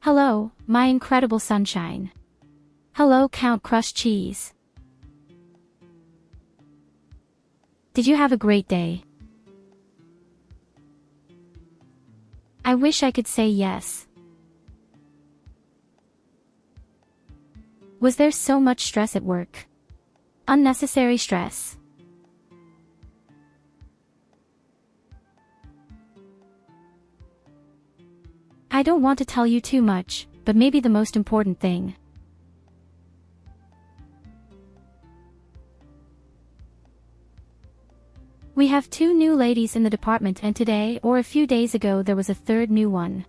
Hello, my incredible sunshine. Hello, Count Crushed Cheese. Did you have a great day? I wish I could say yes. Was there so much stress at work? Unnecessary stress. I don't want to tell you too much, but maybe the most important thing. We have 2 new ladies in the department, and today or a few days ago there was a 3rd new one.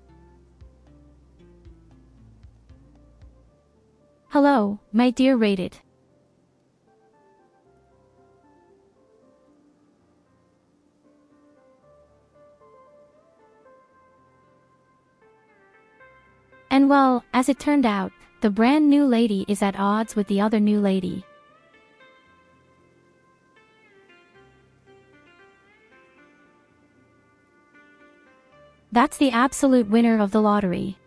Hello, my dear rated. And well, as it turned out, the brand new lady is at odds with the other new lady. That's the absolute winner of the lottery.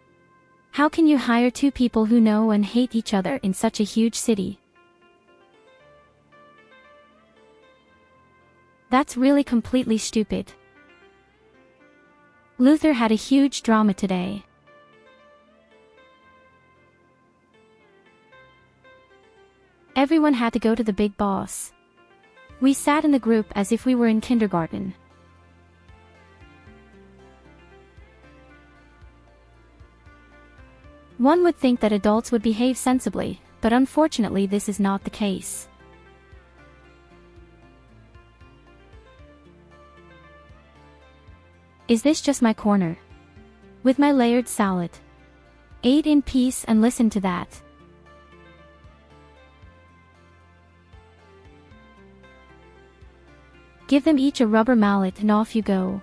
How can you hire 2 people who know and hate each other in such a huge city? That's really completely stupid. Luther had a huge drama today. Everyone had to go to the big boss. We sat in the group as if we were in kindergarten. One would think that adults would behave sensibly, but unfortunately this is not the case. Is this just my corner? With my layered salad. Eat in peace and listen to that. Give them each a rubber mallet and off you go.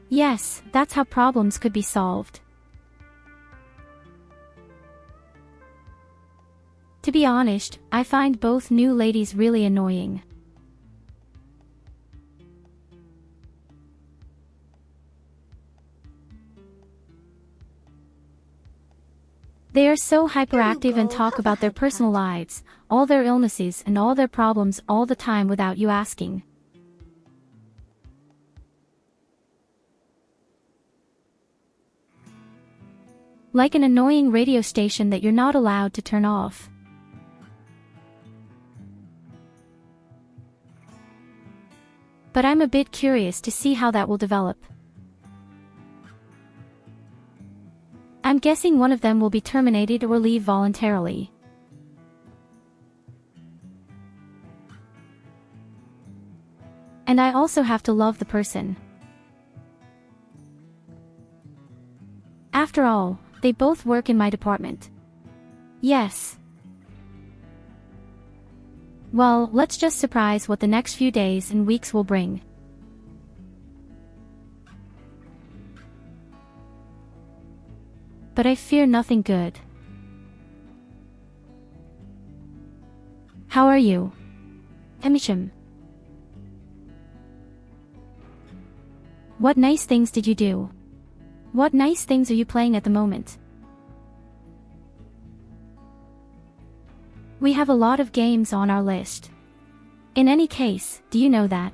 Yes, that's how problems could be solved. To be honest, I find both new ladies really annoying. They are so hyperactive and talk about their personal lives, all their illnesses and all their problems all the time without you asking. Like an annoying radio station that you're not allowed to turn off. But I'm a bit curious to see how that will develop. I'm guessing one of them will be terminated or leave voluntarily. And I also have to love the person. After all, they both work in my department. Yes. Well, let's just surprise what the next few days and weeks will bring. But I fear nothing good. How are you? VoD. What nice things did you do? What nice things are you playing at the moment? We have a lot of games on our list. In any case, do you know that?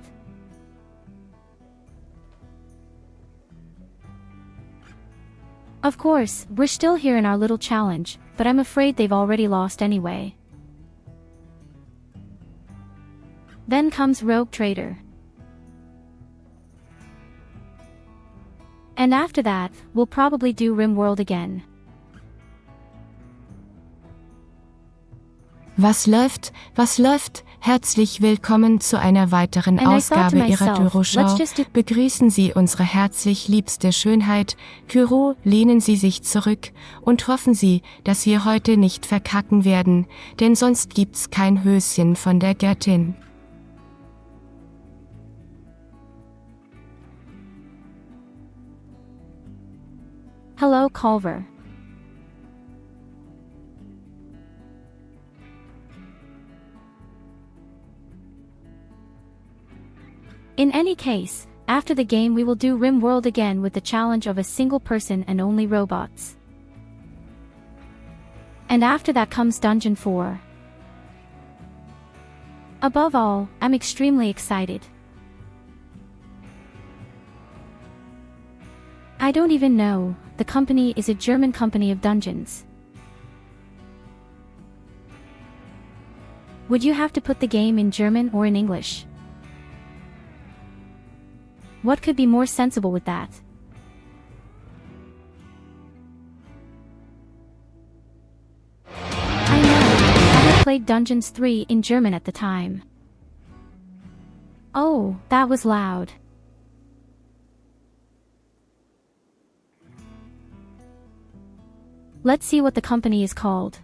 Of course, we're still here in our little challenge, but I'm afraid they've already lost anyway. Then comes Rogue Trader. And after that, we'll probably do RimWorld again. Was läuft? Was läuft? Herzlich willkommen zu einer weiteren Ausgabe Ihrer Kyro-Show. Begrüßen Sie unsere herzlich liebste Schönheit, Kyro, lehnen Sie sich zurück und hoffen Sie, dass wir heute nicht verkacken werden, denn sonst gibt's kein Höschen von der Göttin. Hello, Culver. In any case, After the game we will do Rim World again with the challenge of a single person and only robots. And after that comes Dungeon 4. Above all, I'm extremely excited. I don't even know, the company is a German company of dungeons. Would you have to put the game in German or in English? What could be more sensible with that? I know, I had played Dungeons 3 in German at the time. Oh, that was loud. Let's see what the company is called.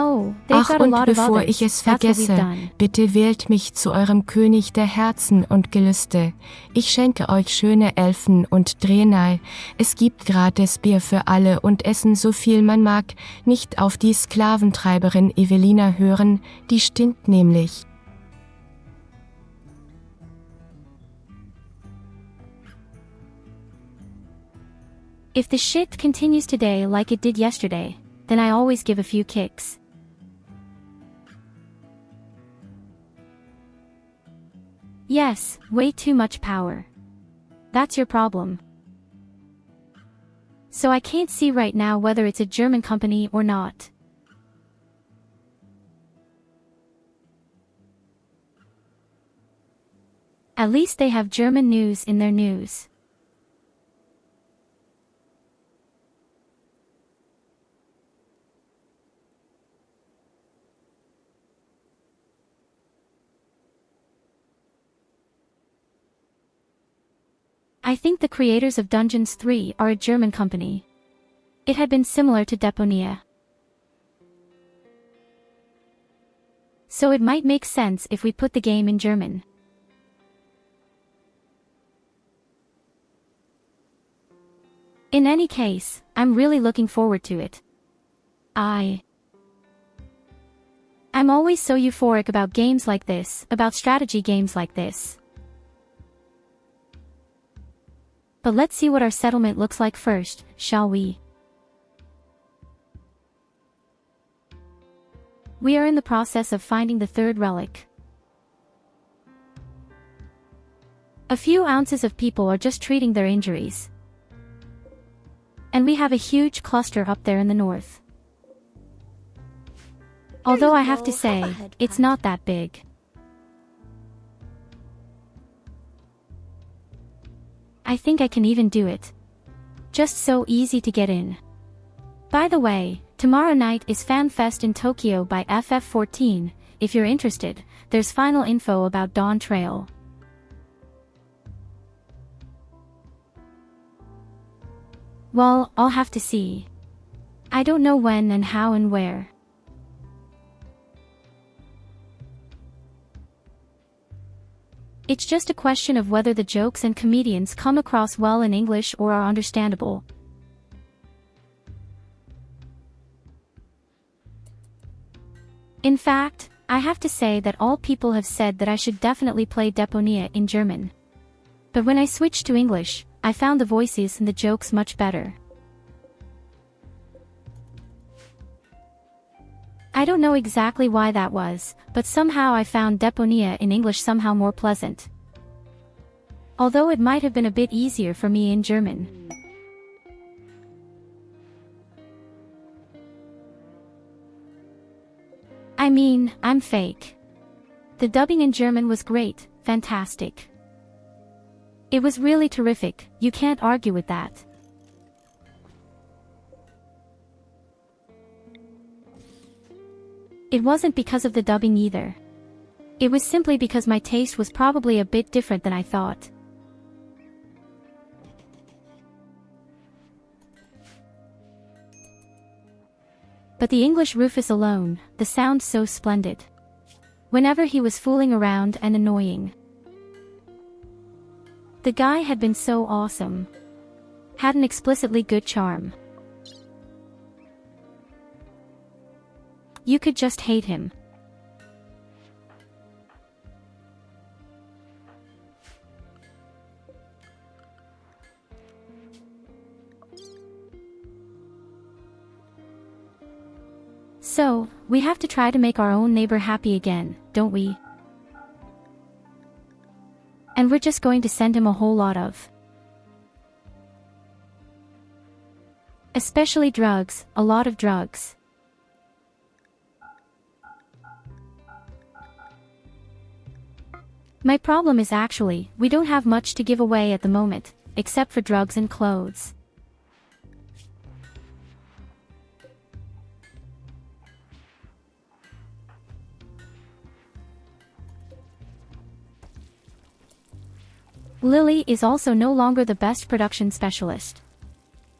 Oh, Ach, und bevor ich es vergesse, bitte wählt mich zu eurem König der Herzen und Gelüste. Ich schenke euch schöne Elfen und Draenei. Es gibt gratis Bier für alle und Essen so viel man mag. Nicht auf die Sklaventreiberin Evelina hören, die stinkt nämlich. If the shit continues today like it did yesterday, then I always give a few kicks. Yes, way too much power. That's your problem. So I can't see right now whether it's a German company or not. At least they have German news in their news. I think the creators of Dungeons 3 are a German company. It had been similar to Deponia. So it might make sense if we put the game in German. In any case, I'm really looking forward to it. I'm always so euphoric about games like this, about strategy games like this. But let's see what our settlement looks like first, shall we? We are in the process of finding the third relic. A few ounces of people are just treating their injuries. And we have a huge cluster up there in the north. Although I have to say, it's not that big. I think I can even do it. Just so easy to get in. By the way, tomorrow night is FanFest in Tokyo by FF14, if you're interested, there's final info about Dawn Trail. Well, I'll have to see. I don't know when and how and where. It's just a question of whether the jokes and comedians come across well in English or are understandable. In fact, I have to say that all people have said that I should definitely play Deponia in German. But when I switched to English, I found the voices and the jokes much better. I don't know exactly why that was, but somehow I found Deponia in English somehow more pleasant. Although it might have been a bit easier for me in German. I mean, I'm fake. The dubbing in German was great, fantastic. It was really terrific, you can't argue with that. It wasn't because of the dubbing either. It was simply because my taste was probably a bit different than I thought. But the English Rufus alone, the sound so splendid. Whenever he was fooling around and annoying. The guy had been so awesome. Had an explicitly good charm. You could just hate him. So, we have to try to make our own neighbor happy again, don't we? And we're just going to send him a whole lot of. Especially drugs, a lot of drugs. My problem is actually, we don't have much to give away at the moment, except for drugs and clothes. Lily is also no longer the best production specialist.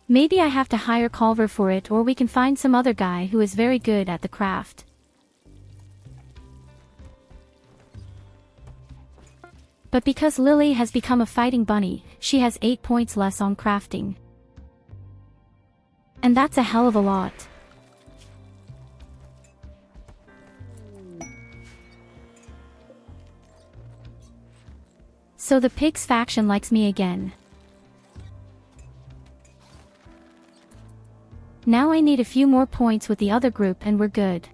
Maybe I have to hire Culver for it, or we can find some other guy who is very good at the craft. But because Lily has become a fighting bunny, she has 8 points less on crafting. And that's a hell of a lot. So the pigs faction likes me again. Now I need a few more points with the other group and we're good.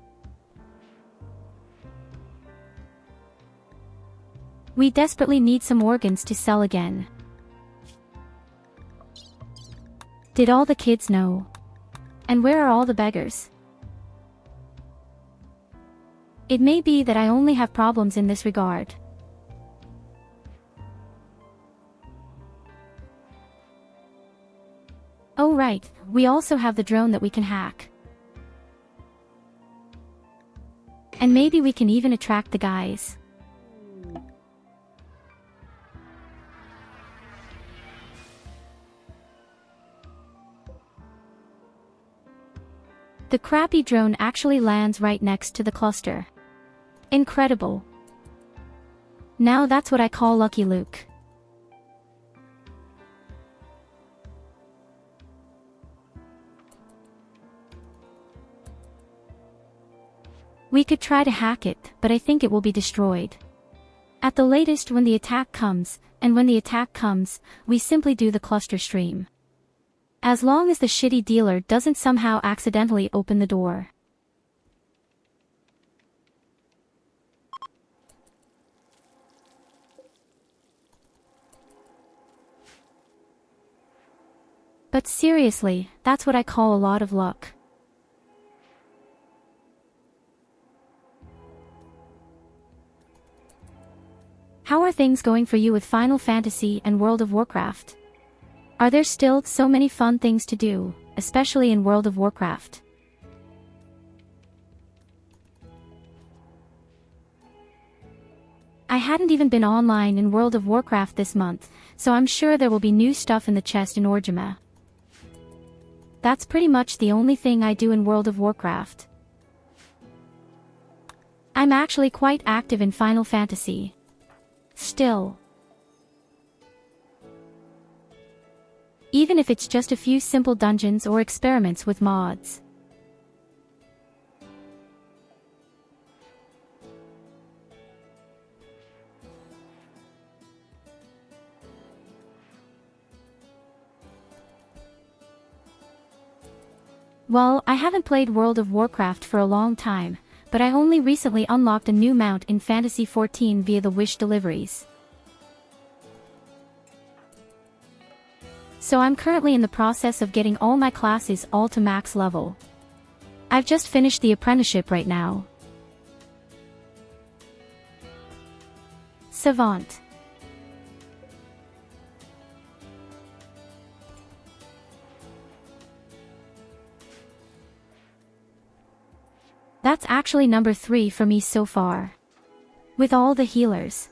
We desperately need some organs to sell again. Did all the kids know? And where are all the beggars? It may be that I only have problems in this regard. Oh right, we also have the drone that we can hack. And maybe we can even attract the guys. The crappy drone actually lands right next to the cluster. Incredible. Now that's what I call Lucky Luke. We could try to hack it, but I think it will be destroyed. At the latest when the attack comes, and when the attack comes, we simply do the cluster stream. As long as the shitty dealer doesn't somehow accidentally open the door. But seriously, that's what I call a lot of luck. How are things going for you with Final Fantasy and World of Warcraft? Are there still so many fun things to do, especially in World of Warcraft? I hadn't even been online in World of Warcraft this month, so I'm sure there will be new stuff in the chest in Orgrimmar. That's pretty much the only thing I do in World of Warcraft. I'm actually quite active in Final Fantasy. Still. Even if it's just a few simple dungeons or experiments with mods. Well, I haven't played World of Warcraft for a long time, but I only recently unlocked a new mount in Fantasy 14 via the Wish deliveries. So I'm currently in the process of getting all my classes all to max level. I've just finished the apprenticeship right now. Savant. That's actually number 3 for me so far. With all the healers.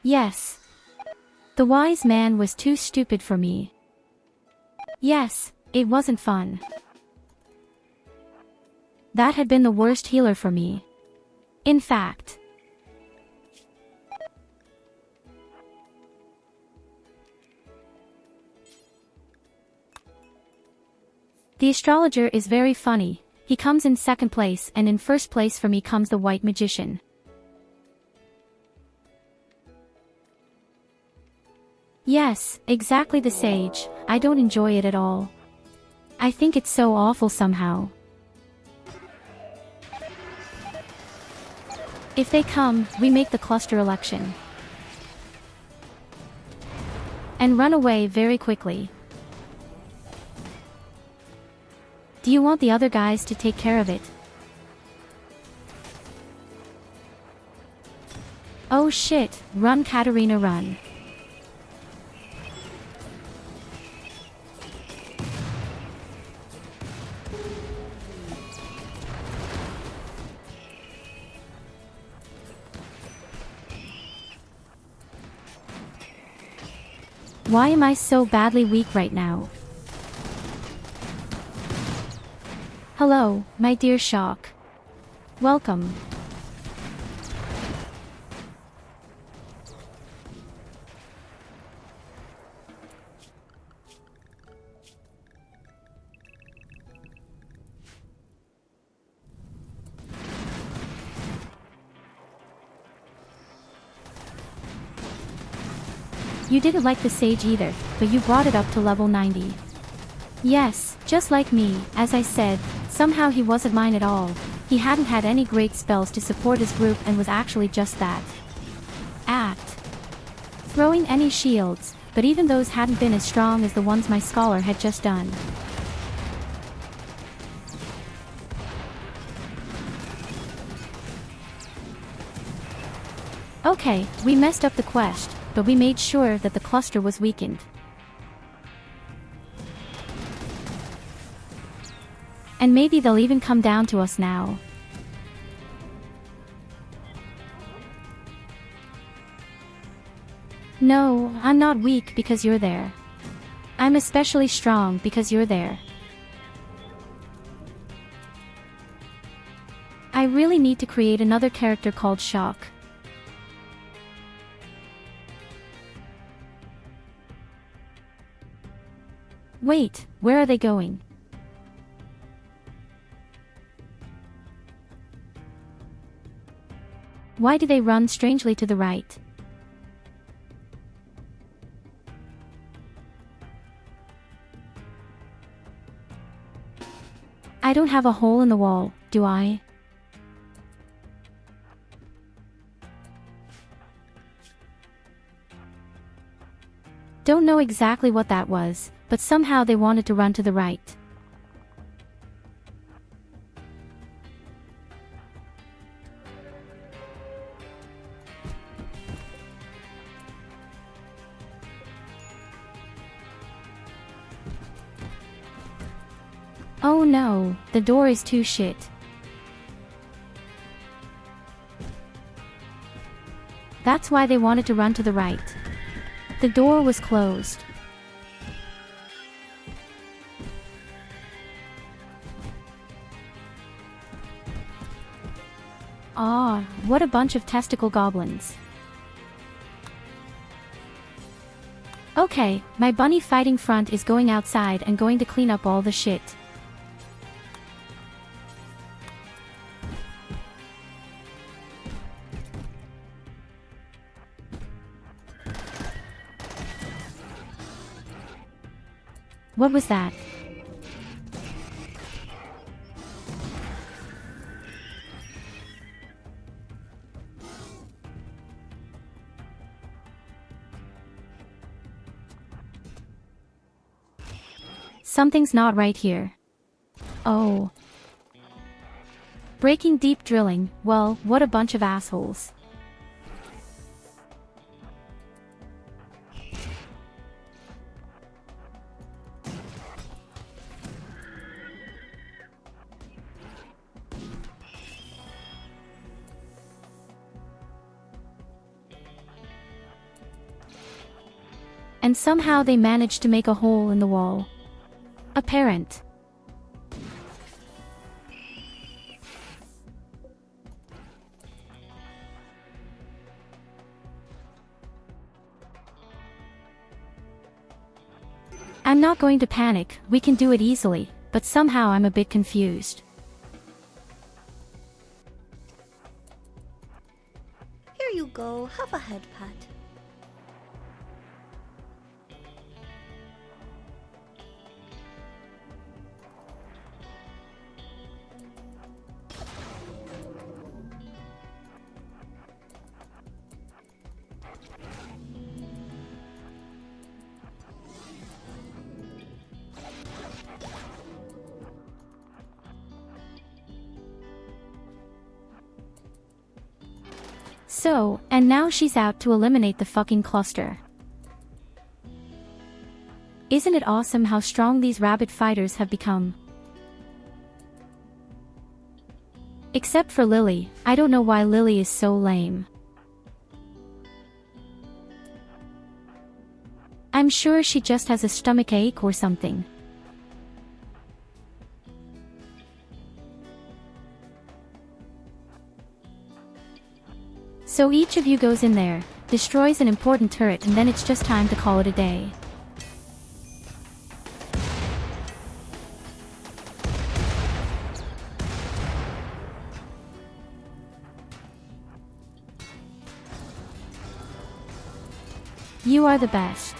Yes. The wise man was too stupid for me. Yes, it wasn't fun. That had been the worst healer for me. In fact. The astrologer is very funny. He comes in second place, and in first place for me comes the white magician. Yes, exactly the sage. I don't enjoy it at all. I think it's so awful somehow. If they come, we make the cluster election. And run away very quickly. Do you want the other guys to take care of it? Oh shit, run Katarina run. Why am I so badly weak right now? Hello, my dear Shock. Welcome. You didn't like the Sage either, but you brought it up to level 90. Yes, just like me, as I said, somehow he wasn't mine at all. He hadn't had any great spells to support his group and was actually just that. At throwing any shields, but even those hadn't been as strong as the ones my scholar had just done. Okay, we messed up the quest, but we made sure that the cluster was weakened. And maybe they'll even come down to us now. No, I'm not weak because you're there. I'm especially strong because you're there. I really need to create another character called Shock. Wait, where are they going? Why do they run strangely to the right? I don't have a hole in the wall, do I? Don't know exactly what that was, but somehow they wanted to run to the right. Oh no, the door is too shit. That's why they wanted to run to the right. The door was closed. Ah, what a bunch of testicle goblins. Okay, my bunny fighting front is going outside and going to clean up all the shit. What was that? Something's not right here. Oh. Breaking deep drilling, well, what a bunch of assholes. And somehow they managed to make a hole in the wall. Apparent. I'm not going to panic, we can do it easily, but somehow I'm a bit confused. Here you go, have a head pat. So, and now she's out to eliminate the fucking cluster. Isn't it awesome how strong these rabbit fighters have become? Except for Lily, I don't know why Lily is so lame. I'm sure she just has a stomach ache or something. So each of you goes in there, destroys an important turret, and then it's just time to call it a day. You are the best.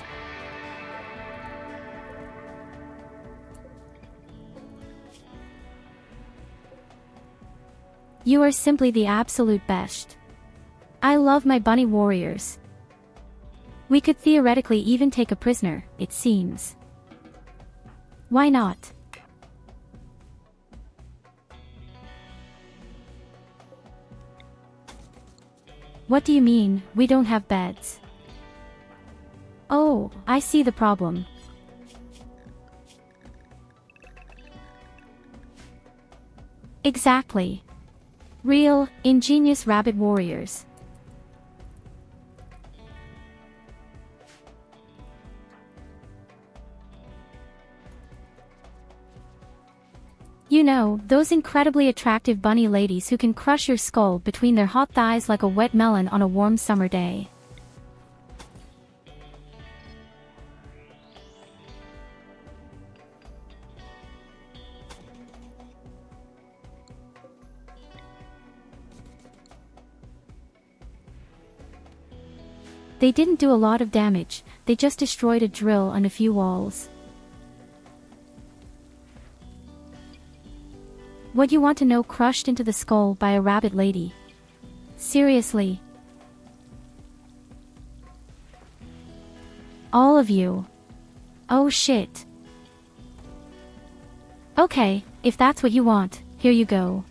You are simply the absolute best. I love my bunny warriors. We could theoretically even take a prisoner, it seems. Why not? What do you mean, we don't have beds? Oh, I see the problem. Exactly. Real, ingenious rabbit warriors. You know, those incredibly attractive bunny ladies who can crush your skull between their hot thighs like a wet melon on a warm summer day. They didn't do a lot of damage, they just destroyed a drill and a few walls. What you want to know crushed into the skull by a rabbit lady? Seriously? All of you. Oh shit. Okay, if that's what you want, here you go.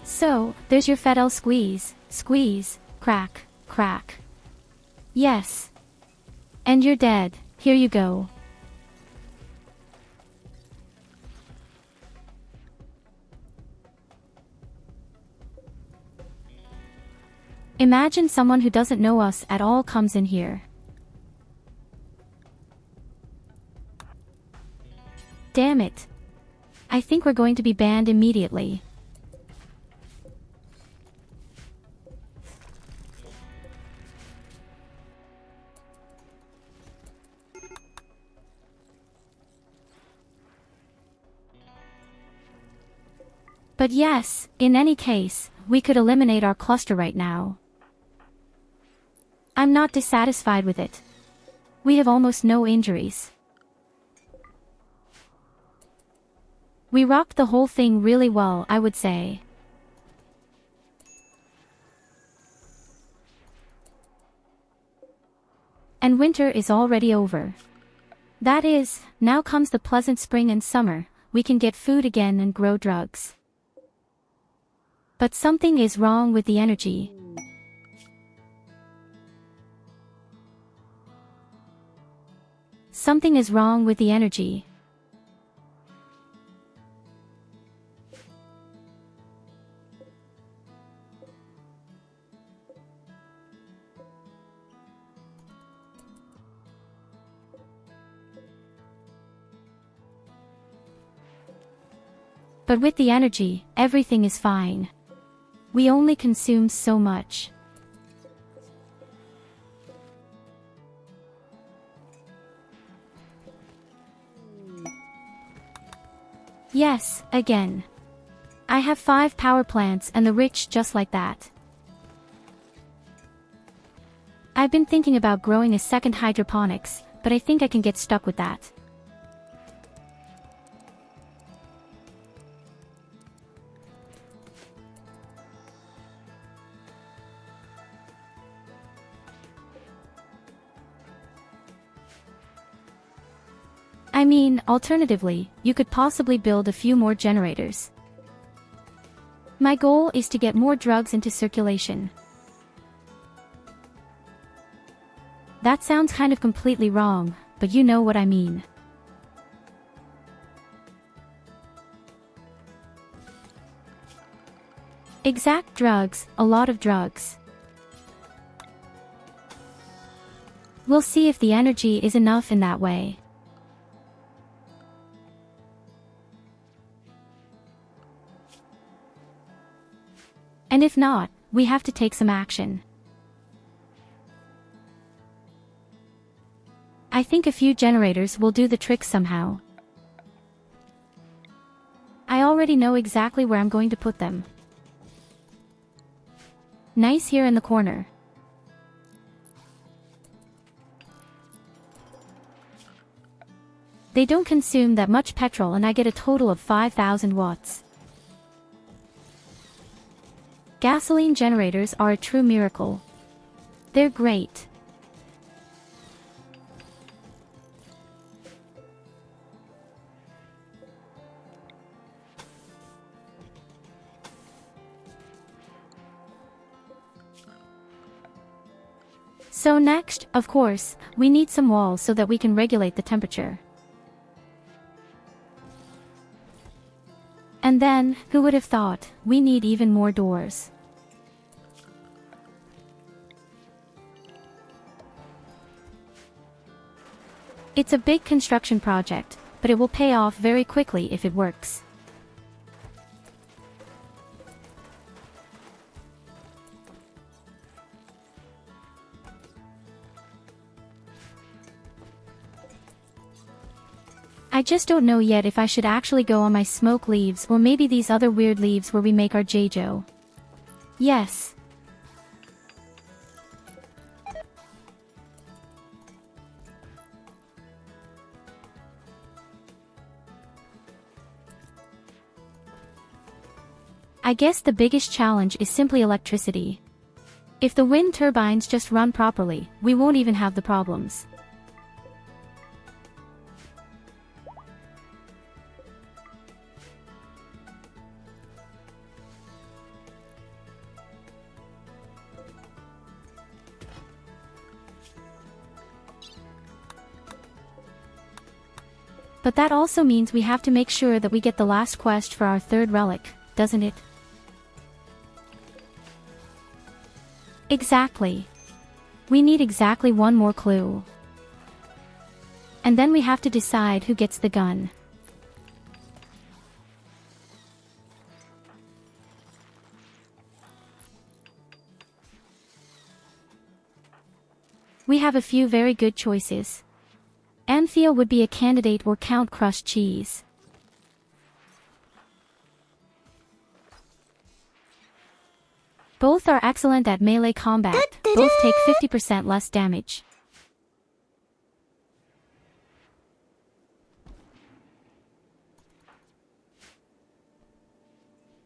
So, there's your Fedel squeeze, squeeze, crack, crack. Yes. And you're dead, here you go. Imagine someone who doesn't know us at all comes in here. Damn it. I think we're going to be banned immediately. But yes, in any case, we could eliminate our cluster right now. I'm not dissatisfied with it. We have almost no injuries. We rocked the whole thing really well, I would say. And winter is already over. That is, now comes the pleasant spring and summer, we can get food again and grow drugs. But something is wrong with the energy. Something is wrong with the energy. But with the energy, everything is fine. We only consume so much. Yes, again. I have 5 power plants and the rich just like that. I've been thinking about growing a second hydroponics, but I think I can get stuck with that. I mean, alternatively, you could possibly build a few more generators. My goal is to get more drugs into circulation. That sounds kind of completely wrong, but you know what I mean. Exact drugs, a lot of drugs. We'll see if the energy is enough in that way. And if not, we have to take some action. I think a few generators will do the trick somehow. I already know exactly where I'm going to put them. Nice here in the corner. They don't consume that much petrol and I get a total of 5,000 watts. Gasoline generators are a true miracle. They're great. So next, of course, we need some walls so that we can regulate the temperature. And then, who would have thought, we need even more doors. It's a big construction project, but it will pay off very quickly if it works. I just don't know yet if I should actually go on my smoke leaves or maybe these other weird leaves where we make our J-Jo. Yes. I guess the biggest challenge is simply electricity. If the wind turbines just run properly, we won't even have the problems. But that also means we have to make sure that we get the last quest for our third relic, doesn't it? Exactly. We need exactly one more clue. And then we have to decide who gets the gun. We have a few very good choices. Anthea would be a candidate or Count Crushed Cheese. Both are excellent at melee combat, both take 50% less damage.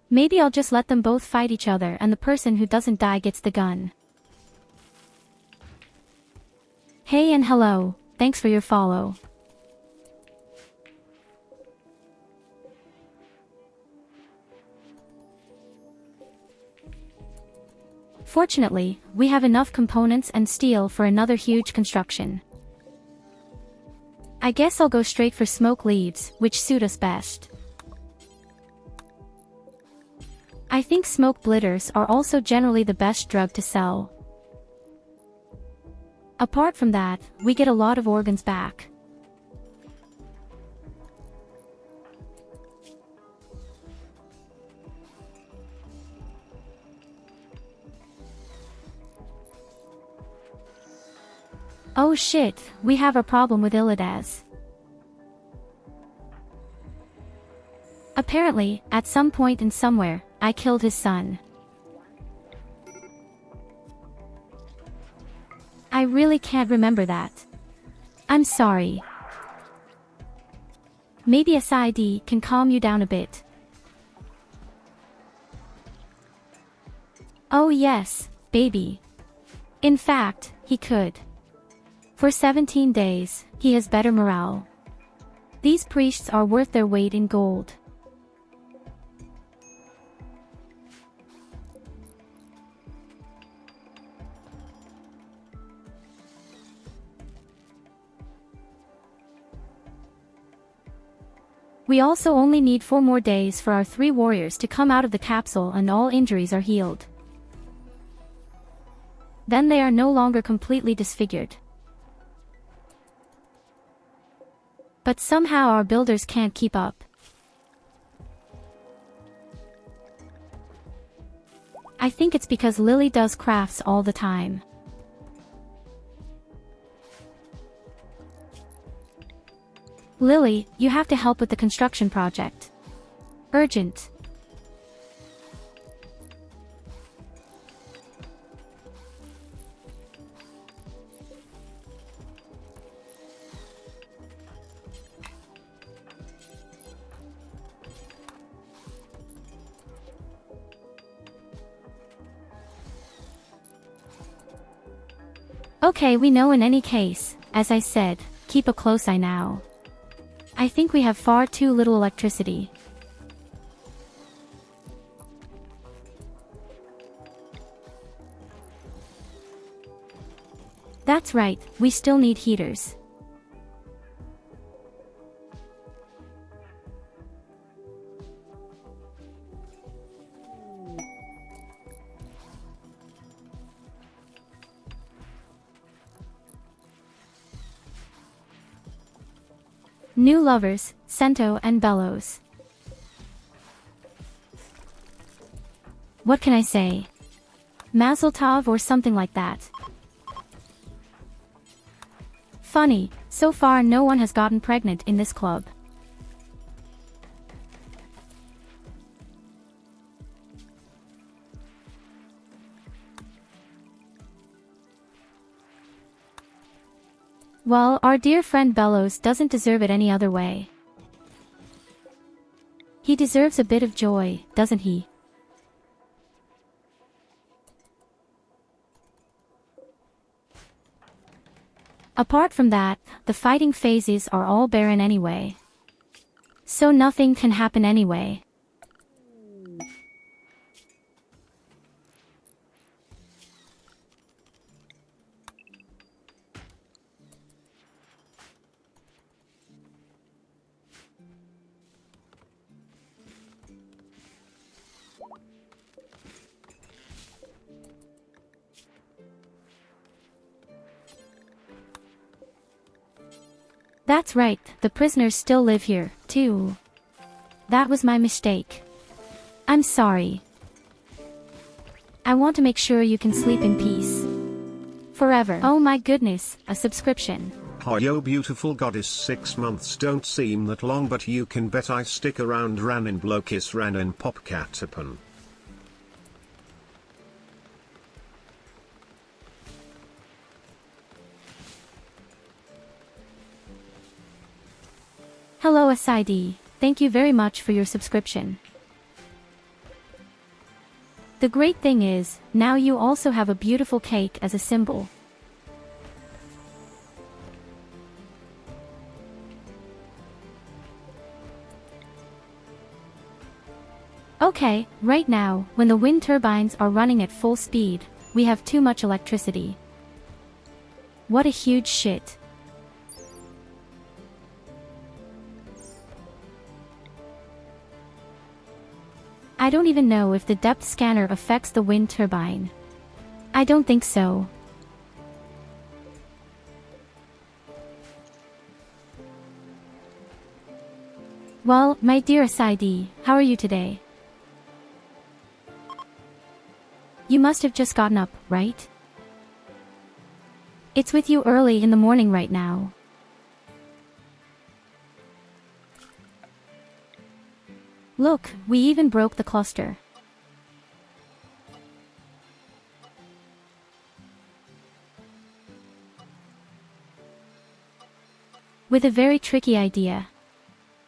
Maybe I'll just let them both fight each other and the person who doesn't die gets the gun. Hey and hello. Thanks for your follow. Fortunately, we have enough components and steel for another huge construction. I guess I'll go straight for smoke leaves, which suit us best. I think smoke blitters are also generally the best drug to sell. Apart from that, we get a lot of organs back. Oh shit, we have a problem with Illidas. Apparently, at some point and somewhere, I killed his son. I really can't remember that. I'm sorry. Maybe a SID can calm you down a bit. Oh yes, baby. In fact, he could. For 17 days, he has better morale. These priests are worth their weight in gold. We also only need 4 more days for our 3 warriors to come out of the capsule and all injuries are healed. Then they are no longer completely disfigured. But somehow our builders can't keep up. I think it's because Lily does crafts all the time. Lily, you have to help with the construction project. Urgent. Okay, we know in any case, as I said, keep a close eye now. I think we have far too little electricity. That's right, we still need heaters. New lovers, Sento and Bellows. What can I say? Mazel tov or something like that. Funny, so far no one has gotten pregnant in this club. Well, our dear friend Bellows doesn't deserve it any other way. He deserves a bit of joy, doesn't he? Apart from that, the fighting phases are all barren anyway. So nothing can happen anyway. That's right, the prisoners still live here, too. That was my mistake. I'm sorry. I want to make sure you can sleep in peace. Forever. Oh my goodness, a subscription. Oh yo beautiful goddess, 6 months don't seem that long, but you can bet I stick around. Ran in blokis ran in popcatapan. Hello SID, thank you very much for your subscription. The great thing is, now you also have a beautiful cake as a symbol. Okay, right now, when the wind turbines are running at full speed, we have too much electricity. What a huge shit. I don't even know if the depth scanner affects the wind turbine. I don't think so. Well, my dear SID, how are you today? You must have just gotten up, right? It's with you early in the morning right now. Look, we even broke the cluster. With a very tricky idea.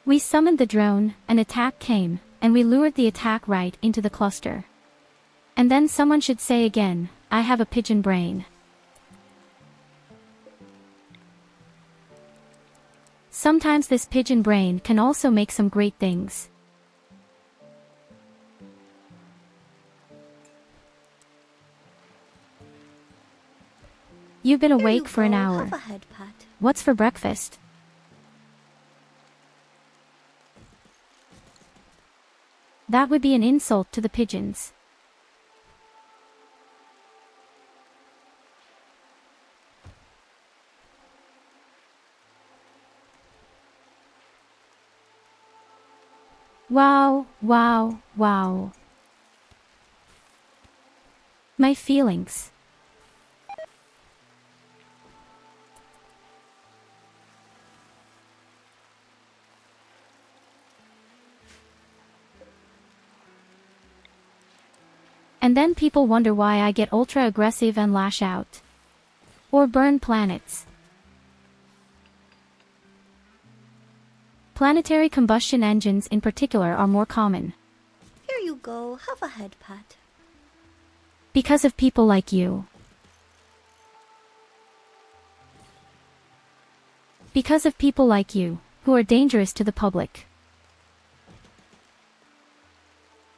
We summoned the drone, an attack came, and we lured the attack right into the cluster. And then someone should say again, I have a pigeon brain. Sometimes this pigeon brain can also make some great things. You've been awake for an hour. Have a head pat. What's for breakfast? That would be an insult to the pigeons. Wow, wow, wow. My feelings. And then people wonder why I get ultra aggressive and lash out. Or burn planets. Planetary combustion engines in particular are more common. Here you go, have a head pat. Because of people like you. Because of people like you, who are dangerous to the public.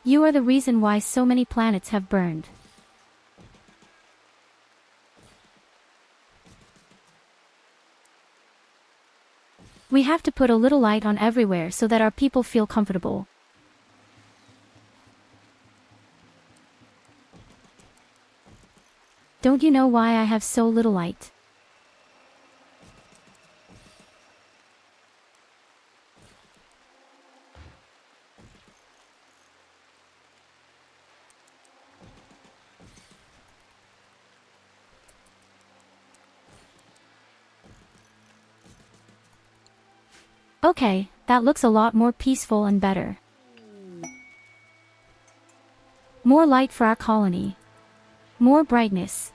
You are the reason why so many planets have burned. We have to put a little light on everywhere so that our people feel comfortable. Don't you know why I have so little light? Okay, that looks a lot more peaceful and better. More light for our colony. More brightness.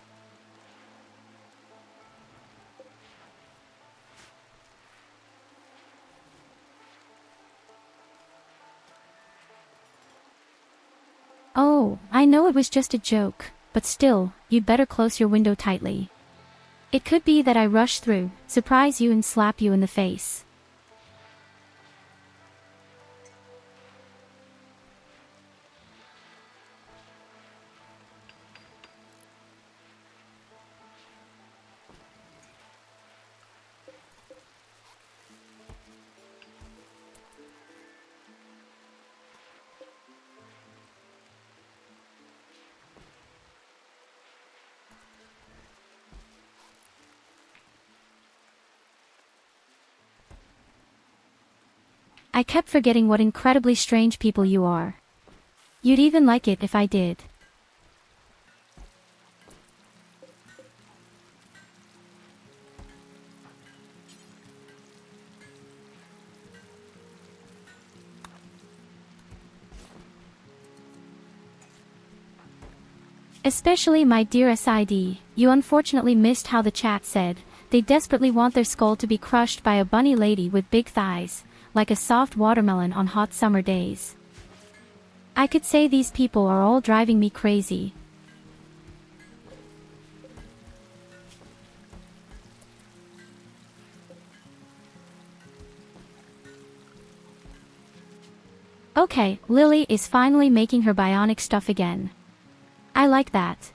Oh, I know it was just a joke, but still, you'd better close your window tightly. It could be that I rush through, surprise you and slap you in the face. I kept forgetting what incredibly strange people you are. You'd even like it if I did. Especially my dear SID, you unfortunately missed how the chat said, they desperately want their skull to be crushed by a bunny lady with big thighs, like a soft watermelon on hot summer days. I could say these people are all driving me crazy. Okay, Lily is finally making her bionic stuff again. I like that.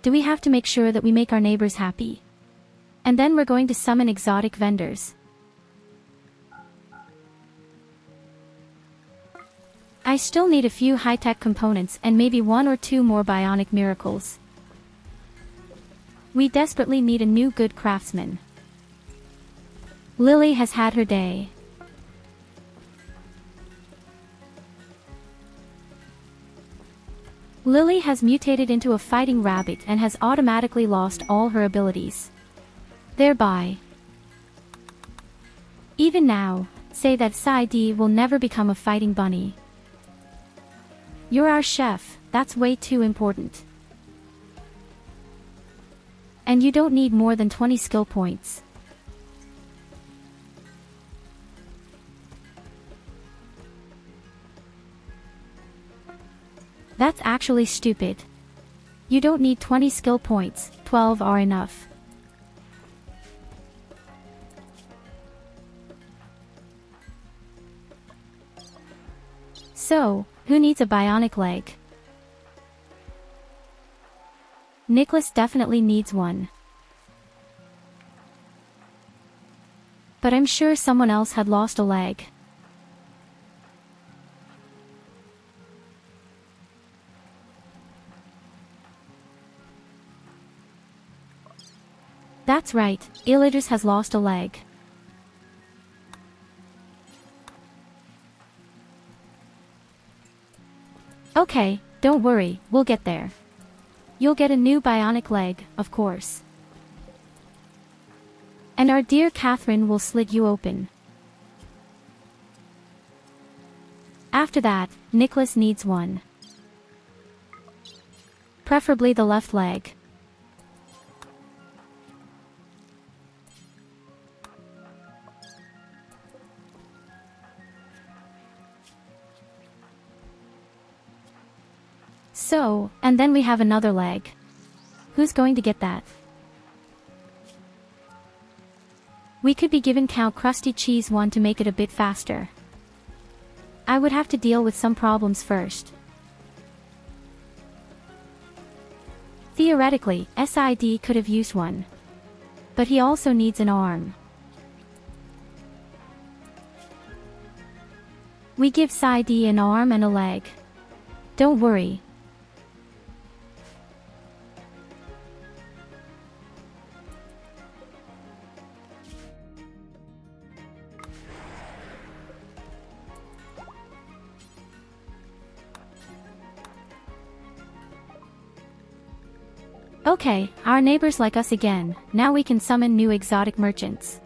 Do we have to make sure that we make our neighbors happy? And then we're going to summon exotic vendors. I still need a few high-tech components and maybe 1 or 2 more bionic miracles. We desperately need a new good craftsman. Lily has had her day. Lily has mutated into a fighting rabbit and has automatically lost all her abilities. Thereby, even now, say that Saidi will never become a fighting bunny. You're our chef, that's way too important. And you don't need more than 20 skill points. That's actually stupid. You don't need 20 skill points, 12 are enough. So, who needs a bionic leg? Nicholas definitely needs one. But I'm sure someone else had lost a leg. That's right, Illidris has lost a leg. Okay, don't worry, we'll get there. You'll get a new bionic leg, of course. And our dear Catherine will slit you open. After that, Nicholas needs one. Preferably the left leg. So, and then we have another leg. Who's going to get that? We could be given Count Crusty Cheese one to make it a bit faster. I would have to deal with some problems first. Theoretically, SID could have used one. But he also needs an arm. We give SID an arm and a leg. Don't worry. Okay, our neighbors like us again, now we can summon new exotic merchants.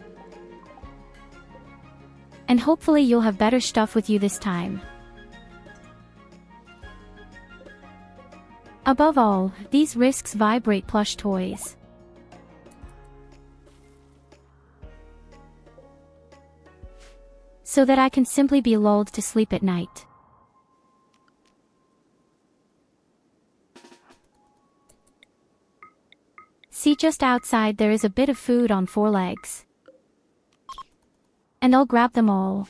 And hopefully you'll have better stuff with you this time. Above all, these risks vibrate plush toys. So that I can simply be lulled to sleep at night. See, just outside there is a bit of food on 4 legs. And I'll grab them all.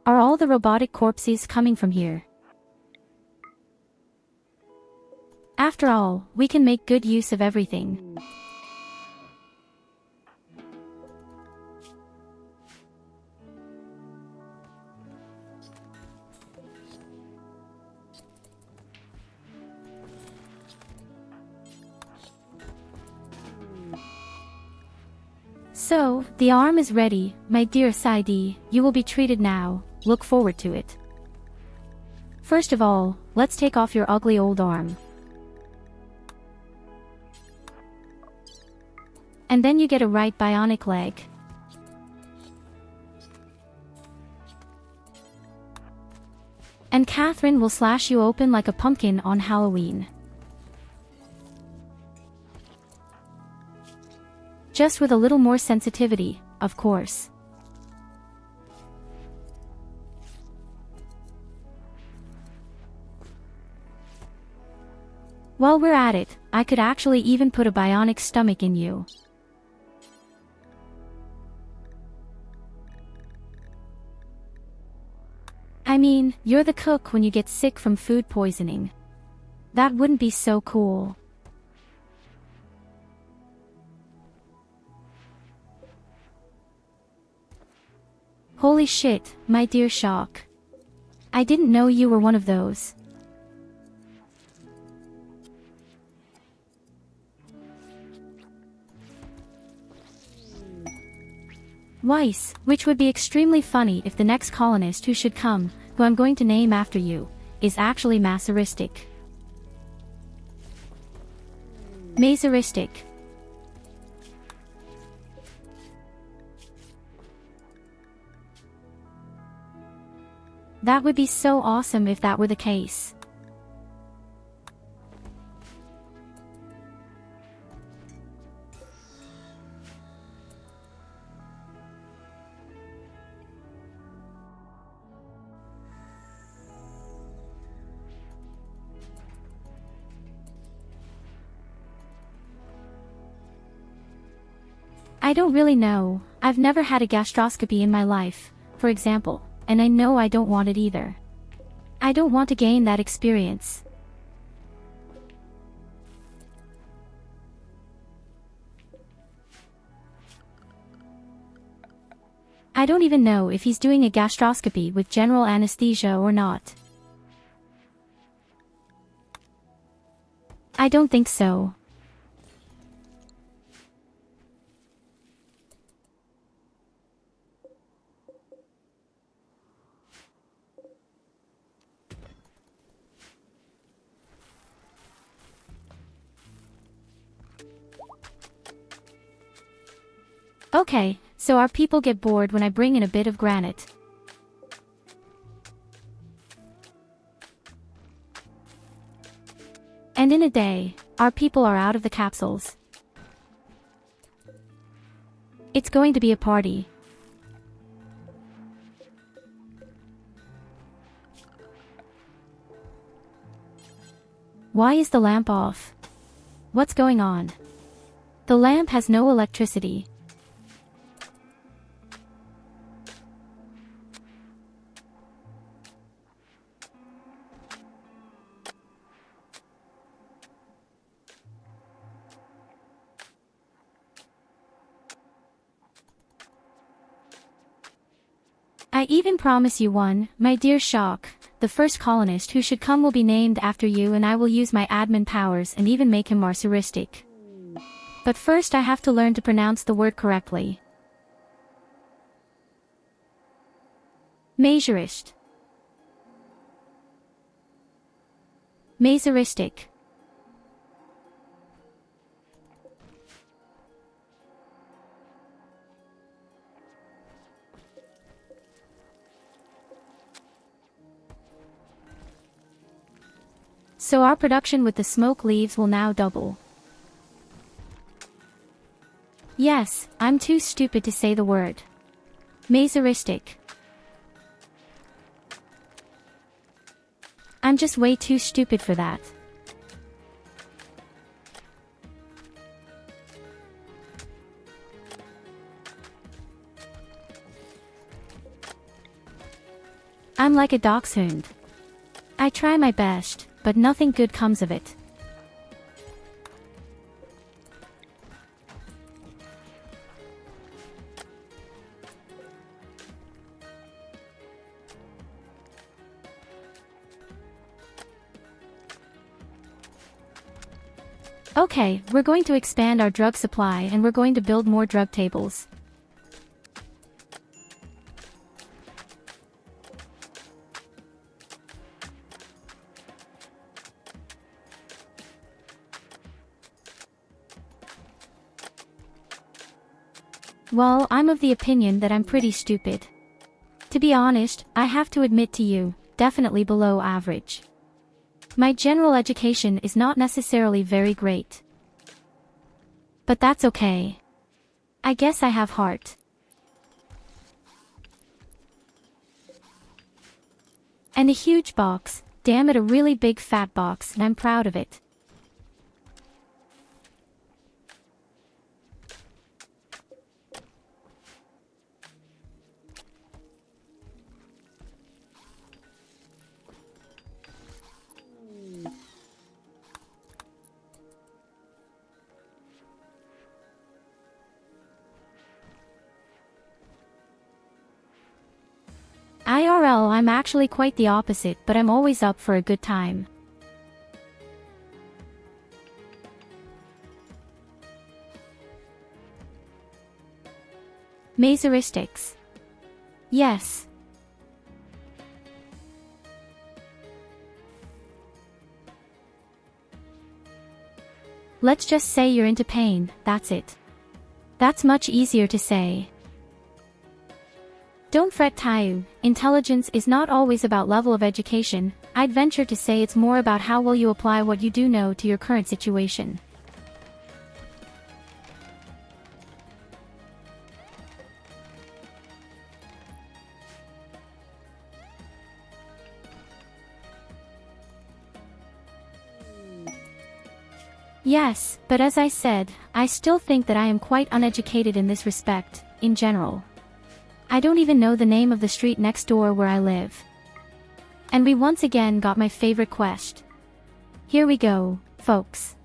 Are all the robotic corpses coming from here? After all, we can make good use of everything. So, the arm is ready, my dear Saidi, you will be treated now, look forward to it. First of all, let's take off your ugly old arm. And then you get a right bionic leg. And Catherine will slash you open like a pumpkin on Halloween. Just with a little more sensitivity, of course. While we're at it, I could actually even put a bionic stomach in you. I mean, you're the cook when you get sick from food poisoning. That wouldn't be so cool. Holy shit, my dear Shock. I didn't know you were one of those. Weiss, which would be extremely funny if the next colonist who should come, who I'm going to name after you, is actually masochistic. Masochistic. That would be so awesome if that were the case. I don't really know. I've never had a gastroscopy in my life, for example, and I know I don't want it either. I don't want to gain that experience. I don't even know if he's doing a gastroscopy with general anesthesia or not. I don't think so. Okay, so our people get bored when I bring in a bit of granite. And in a day, our people are out of the capsules. It's going to be a party. Why is the lamp off? What's going on? The lamp has no electricity. I even promise you one, my dear Shock, the first colonist who should come will be named after you, and I will use my admin powers and even make him marsuristic. But first I have to learn to pronounce the word correctly. Masurist. Masuristic. So our production with the smoke leaves will now double. Yes, I'm too stupid to say the word. Masuristic. I'm just way too stupid for that. I'm like a dachshund. I try my best, but nothing good comes of it. Okay, we're going to expand our drug supply and we're going to build more drug tables. Well, I'm of the opinion that I'm pretty stupid. To be honest, I have to admit to you, definitely below average. My general education is not necessarily very great. But that's okay. I guess I have heart. And a huge box, damn it, a really big fat box, and I'm proud of it. IRL, I'm actually quite the opposite, but I'm always up for a good time. Masuristics. Yes. Let's just say you're into pain, that's it. That's much easier to say. Don't fret, Tayu. Intelligence is not always about level of education. I'd venture to say it's more about how well you apply what you do know to your current situation. Yes, but as I said, I still think that I am quite uneducated in this respect, in general. I don't even know the name of the street next door where I live. And we once again got my favorite quest. Here we go, folks.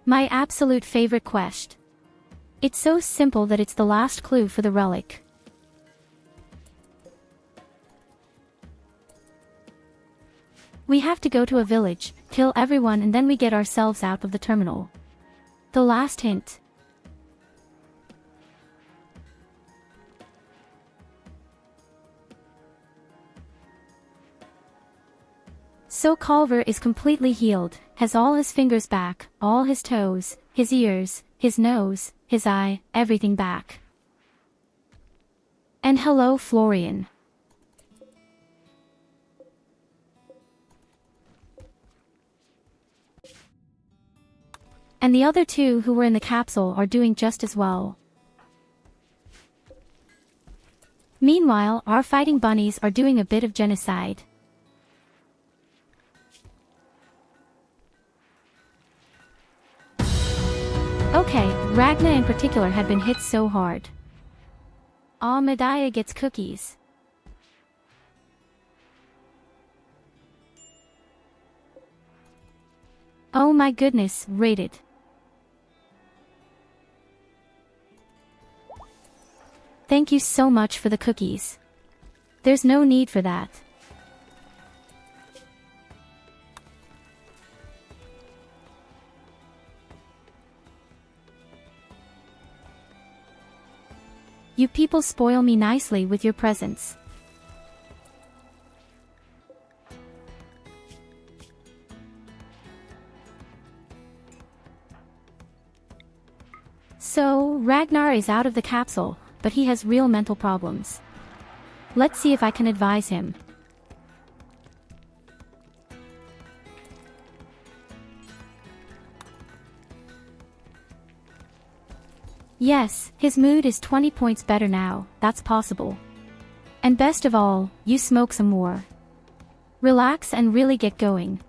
My absolute favorite quest. It's so simple that it's the last clue for the relic. We have to go to a village, kill everyone, and then we get ourselves out of the terminal. The last hint. So Culver is completely healed, has all his fingers back, all his toes, his ears, his nose, his eye, everything back. And hello, Florian. And the other two who were in the capsule are doing just as well. Meanwhile, our fighting bunnies are doing a bit of genocide. Okay, Ragna in particular had been hit so hard. Aw, Medaya gets cookies. Oh my goodness, rated. Thank you so much for the cookies. There's no need for that. You people spoil me nicely with your presents. So, Ragnar is out of the capsule, but he has real mental problems. Let's see if I can advise him. Yes, his mood is 20 points better now, that's possible. And best of all, you smoke some more. Relax and really get going.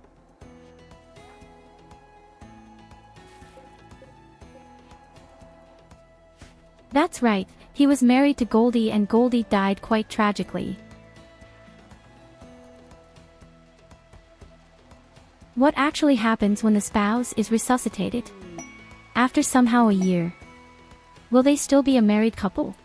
That's right, he was married to Goldie and Goldie died quite tragically. What actually happens when the spouse is resuscitated? After somehow a year. Will they still be a married couple?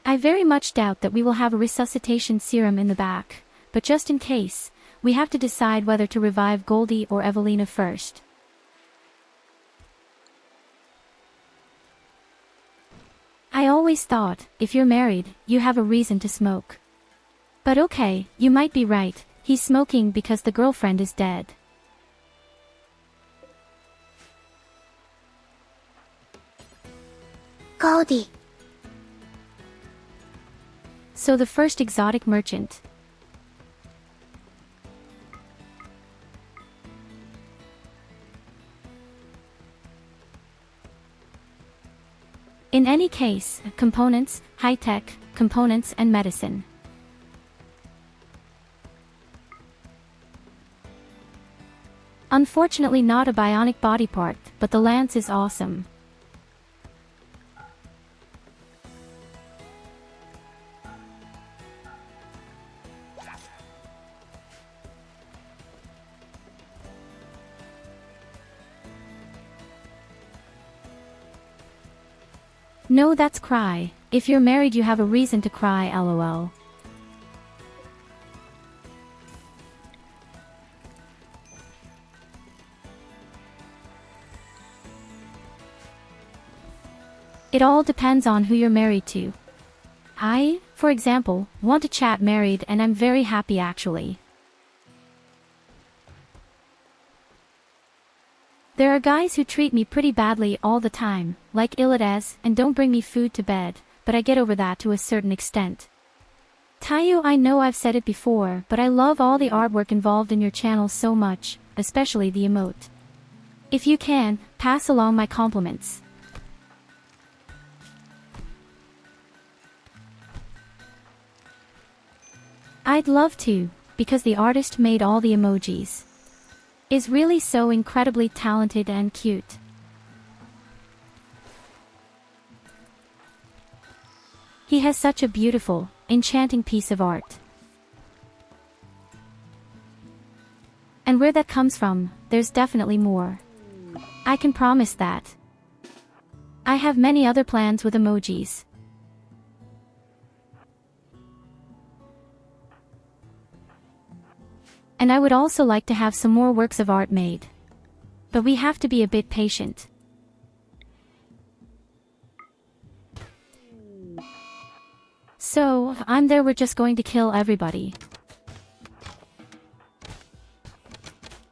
I very much doubt that we will have a resuscitation serum in the back, but just in case, we have to decide whether to revive Goldie or Evelina first. I always thought, if you're married, you have a reason to smoke. But okay, you might be right, he's smoking because the girlfriend is dead. Goldie. So the first exotic merchant. In any case, components, high-tech, components and medicine. Unfortunately not a bionic body part, but the lance is awesome. No, that's cry. If you're married you have a reason to cry, lol. It all depends on who you're married to. I, for example, want to chat married and I'm very happy actually. There are guys who treat me pretty badly all the time, like Illides, and don't bring me food to bed, but I get over that to a certain extent. Tayu, I know I've said it before, but I love all the artwork involved in your channel so much, especially the emote. If you can, pass along my compliments. I'd love to, because the artist made all the emojis. Is really so incredibly talented and cute. He has such a beautiful, enchanting piece of art. And where that comes from, there's definitely more. I can promise that. I have many other plans with emojis. And I would also like to have some more works of art made. But we have to be a bit patient. So, if I'm there, we're just going to kill everybody.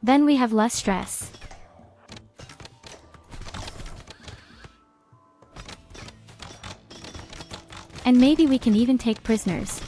Then we have less stress. And maybe we can even take prisoners.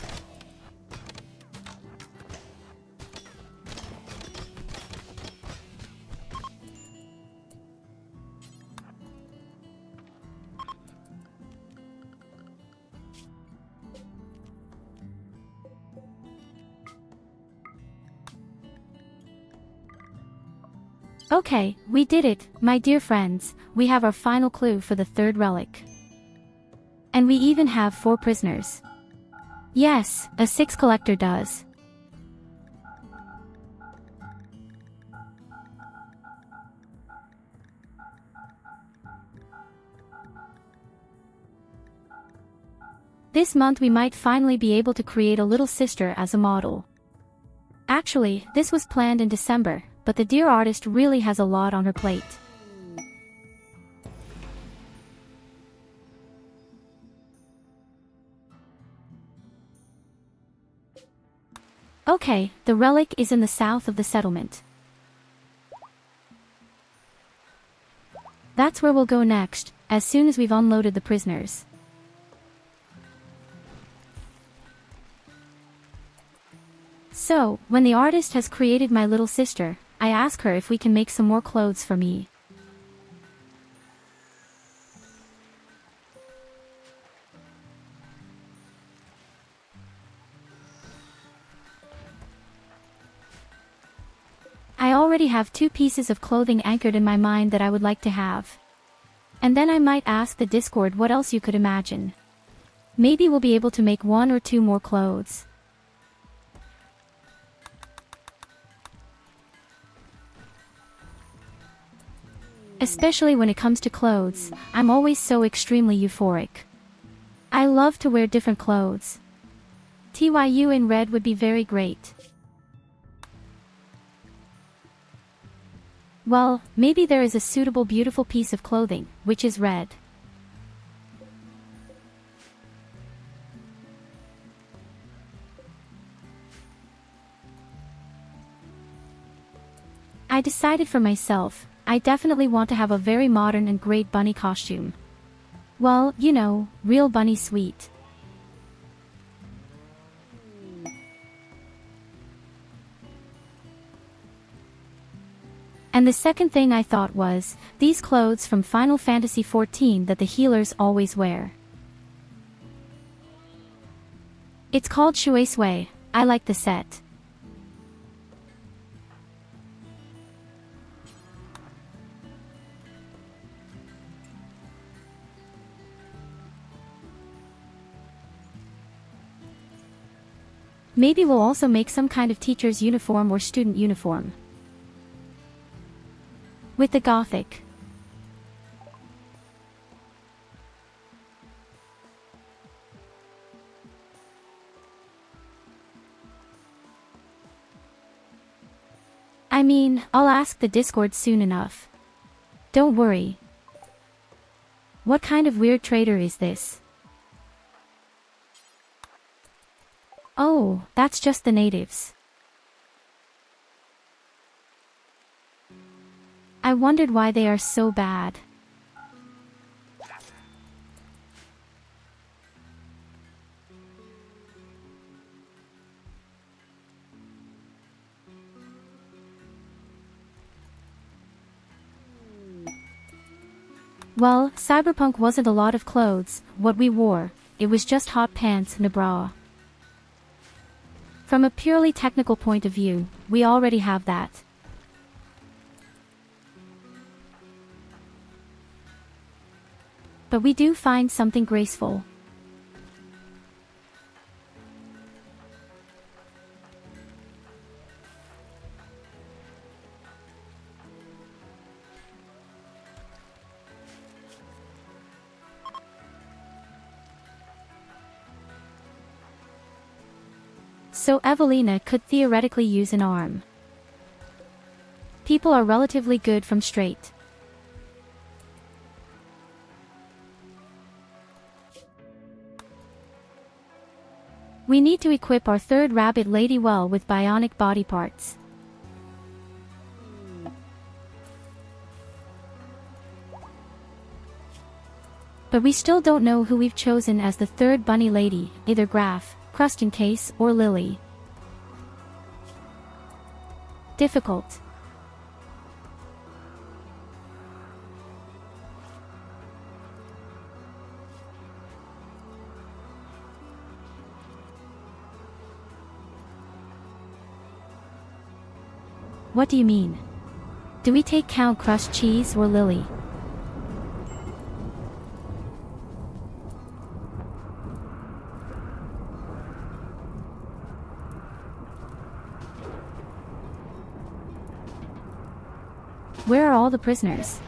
Okay, we did it, my dear friends, we have our final clue for the third relic. And we even have 4 prisoners. Yes, a 6 collector does. This month we might finally be able to create a little sister as a model. Actually, this was planned in December, but the dear artist really has a lot on her plate. Okay, the relic is in the south of the settlement. That's where we'll go next, as soon as we've unloaded the prisoners. So, when the artist has created my little sister, I ask her if we can make some more clothes for me. I already have 2 pieces of clothing anchored in my mind that I would like to have. And then I might ask the Discord what else you could imagine. Maybe we'll be able to make 1 or 2 more clothes. Especially when it comes to clothes, I'm always so extremely euphoric. I love to wear different clothes. TYU in red would be very great. Well, maybe there is a suitable beautiful piece of clothing, which is red. I decided for myself, I definitely want to have a very modern and great bunny costume. Well, you know, real bunny sweet. And the second thing I thought was, these clothes from Final Fantasy XIV that the healers always wear. It's called Shueisui. I like the set. Maybe we'll also make some kind of teacher's uniform or student uniform. With the Gothic. I mean, I'll ask the Discord soon enough. Don't worry. What kind of weird trader is this? Oh, that's just the natives. I wondered why they are so bad. Well, cyberpunk wasn't a lot of clothes, what we wore, it was just hot pants and a bra. From a purely technical point of view, we already have that. But we do find something graceful. So Evelina could theoretically use an arm. People are relatively good from straight. We need to equip our third rabbit lady well with bionic body parts. But we still don't know who we've chosen as the third bunny lady, either Graf, Crustin Case, or Lily. Difficult. What do you mean? Do we take Count Crushed Cheese or Lily? Where are all the prisoners?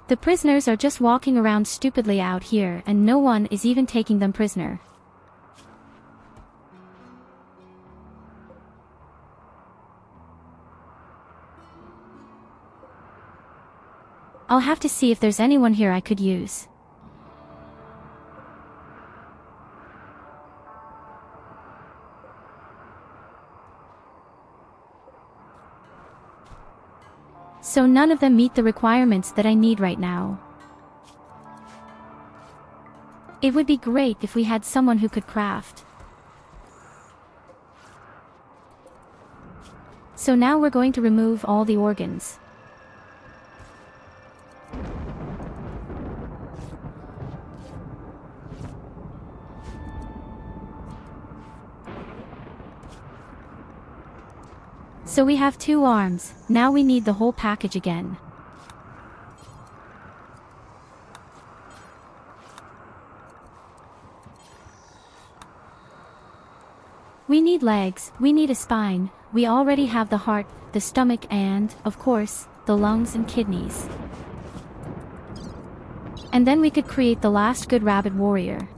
The prisoners are just walking around stupidly out here and no one is even taking them prisoner. I'll have to see if there's anyone here I could use. So none of them meet the requirements that I need right now. It would be great if we had someone who could craft. So now we're going to remove all the organs. So we have 2 arms, now we need the whole package again. We need legs, we need a spine, we already have the heart, the stomach and, of course, the lungs and kidneys. And then we could create the last good rabbit warrior.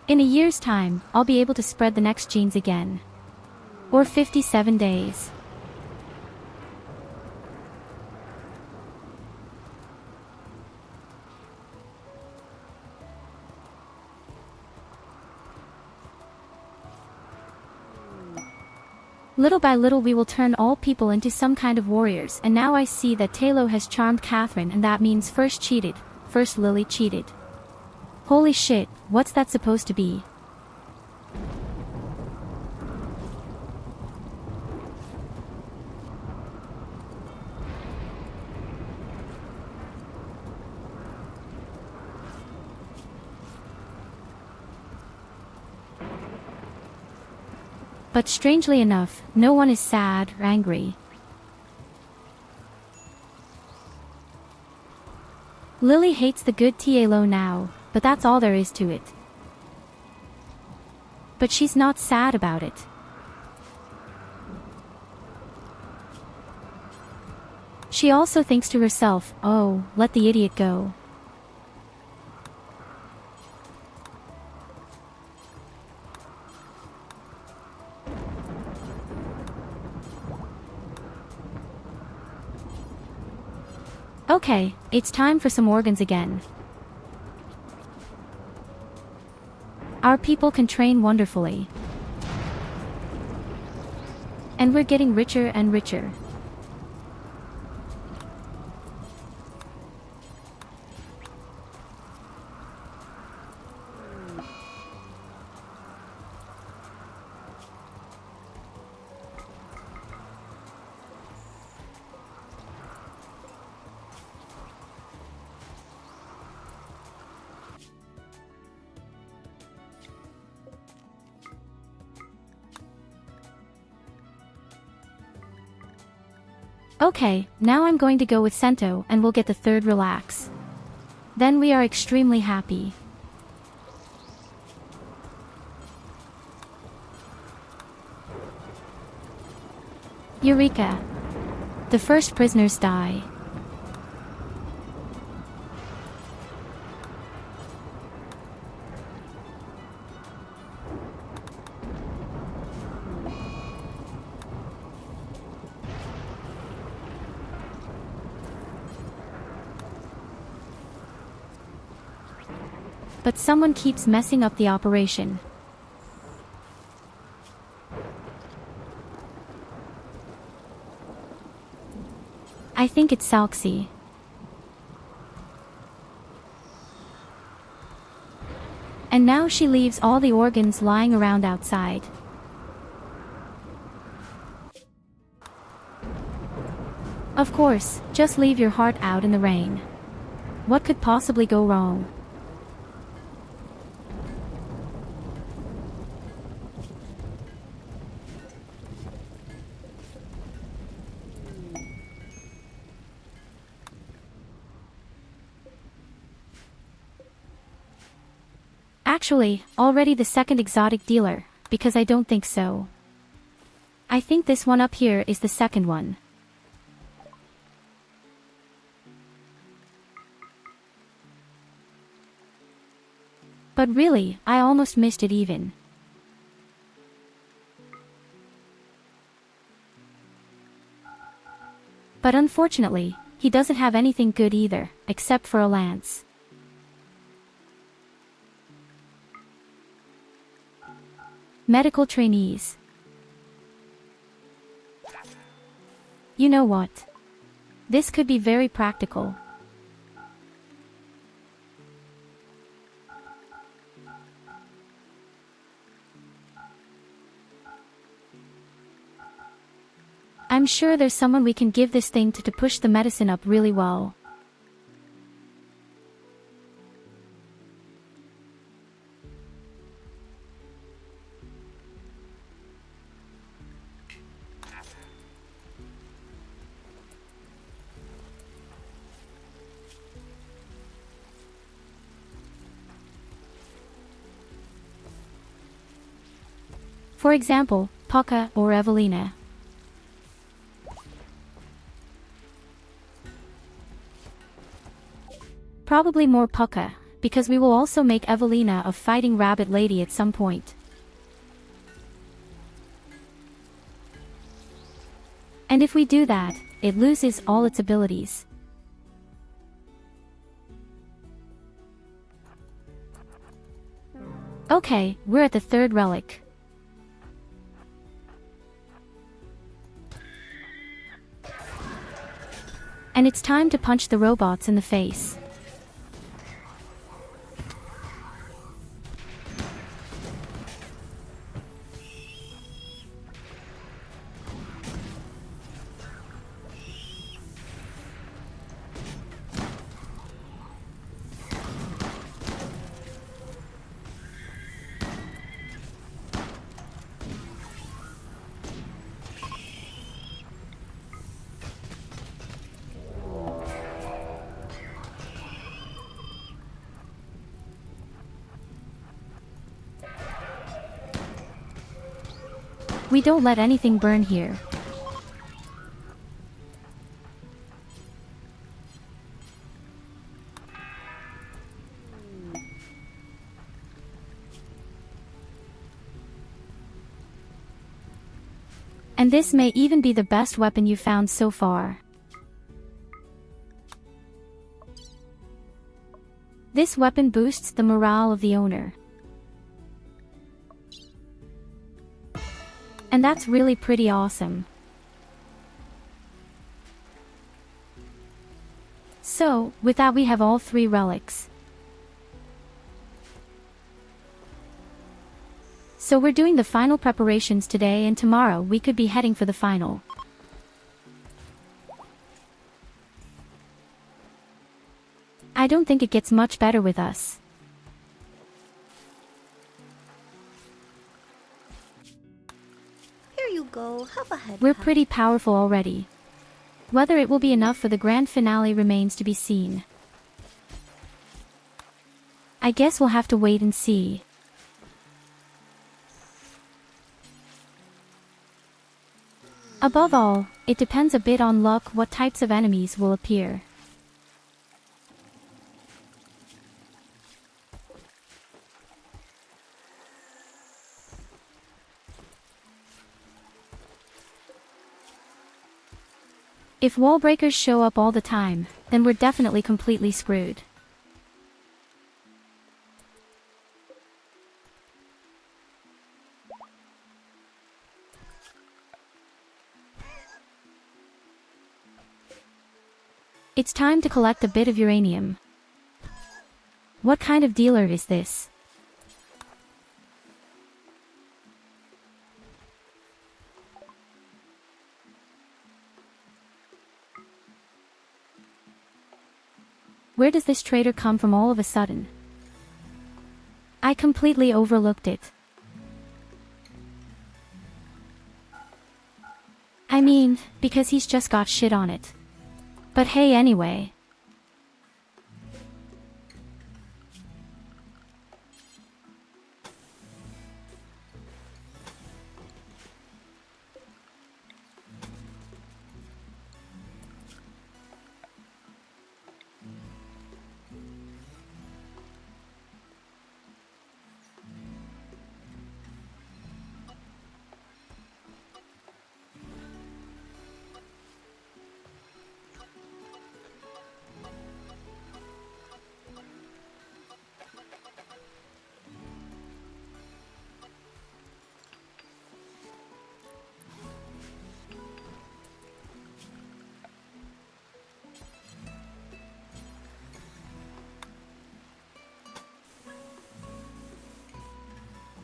In a year's time, I'll be able to spread the next genes again. Or 57 days. Little by little we will turn all people into some kind of warriors, and now I see that Talo has charmed Catherine, and that means first Lily cheated. Holy shit, what's that supposed to be? But strangely enough, no one is sad or angry. Lily hates the good TLO now, but that's all there is to it. But she's not sad about it. She also thinks to herself, oh, let the idiot go. Okay, it's time for some organs again. Our people can train wonderfully. And we're getting richer and richer. Okay, now I'm going to go with Sento and we'll get the third relax. Then we are extremely happy. Eureka! The first prisoners die. But someone keeps messing up the operation. I think it's Salxi. And now she leaves all the organs lying around outside. Of course, just leave your heart out in the rain. What could possibly go wrong? Actually, already the second exotic dealer, because I don't think so. I think this one up here is the second one. But really, I almost missed it even. But unfortunately, he doesn't have anything good either, except for a lance. Medical trainees. You know what? This could be very practical. I'm sure there's someone we can give this thing to push the medicine up really well. For example, Paka or Evelina. Probably more Paka, because we will also make Evelina a fighting rabbit lady at some point. And if we do that, it loses all its abilities. Okay, we're at the third relic. And it's time to punch the robots in the face. We don't let anything burn here. And this may even be the best weapon you found so far. This weapon boosts the morale of the owner. And that's really pretty awesome. So, with that we have all 3 relics. So we're doing the final preparations today, and tomorrow we could be heading for the final. I don't think it gets much better with us. Here you go, have a head We're pat. pretty powerful already. Whether it will be enough for the grand finale remains to be seen. I guess we'll have to wait and see. Above all, it depends a bit on luck what types of enemies will appear. If wall breakers show up all the time, then we're definitely completely screwed. It's time to collect a bit of uranium. What kind of dealer is this? Where does this trader come from all of a sudden? I completely overlooked it. I mean, because he's just got shit on it. But hey, anyway.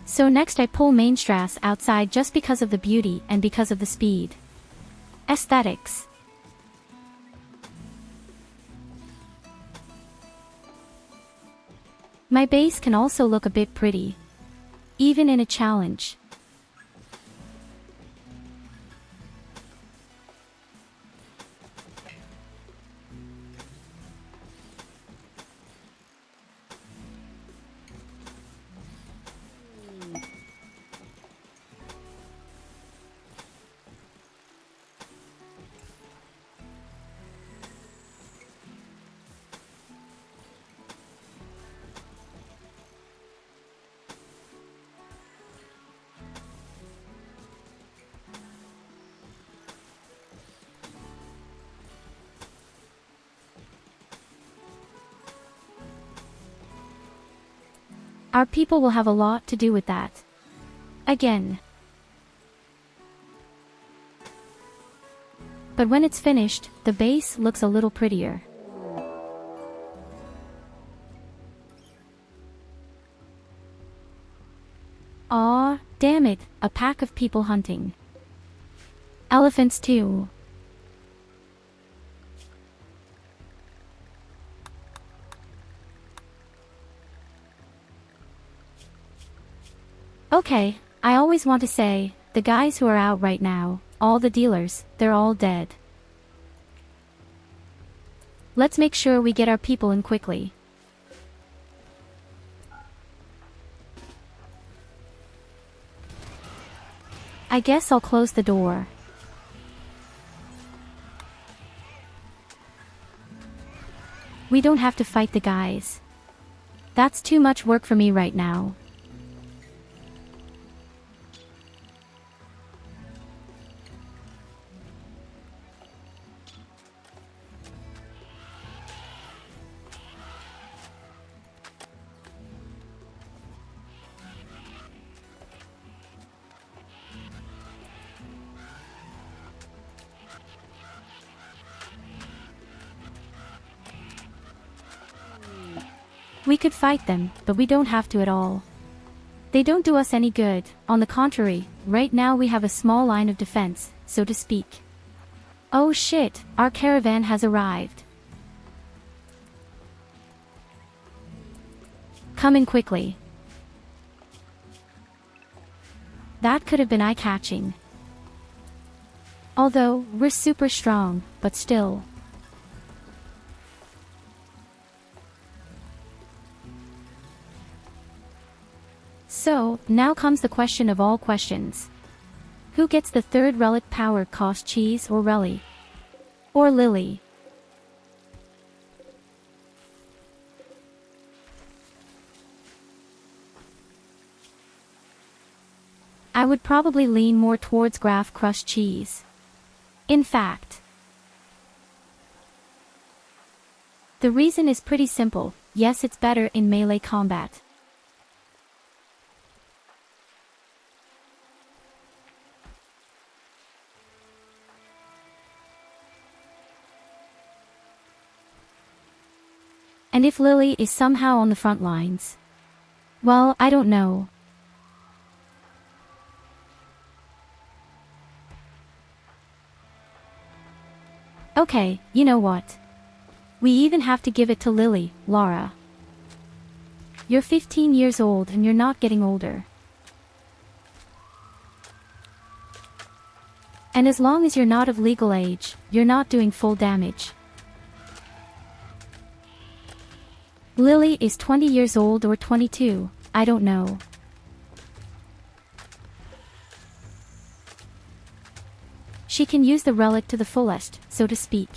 So next I pull Mainstrasse outside just because of the beauty and because of the speed. Aesthetics. My base can also look a bit pretty, even in a challenge. Our people will have a lot to do with that. Again. But when it's finished, the base looks a little prettier. Aw, damn it, a pack of people hunting. Elephants too. Okay, I always want to say, the guys who are out right now, all the dealers, they're all dead. Let's make sure we get our people in quickly. I guess I'll close the door. We don't have to fight the guys. That's too much work for me right now. We could fight them, but we don't have to at all. They don't do us any good. On the contrary, right now we have a small line of defense, so to speak. Oh shit, our caravan has arrived. Come in quickly. That could have been eye-catching. Although, we're super strong, but still. So, now comes the question of all questions. Who gets the third relic power cost cheese or Relly? Or Lily? I would probably lean more towards Graf crushed cheese. In fact, the reason is pretty simple. Yes, it's better in melee combat. And if Lily is somehow on the front lines, well, I don't know. Okay, you know what? We even have to give it to Lily, Laura. You're 15 years old and you're not getting older. And as long as you're not of legal age, you're not doing full damage. Lily is 20 years old or 22, I don't know. She can use the relic to the fullest, so to speak.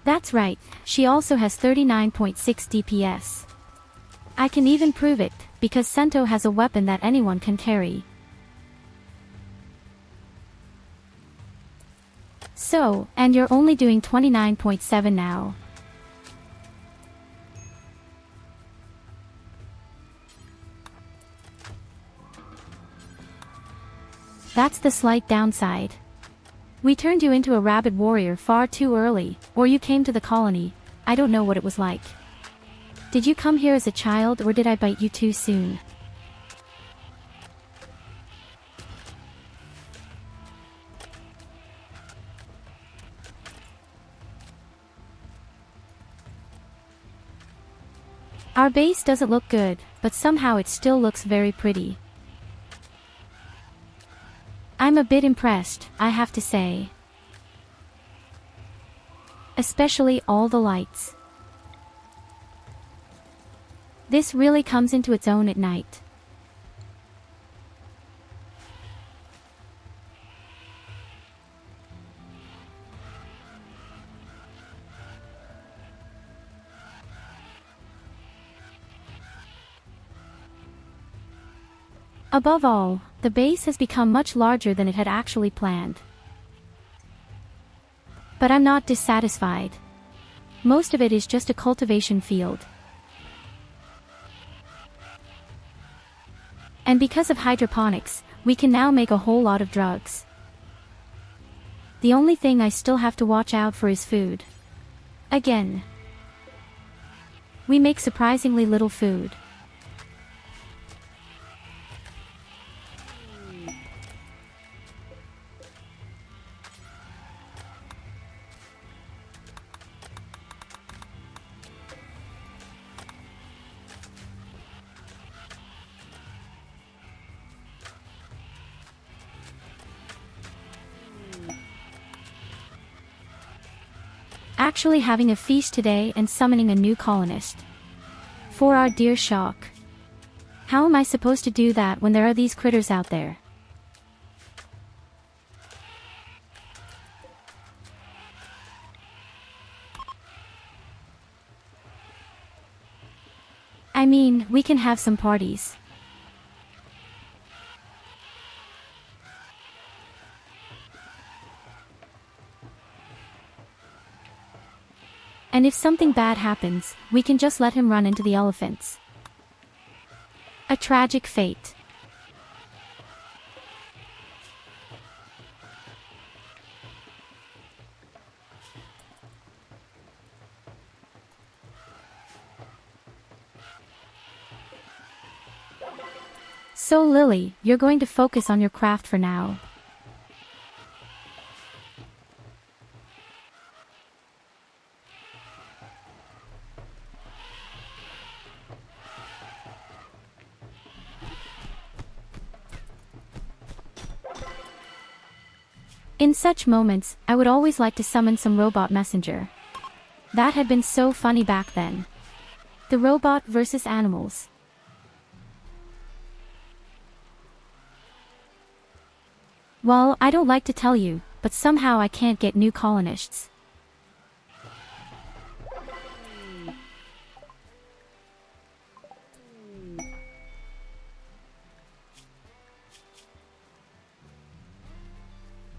That's right, she also has 39.6 DPS. I can even prove it, because Sento has a weapon that anyone can carry. So, and you're only doing 29.7 now. That's the slight downside. We turned you into a rabid warrior far too early, or you came to the colony. I don't know what it was like. Did you come here as a child or did I bite you too soon? Our base doesn't look good, but somehow it still looks very pretty. I'm a bit impressed, I have to say. Especially all the lights. This really comes into its own at night. Above all, the base has become much larger than it had actually planned. But I'm not dissatisfied. Most of it is just a cultivation field. And because of hydroponics, we can now make a whole lot of drugs. The only thing I still have to watch out for is food. Again. We make surprisingly little food. Actually having a feast today and summoning a new colonist. For our dear Shock. How am I supposed to do that when there are these critters out there? I mean, we can have some parties. And if something bad happens, we can just let him run into the elephants. A tragic fate. So Lily, you're going to focus on your craft for now. In such moments, I would always like to summon some robot messenger. That had been so funny back then. The robot versus animals. Well, I don't like to tell you, but somehow I can't get new colonists.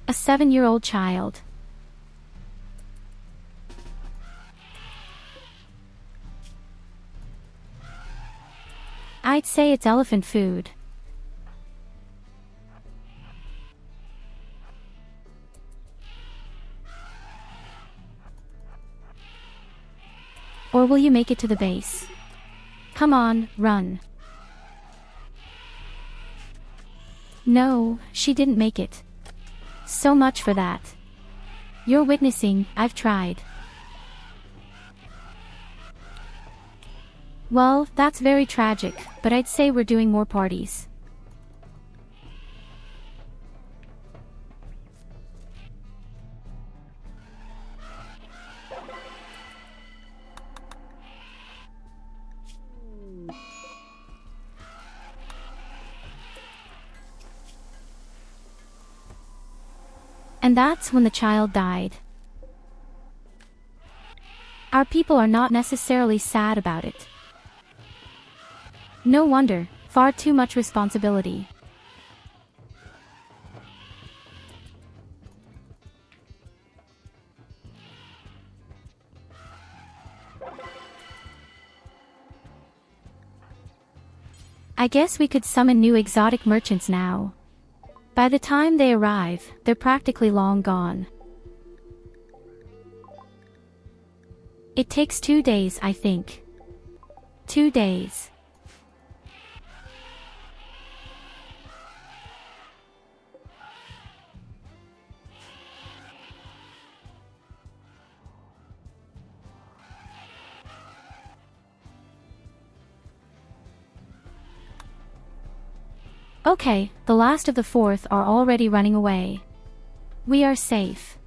A 7-year-old child. I'd say it's elephant food. Or will you make it to the base? Come on, run. No, she didn't make it. So much for that. You're witnessing, I've tried. Well, that's very tragic, but I'd say we're doing more parties. And that's when the child died. Our people are not necessarily sad about it. No wonder, far too much responsibility. I guess we could summon new exotic merchants now. By the time they arrive, they're practically long gone. It takes 2 days, I think. 2 days. Okay, the last of the 4th are already running away. We are safe.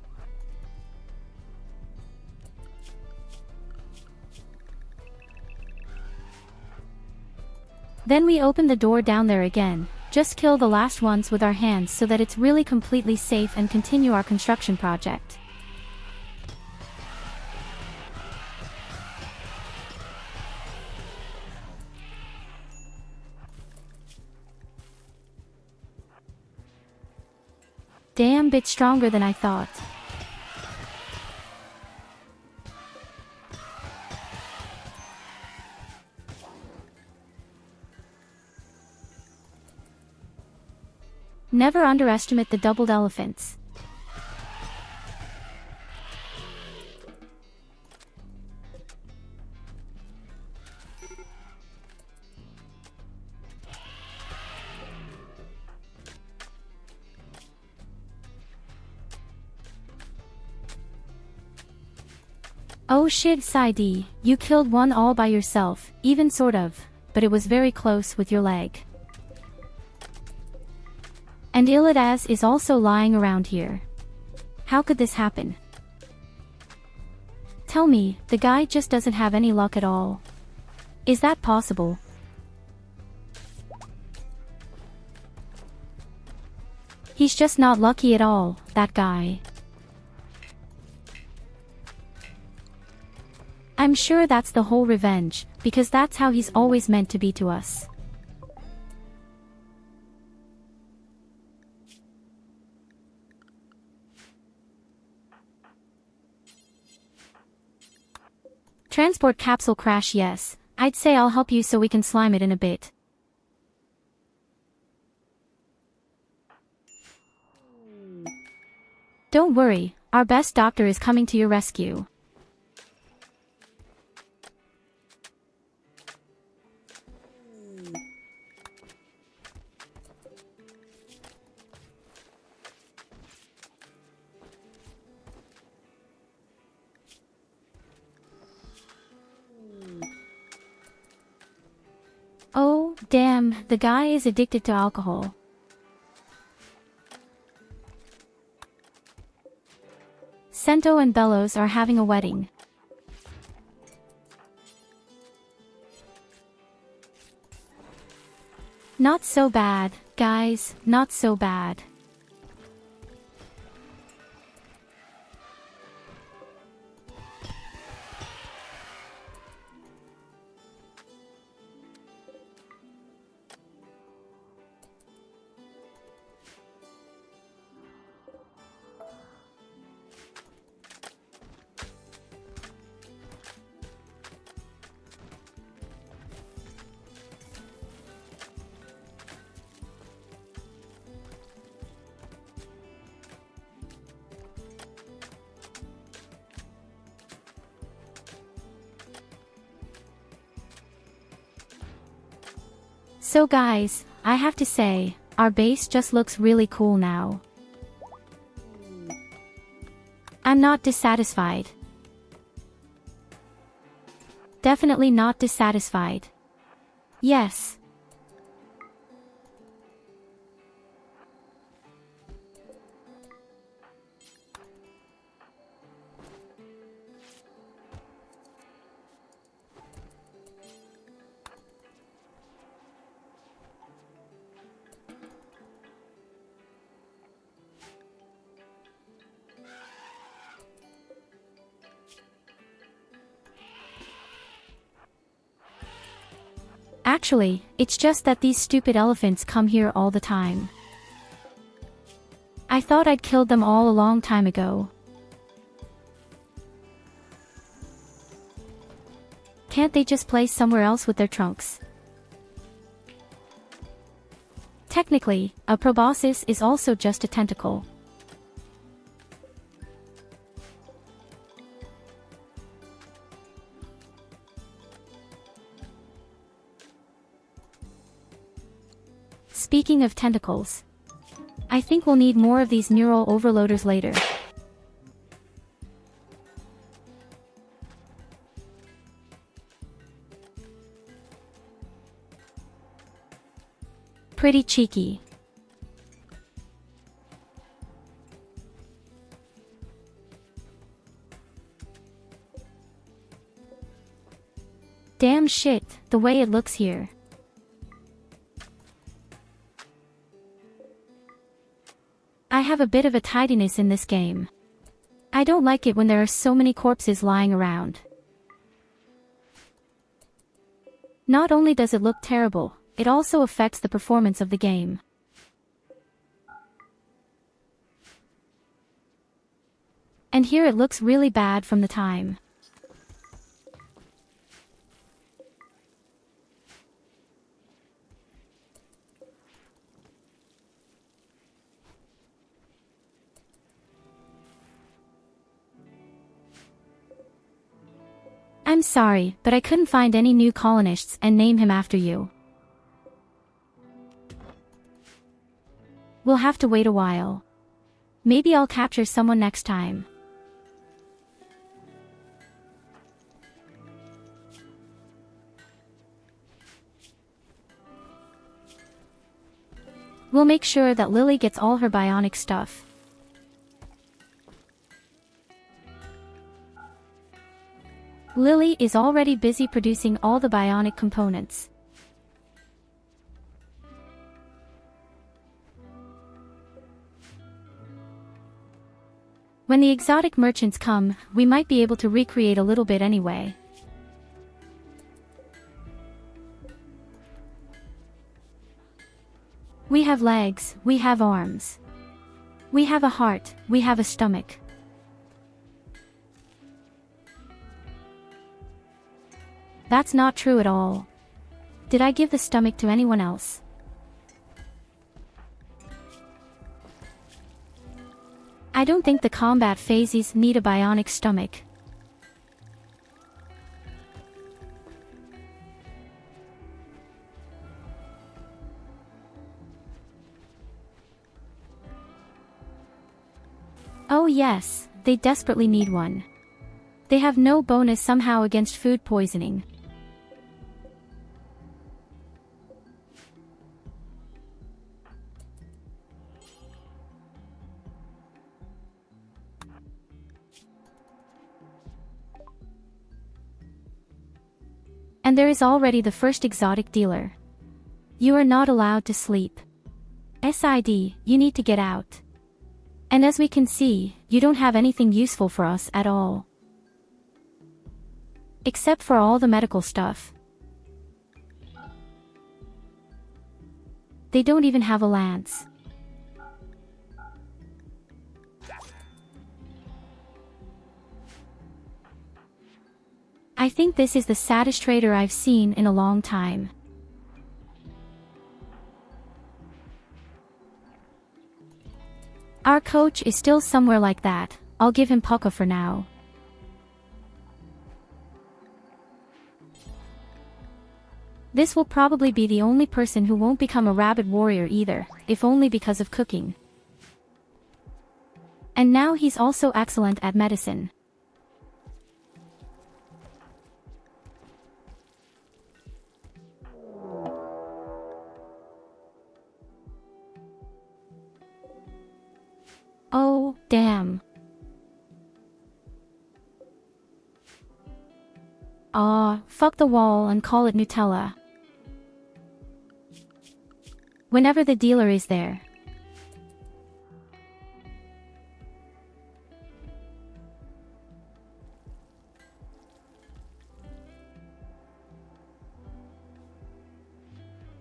Then we open the door down there again, just kill the last ones with our hands so that it's really completely safe and continue our construction project. Damn bit stronger than I thought. Never underestimate the doubled elephants. Oh shit, Saidi, you killed one all by yourself, even sort of, but it was very close with your leg. And Illidas is also lying around here. How could this happen? Tell me, the guy just doesn't have any luck at all. Is that possible? He's just not lucky at all, that guy. I'm sure that's the whole revenge, because that's how he's always meant to be to us. Transport capsule crash, yes. I'd say I'll help you so we can slime it in a bit. Don't worry, our best doctor is coming to your rescue. Oh, damn, the guy is addicted to alcohol. Sento and Bellows are having a wedding. Not so bad, guys, not so bad. So guys, I have to say, our base just looks really cool now. I'm not dissatisfied. Definitely not dissatisfied. Yes. Actually, it's just that these stupid elephants come here all the time. I thought I'd killed them all a long time ago. Can't they just play somewhere else with their trunks? Technically, a proboscis is also just a tentacle. Speaking of tentacles, I think we'll need more of these neural overloaders later. Pretty cheeky. Damn shit, the way it looks here. I have a bit of a tidiness in this game. I don't like it when there are so many corpses lying around. Not only does it look terrible, it also affects the performance of the game. And here it looks really bad from the time. I'm sorry, but I couldn't find any new colonists and name him after you. We'll have to wait a while. Maybe I'll capture someone next time. We'll make sure that Lily gets all her bionic stuff. Lily is already busy producing all the bionic components. When the exotic merchants come, we might be able to recreate a little bit anyway. We have legs, we have arms. We have a heart, we have a stomach. That's not true at all. Did I give the stomach to anyone else? I don't think the combat phases need a bionic stomach. Oh yes, they desperately need one. They have no bonus somehow against food poisoning. And there is already the first exotic dealer. You are not allowed to sleep. SID, you need to get out. And as we can see, you don't have anything useful for us at all. Except for all the medical stuff. They don't even have a lance. I think this is the saddest trader I've seen in a long time. Our coach is still somewhere like that. I'll give him Poco for now. This will probably be the only person who won't become a rabbit warrior either, if only because of cooking. And now he's also excellent at medicine. Oh, damn. Aw, fuck the wall and call it Nutella. Whenever the dealer is there.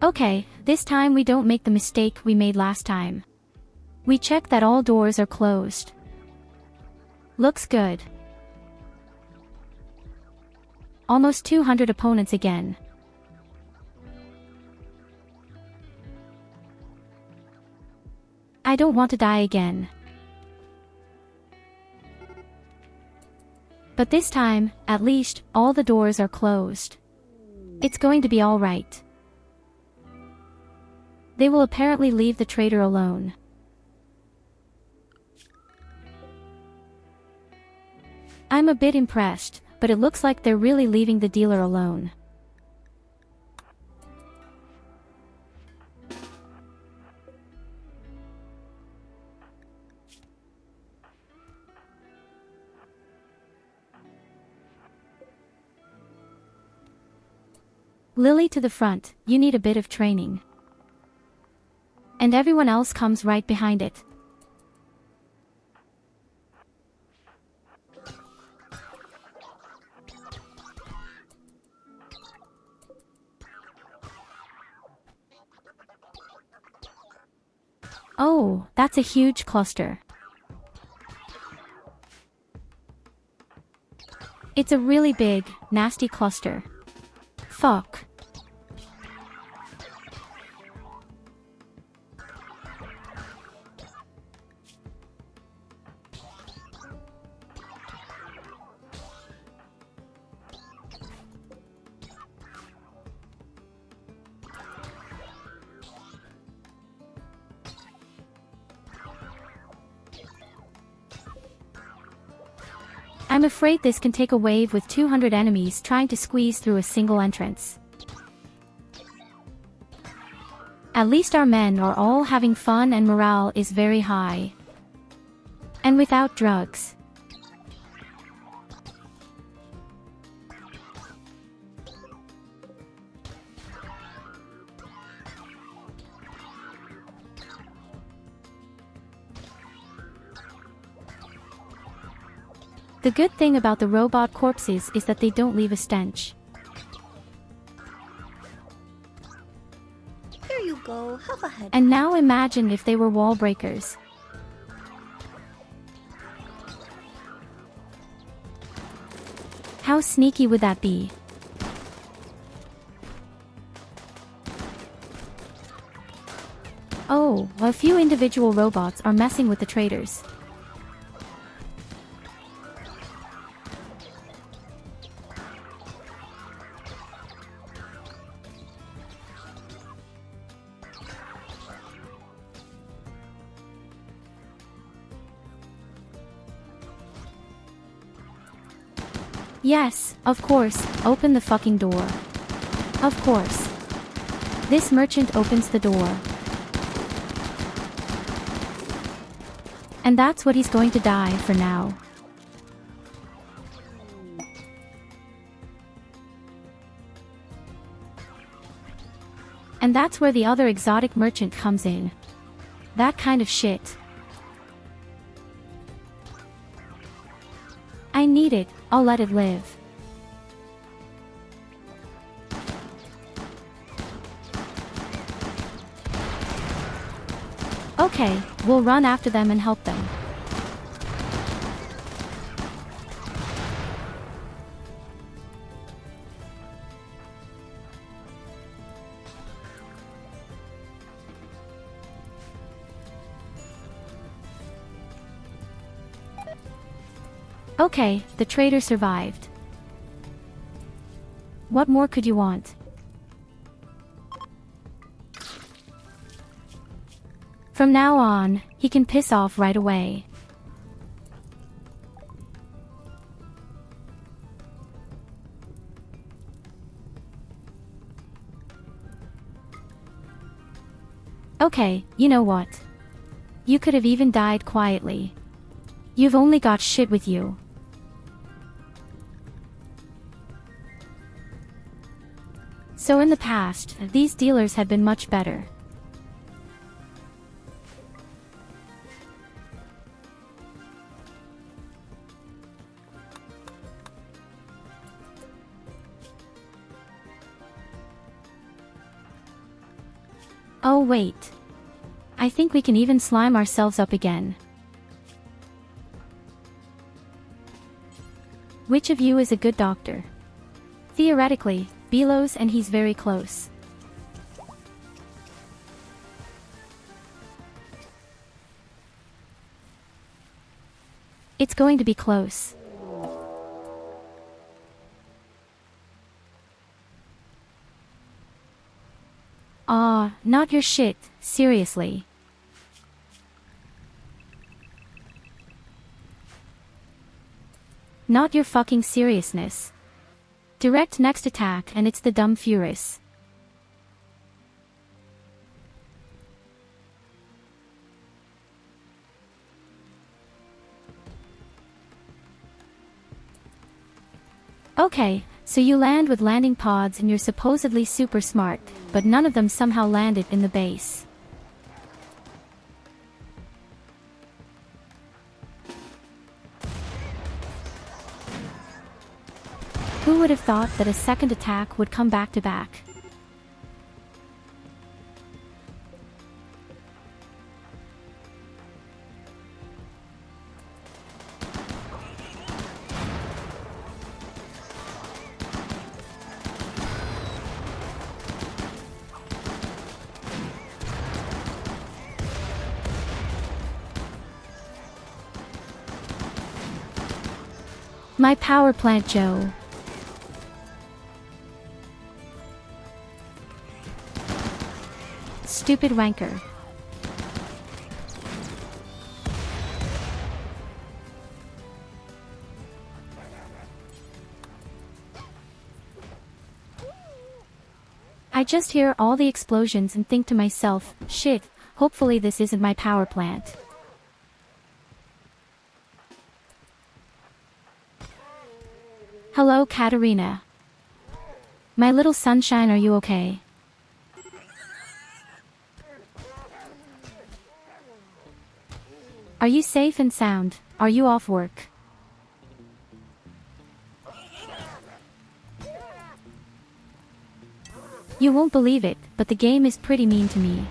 Okay, this time we don't make the mistake we made last time. We check that all doors are closed. Looks good. Almost 200 opponents again. I don't want to die again. But this time, at least, all the doors are closed. It's going to be all right. They will apparently leave the trader alone. I'm a bit impressed, but it looks like they're really leaving the dealer alone. Lily to the front, you need a bit of training. And everyone else comes right behind it. Oh, that's a huge cluster. It's a really big, nasty cluster. Fuck. I'm afraid this can take a wave with 200 enemies trying to squeeze through a single entrance. At least our men are all having fun and morale is very high. And without drugs. The good thing about the robot corpses is that they don't leave a stench. Here you go, have a head. And now imagine if they were wall breakers. How sneaky would that be? Oh, a few individual robots are messing with the traders. Yes, of course, open the fucking door. Of course. This merchant opens the door. And that's what he's going to die for now. And that's where the other exotic merchant comes in. That kind of shit. I need it, I'll let it live. Okay, we'll run after them and help them. Okay, the trader survived. What more could you want? From now on, he can piss off right away. Okay, you know what? You could have even died quietly. You've only got shit with you. So in the past, these dealers had been much better. Oh wait. I think we can even slime ourselves up again. Which of you is a good doctor? Theoretically, Belo's and he's very close. It's going to be close. Not your shit, seriously. Not your fucking seriousness. Direct next attack and it's the dumb Furus. Okay, so you land with landing pods and you're supposedly super smart, but none of them somehow landed in the base. Who would have thought that a second attack would come back to back? My power plant, Joe. Stupid wanker. I just hear all the explosions and think to myself, shit, hopefully this isn't my power plant. Hello, Katarina. My little sunshine, are you okay? Are you safe and sound? Are you off work? You won't believe it, but the game is pretty mean to me.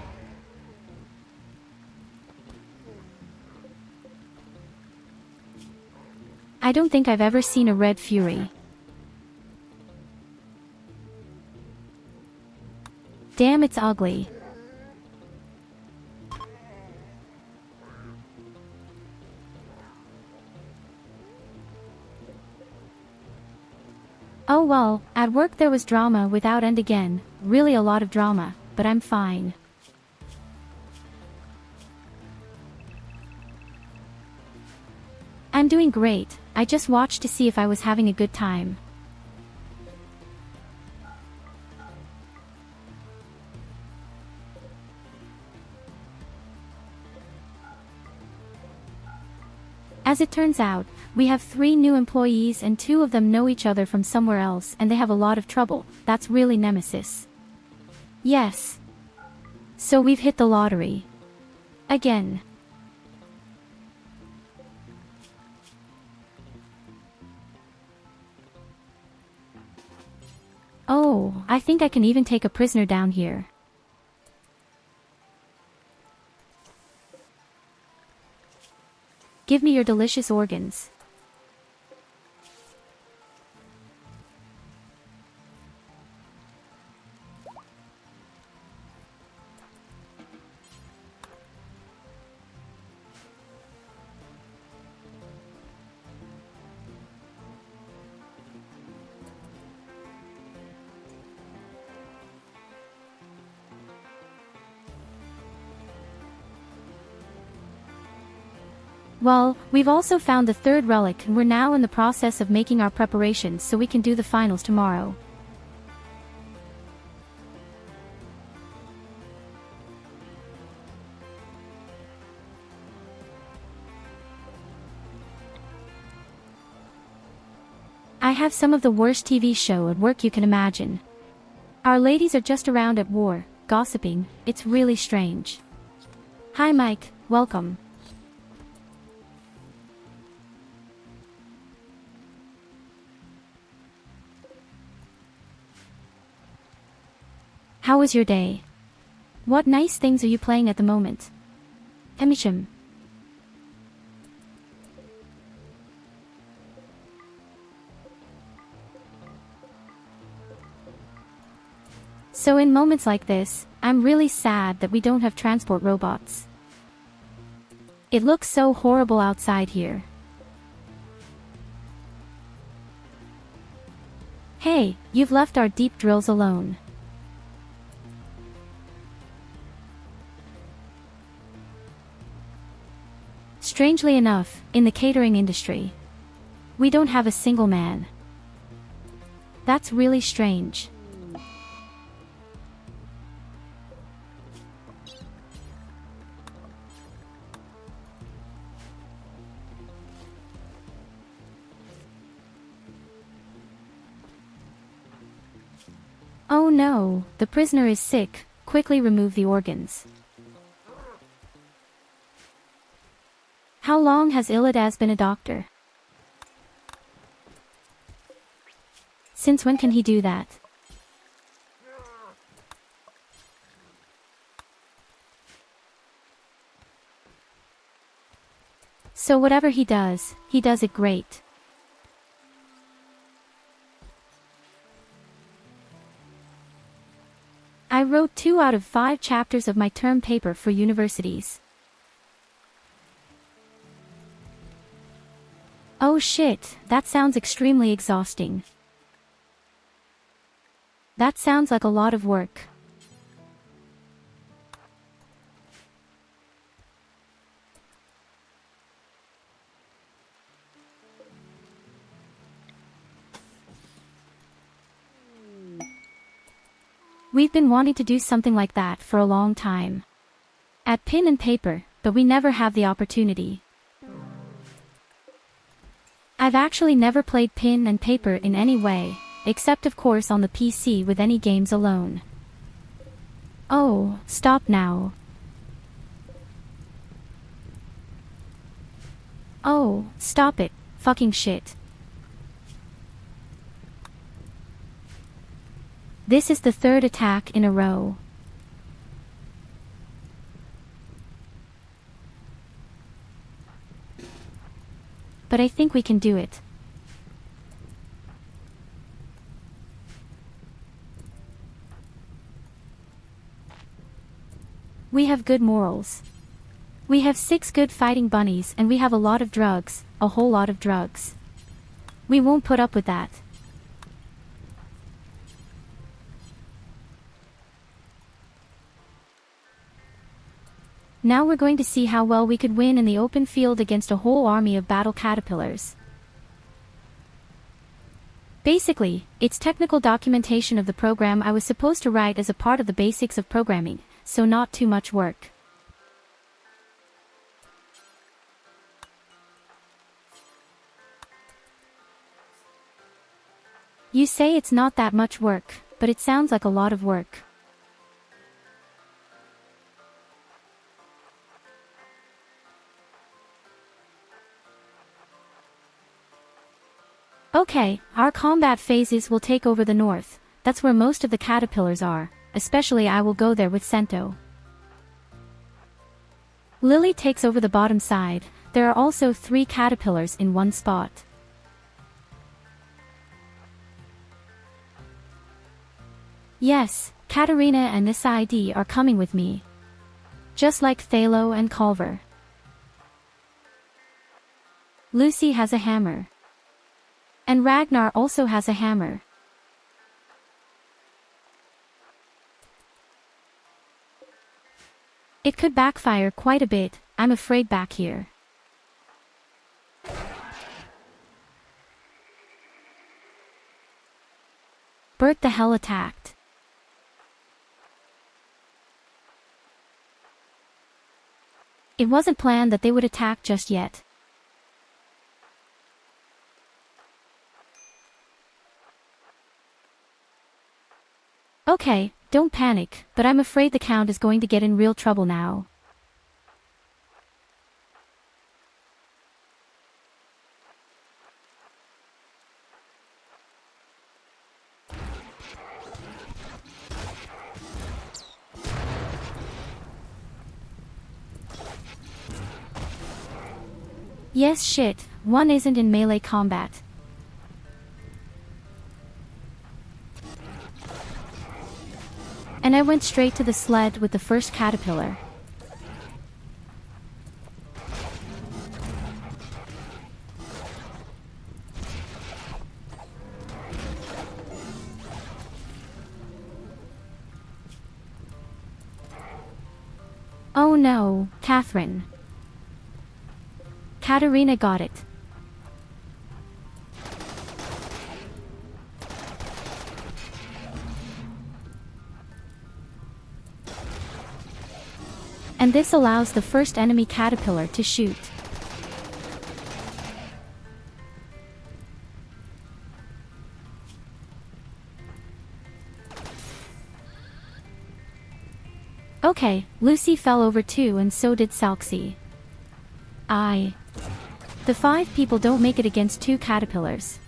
I don't think I've ever seen a red fury. Damn, it's ugly. Oh well, at work there was drama without end again, really a lot of drama, but I'm fine. I'm doing great, I just watched to see if I was having a good time. As it turns out, we have 3 new employees and 2 of them know each other from somewhere else and they have a lot of trouble. That's really nemesis. Yes. So we've hit the lottery. Again. Oh, I think I can even take a prisoner down here. Give me your delicious organs. Well, we've also found the 3rd relic and we're now in the process of making our preparations so we can do the finals tomorrow. I have some of the worst TV show at work you can imagine. Our ladies are just around at war, gossiping, it's really strange. Hi Mike, welcome. How was your day? What nice things are you playing at the moment? VoD. So in moments like this, I'm really sad that we don't have transport robots. It looks so horrible outside here. Hey, you've left our deep drills alone. Strangely enough, in the catering industry, we don't have a single man. That's really strange. Oh no, the prisoner is sick, quickly remove the organs. How long has Illidas been a doctor? Since when can he do that? So whatever he does it great. I wrote 2 out of 5 chapters of my term paper for universities. Oh shit, that sounds extremely exhausting. That sounds like a lot of work. We've been wanting to do something like that for a long time. At pen and paper, but we never have the opportunity. I've actually never played pen and paper in any way, except of course on the PC with any games alone. Oh, stop now. Oh, stop it, fucking shit. This is the third attack in a row. But I think we can do it. We have good morals. We have 6 good fighting bunnies and we have a lot of drugs, a whole lot of drugs. We won't put up with that. Now we're going to see how well we could win in the open field against a whole army of battle caterpillars. Basically, it's technical documentation of the program I was supposed to write as a part of the basics of programming, so not too much work. You say it's not that much work, but it sounds like a lot of work. Okay, our combat phases will take over the north. That's where most of the caterpillars are, especially I will go there with Sento. Lily takes over the bottom side. There are also 3 caterpillars in one spot. Yes, Katarina and this ID are coming with me. Just like Thalo and Culver. Lucy has a hammer. And Ragnar also has a hammer. It could backfire quite a bit, I'm afraid back here. Bert the hell attacked. It wasn't planned that they would attack just yet. Okay, don't panic, but I'm afraid the Count is going to get in real trouble now. Yes, shit, one isn't in melee combat. And I went straight to the sled with the first caterpillar. Oh no, Catherine. Katarina got it. And this allows the first enemy caterpillar to shoot. Okay, Lucy fell over too and so did Salxi. The 5 people don't make it against 2 caterpillars.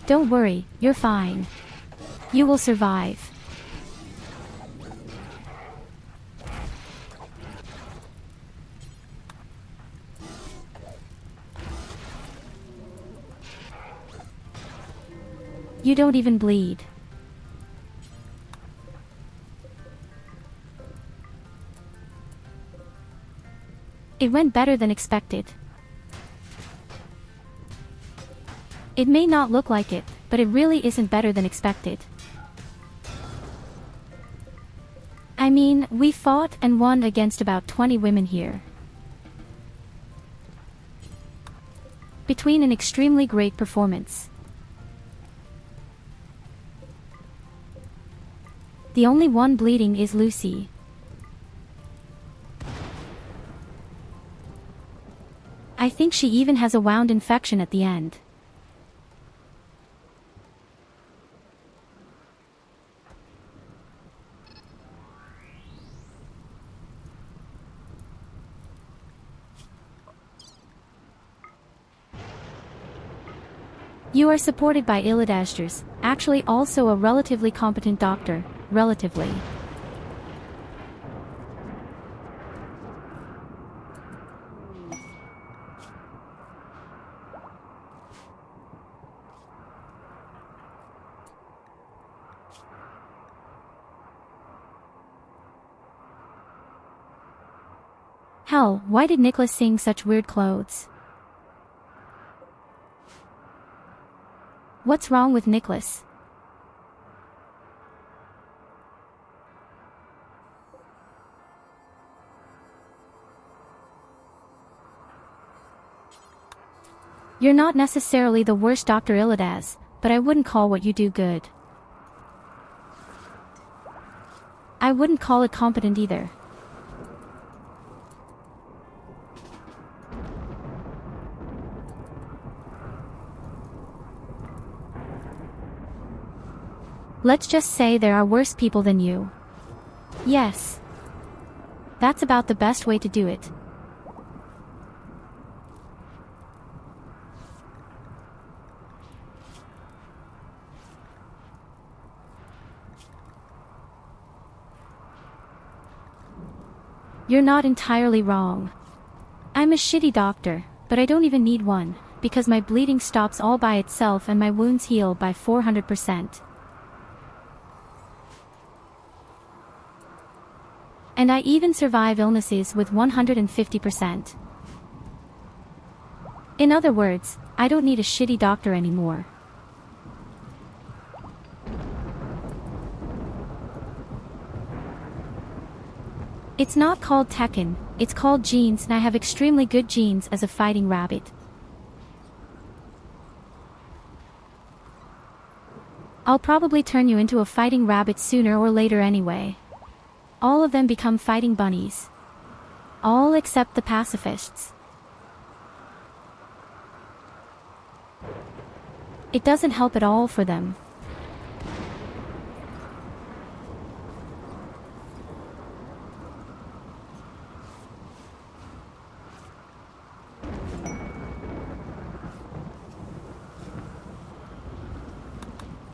Don't worry, you're fine. You will survive. You don't even bleed. It went better than expected. It may not look like it, but it really isn't better than expected. I mean, we fought and won against about 20 women here. Between an extremely great performance. The only one bleeding is Lucy. I think she even has a wound infection at the end. You are supported by Illadasters, actually also a relatively competent doctor, relatively. Hell, why did Nicholas sing such weird clothes? What's wrong with Nicholas? You're not necessarily the worst Dr. Illidas, but I wouldn't call what you do good. I wouldn't call it competent either. Let's just say there are worse people than you. Yes. That's about the best way to do it. You're not entirely wrong. I'm a shitty doctor, but I don't even need one, because my bleeding stops all by itself and my wounds heal by 400%. And I even survive illnesses with 150%. In other words, I don't need a shitty doctor anymore. It's not called Tekken, it's called genes, and I have extremely good genes as a fighting rabbit. I'll probably turn you into a fighting rabbit sooner or later anyway. All of them become fighting bunnies. All except the pacifists. It doesn't help at all for them.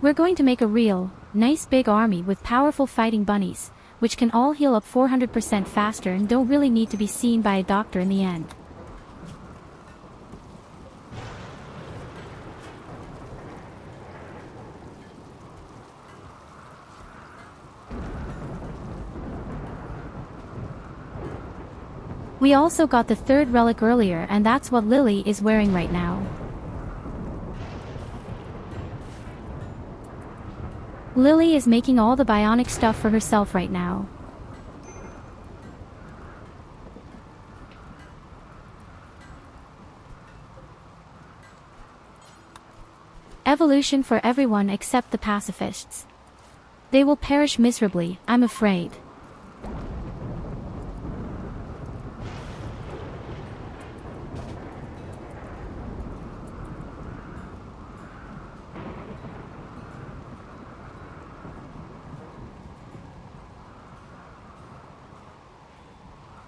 We're going to make a real, nice big army with powerful fighting bunnies, which can all heal up 400% faster and don't really need to be seen by a doctor in the end. We also got the third relic earlier, and that's what Lily is wearing right now. Lily is making all the bionic stuff for herself right now. Evolution for everyone except the pacifists. They will perish miserably, I'm afraid.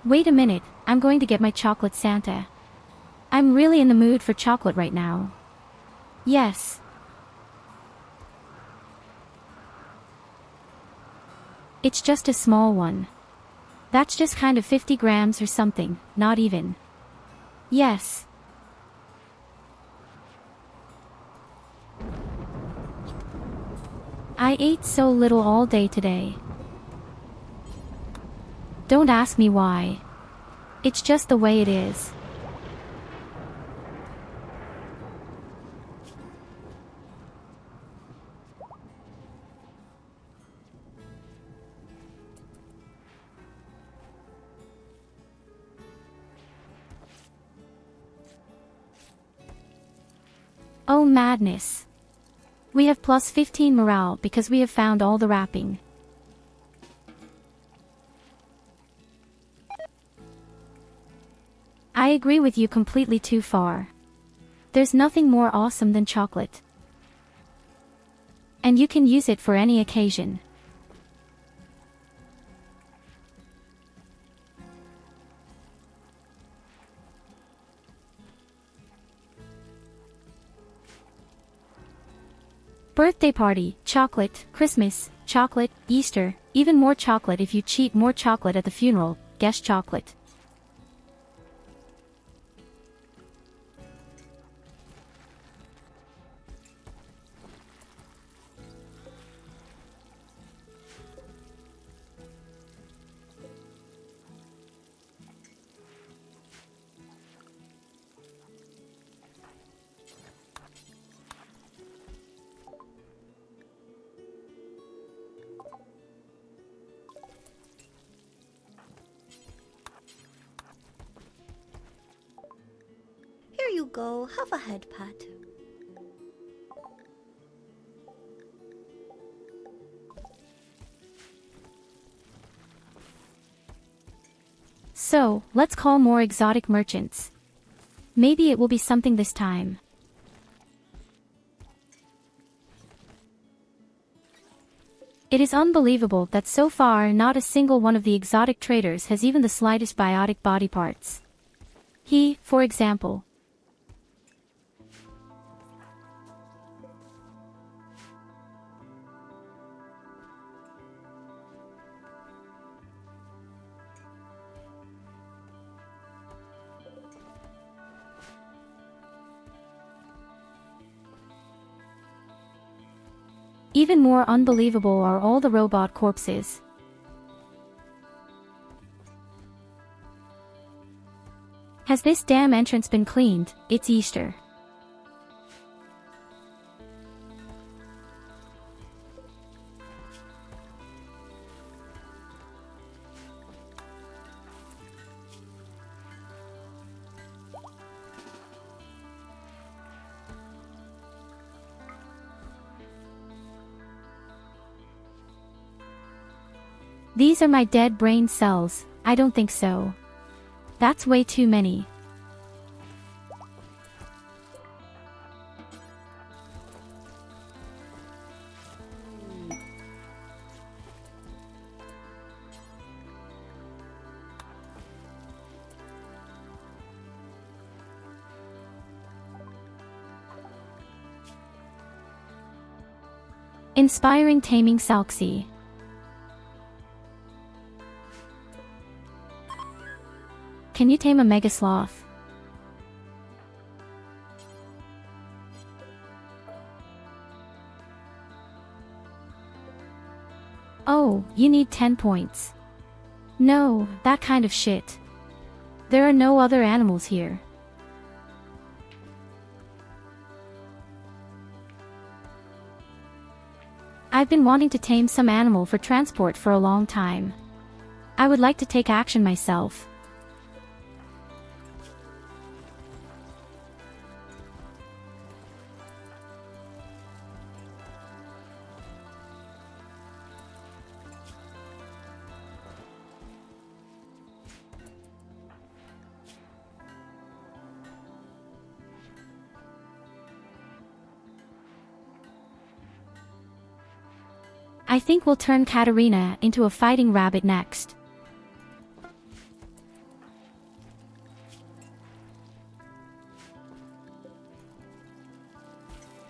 Wait a minute, I'm going to get my chocolate Santa. I'm really in the mood for chocolate right now. Yes. It's just a small one. That's just kind of 50 grams or something, not even. Yes. I ate so little all day today. Don't ask me why. It's just the way it is. Oh madness. We have plus 15 morale because we have found all the wrapping. I agree with you completely too far. There's nothing more awesome than chocolate. And you can use it for any occasion. Birthday party, chocolate, Christmas, chocolate, Easter, even more chocolate if you cheat, more chocolate at the funeral, guess chocolate. Here you go, have a head pat. So, let's call more exotic merchants. Maybe it will be something this time. It is unbelievable that so far not a single one of the exotic traders has even the slightest biotic body parts. He, for example. Even more unbelievable are all the robot corpses. Has this damn entrance been cleaned? It's Easter. These are my dead brain cells. I don't think so. That's way too many. Inspiring taming Salxi. Can you tame a mega sloth? Oh, you need 10 points. No, that kind of shit. There are no other animals here. I've been wanting to tame some animal for transport for a long time. I would like to take action myself. I think we'll turn Katarina into a fighting rabbit next.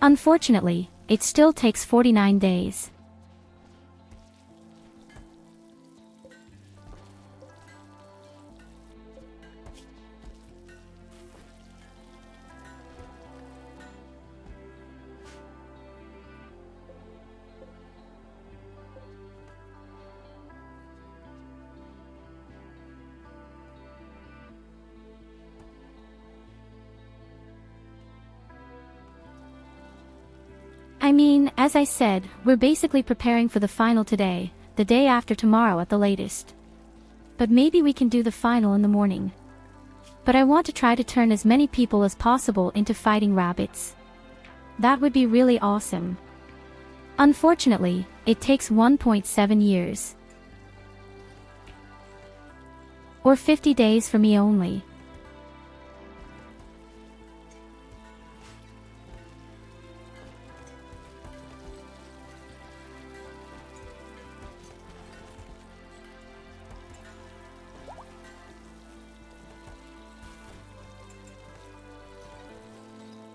Unfortunately, it still takes 49 days. I mean, as I said, we're basically preparing for the final today, the day after tomorrow at the latest. But maybe we can do the final in the morning. But I want to try to turn as many people as possible into fighting rabbits. That would be really awesome. Unfortunately, it takes 1.7 years. Or 50 days for me only.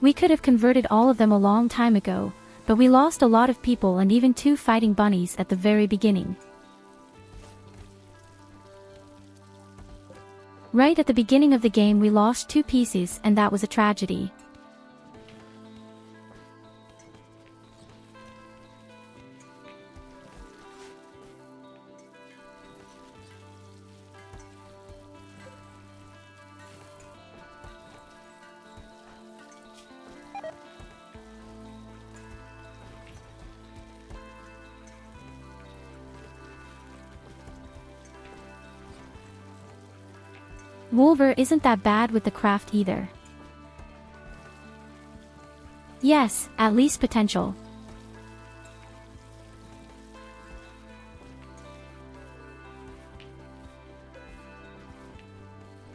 We could have converted all of them a long time ago, but we lost a lot of people and even 2 fighting bunnies at the very beginning. Right at the beginning of the game we lost 2 pieces, and that was a tragedy. Wolver isn't that bad with the craft either. Yes, at least potential.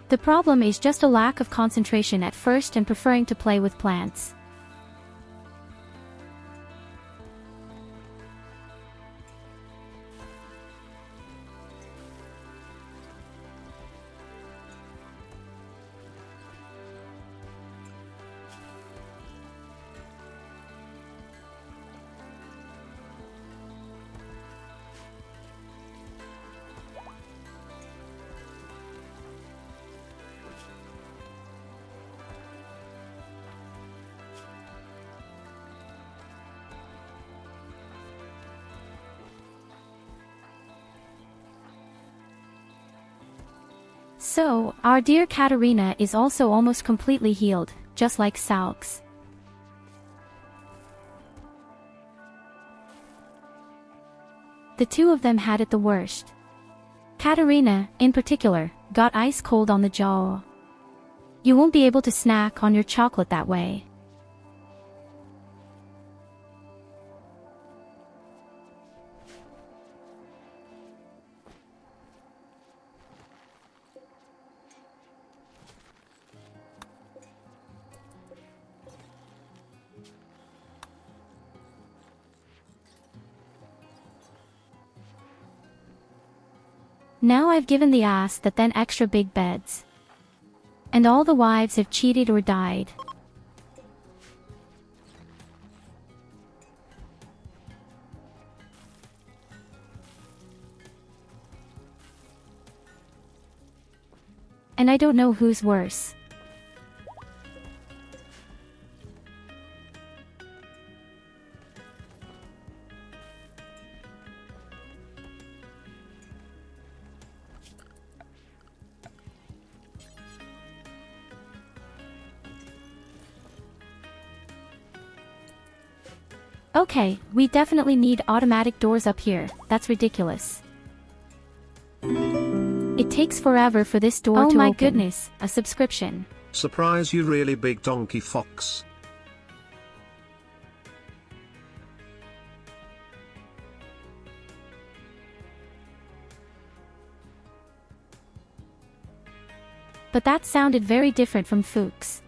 The problem is just a lack of concentration at first and preferring to play with plants. So, our dear Katarina is also almost completely healed, just like Salks. The 2 of them had it the worst. Katarina, in particular, got ice cold on the jaw. You won't be able to snack on your chocolate that way. Now I've given the ass that then extra big beds. And all the wives have cheated or died. And I don't know who's worse. Okay, we definitely need automatic doors up here. That's ridiculous. It takes forever for this door to open. Oh my goodness, a subscription. Surprise you really, big donkey fox. But that sounded very different from Fuchs.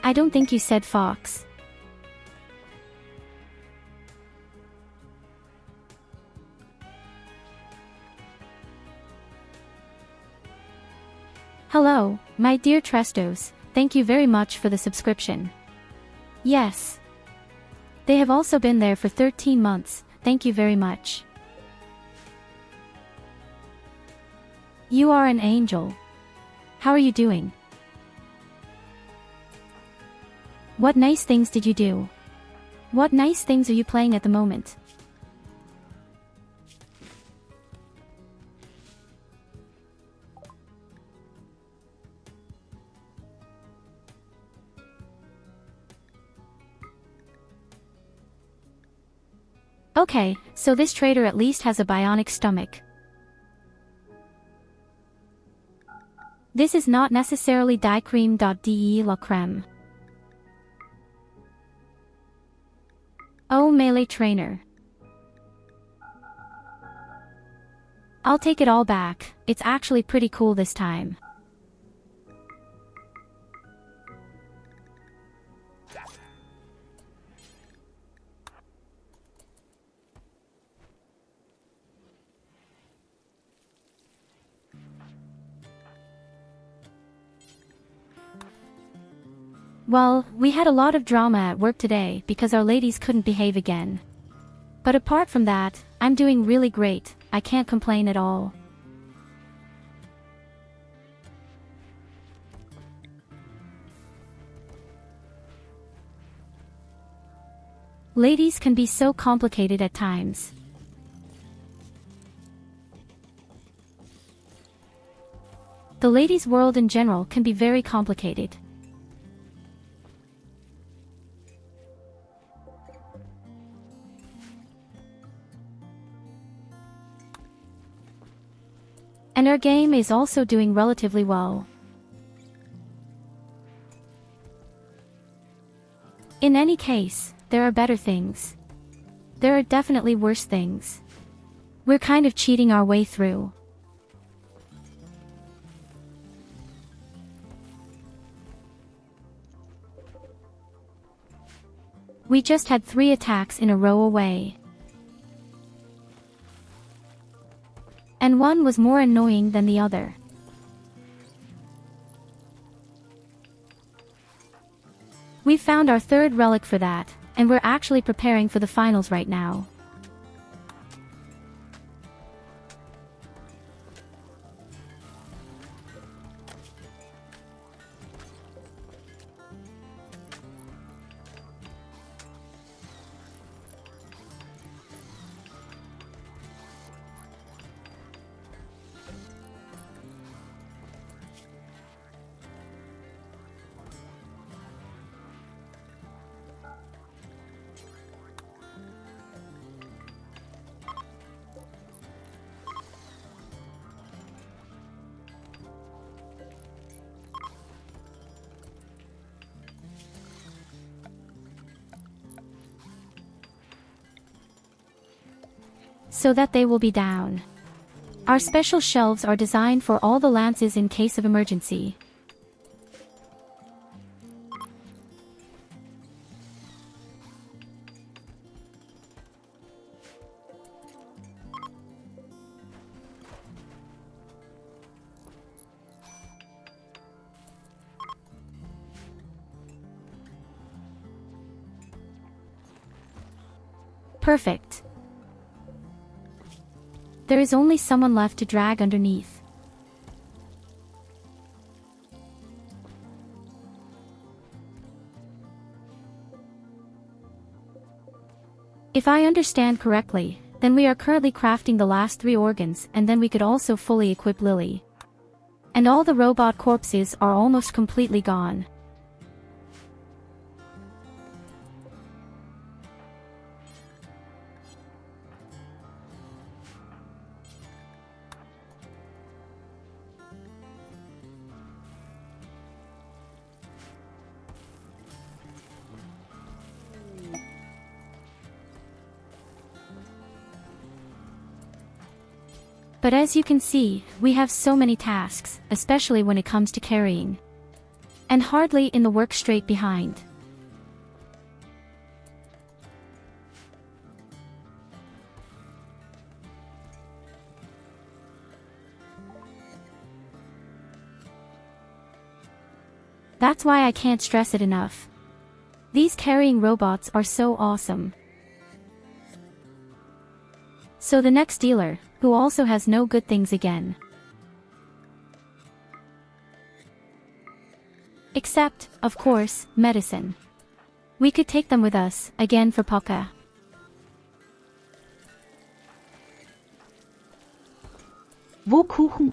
I don't think you said fox. Hello, my dear Trestos, thank you very much for the subscription. Yes. They have also been there for 13 months, thank you very much. You are an angel. How are you doing? What nice things did you do? What nice things are you playing at the moment? Okay, so this trader at least has a bionic stomach. This is not necessarily diecreme.de la creme. Oh, melee trainer. I'll take it all back, it's actually pretty cool this time. Well, we had a lot of drama at work today because our ladies couldn't behave again. But apart from that, I'm doing really great, I can't complain at all. Ladies can be so complicated at times. The ladies' world in general can be very complicated. And our game is also doing relatively well. In any case, there are better things. There are definitely worse things. We're kind of cheating our way through. We just had 3 attacks in a row away. And one was more annoying than the other. We found our 3rd relic for that, and we're actually preparing for the finals right now. So that they will be down. Our special shelves are designed for all the lances in case of emergency. Perfect. There is only someone left to drag underneath. If I understand correctly, then we are currently crafting the last 3 organs, and then we could also fully equip Lily. And all the robot corpses are almost completely gone. But as you can see, we have so many tasks, especially when it comes to carrying. And hardly in the work straight behind. That's why I can't stress it enough. These carrying robots are so awesome. So the next dealer, who also has no good things again. Except, of course, medicine. We could take them with us, again for Poca. Wo Kuchen?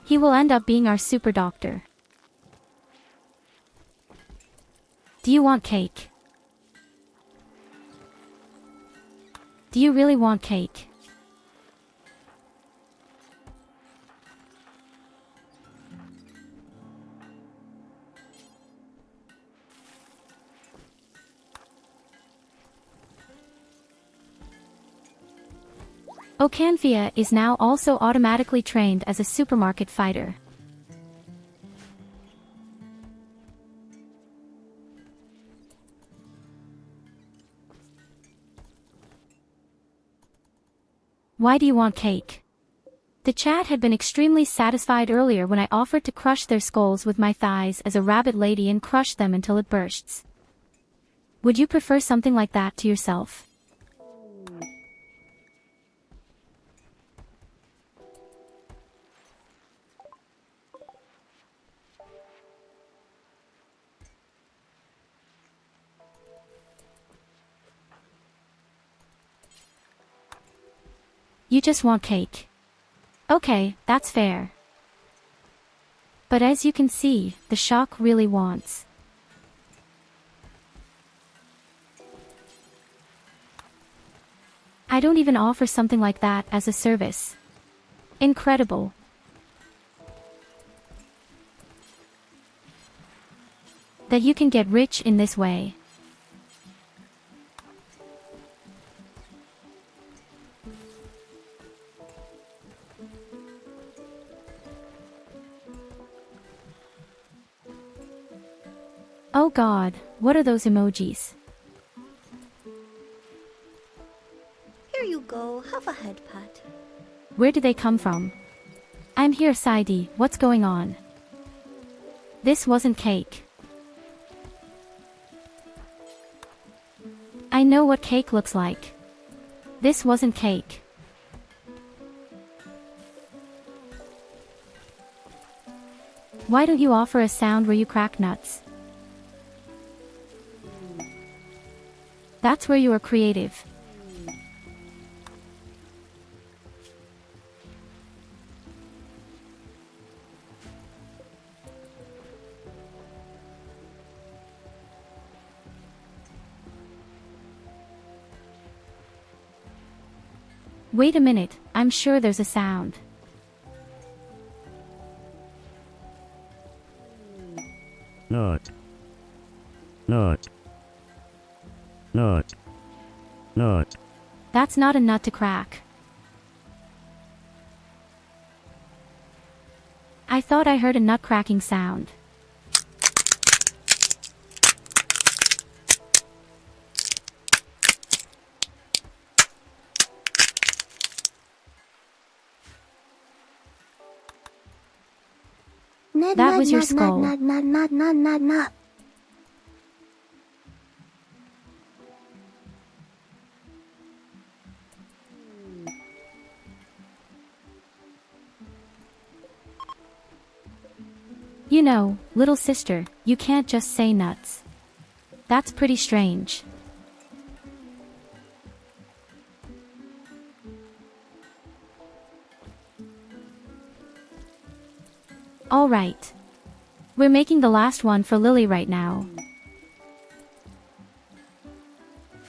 He will end up being our super doctor. Do you want cake? Do you really want cake? Ocanthia is now also automatically trained as a supermarket fighter. Why do you want cake? The chat had been extremely satisfied earlier when I offered to crush their skulls with my thighs as a rabbit lady and crush them until it bursts. Would you prefer something like that to yourself? You just want cake. Okay, that's fair. But as you can see, the shock really wants. I don't even offer something like that as a service. Incredible. That you can get rich in this way. Oh God, what are those emojis? Here you go, have a head pat. Where do they come from? I'm here, Saidi, what's going on? This wasn't cake. I know what cake looks like. This wasn't cake. Why don't you offer a sound where you crack nuts? That's where you are creative. Wait a minute, I'm sure there's a sound. Nut. Nut. Nut. Nut. That's not a nut to crack. I thought I heard a nut cracking sound. That was your skull. You know, little sister, you can't just say nuts. That's pretty strange. All right. We're making the last one for Lily right now.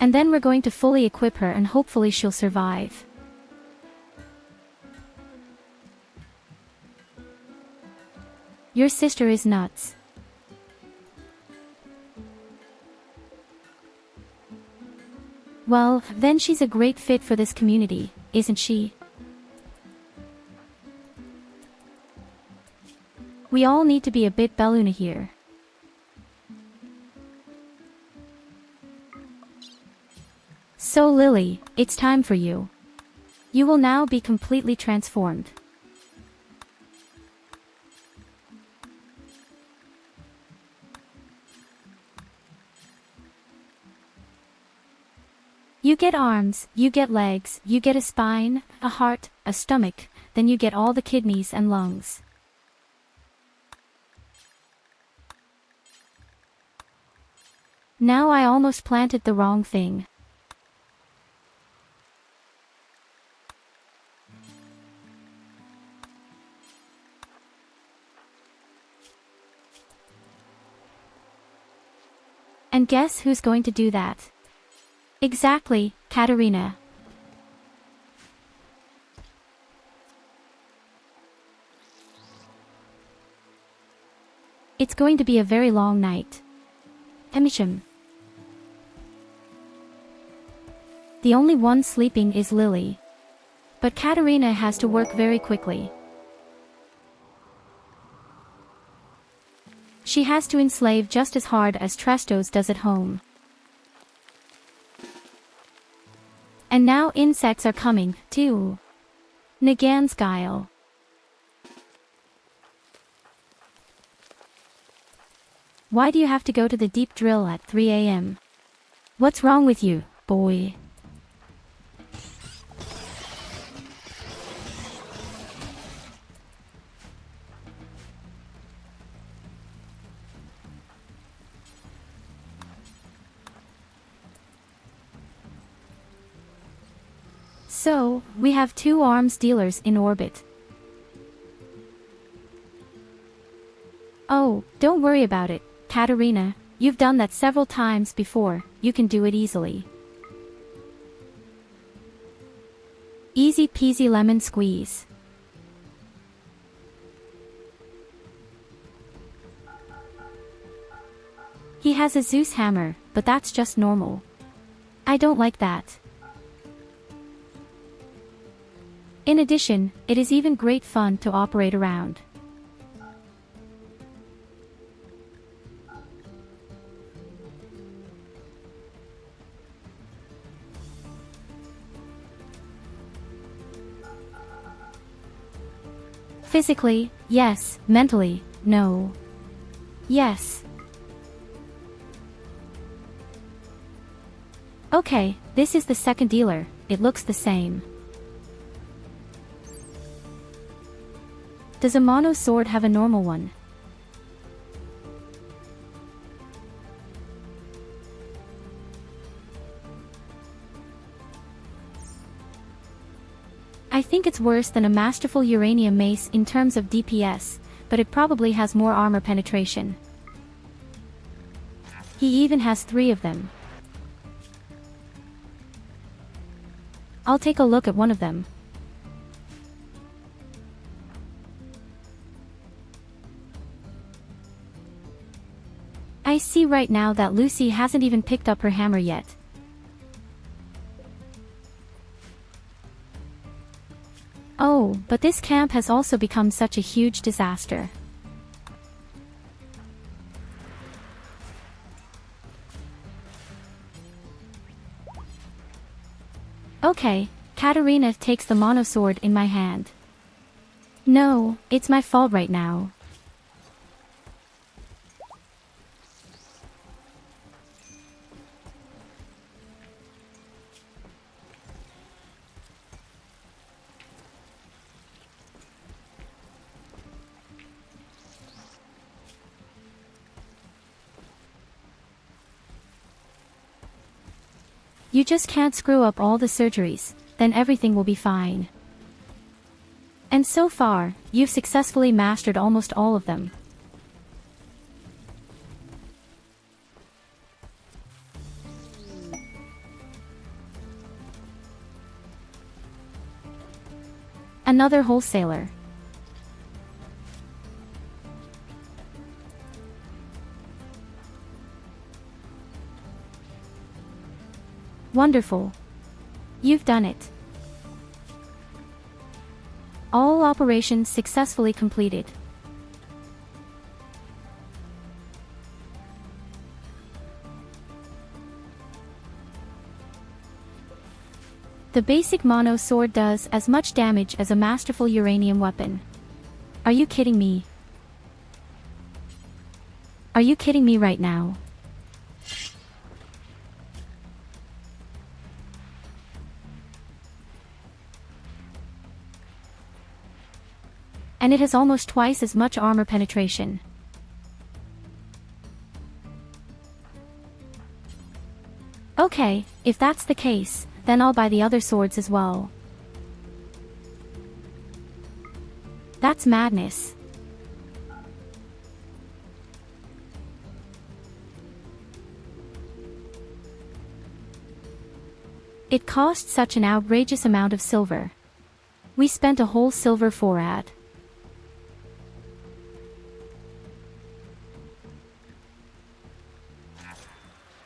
And then we're going to fully equip her and hopefully she'll survive. Your sister is nuts. Well, then she's a great fit for this community, isn't she? We all need to be a bit Belluna here. So Lily, it's time for you. You will now be completely transformed. You get arms, you get legs, you get a spine, a heart, a stomach, then you get all the kidneys and lungs. Now I almost planted the wrong thing. And guess who's going to do that? Exactly, Katarina. It's going to be a very long night. Emisham. The only one sleeping is Lily. But Katarina has to work very quickly. She has to enslave just as hard as Trestos does at home. And now insects are coming, too. Nagan's Guile. Why do you have to go to the deep drill at 3 a.m.? What's wrong with you, boy? So, we have 2 arms dealers in orbit. Oh, don't worry about it, Katarina, you've done that several times before, you can do it easily. Easy peasy lemon squeeze. He has a Zeus hammer, but that's just normal. I don't like that. In addition, it is even great fun to operate around. Physically, yes. Mentally, no. Yes. Okay, this is the second dealer, it looks the same. Does a mono sword have a normal one? I think it's worse than a masterful uranium mace in terms of DPS, but it probably has more armor penetration. He even has 3 of them. I'll take a look at one of them. I see right now that Lucy hasn't even picked up her hammer yet. Oh, but this camp has also become such a huge disaster. Okay, Katarina takes the monosword in my hand. No, it's my fault right now. You just can't screw up all the surgeries, then everything will be fine. And so far, you've successfully mastered almost all of them. Another wholesaler. Wonderful. You've done it. All operations successfully completed. The basic mono sword does as much damage as a masterful uranium weapon. Are you kidding me? Are you kidding me right now? And it has almost twice as much armor penetration. Okay, if that's the case, then I'll buy the other swords as well. That's madness. It cost such an outrageous amount of silver. We spent a whole silver forad.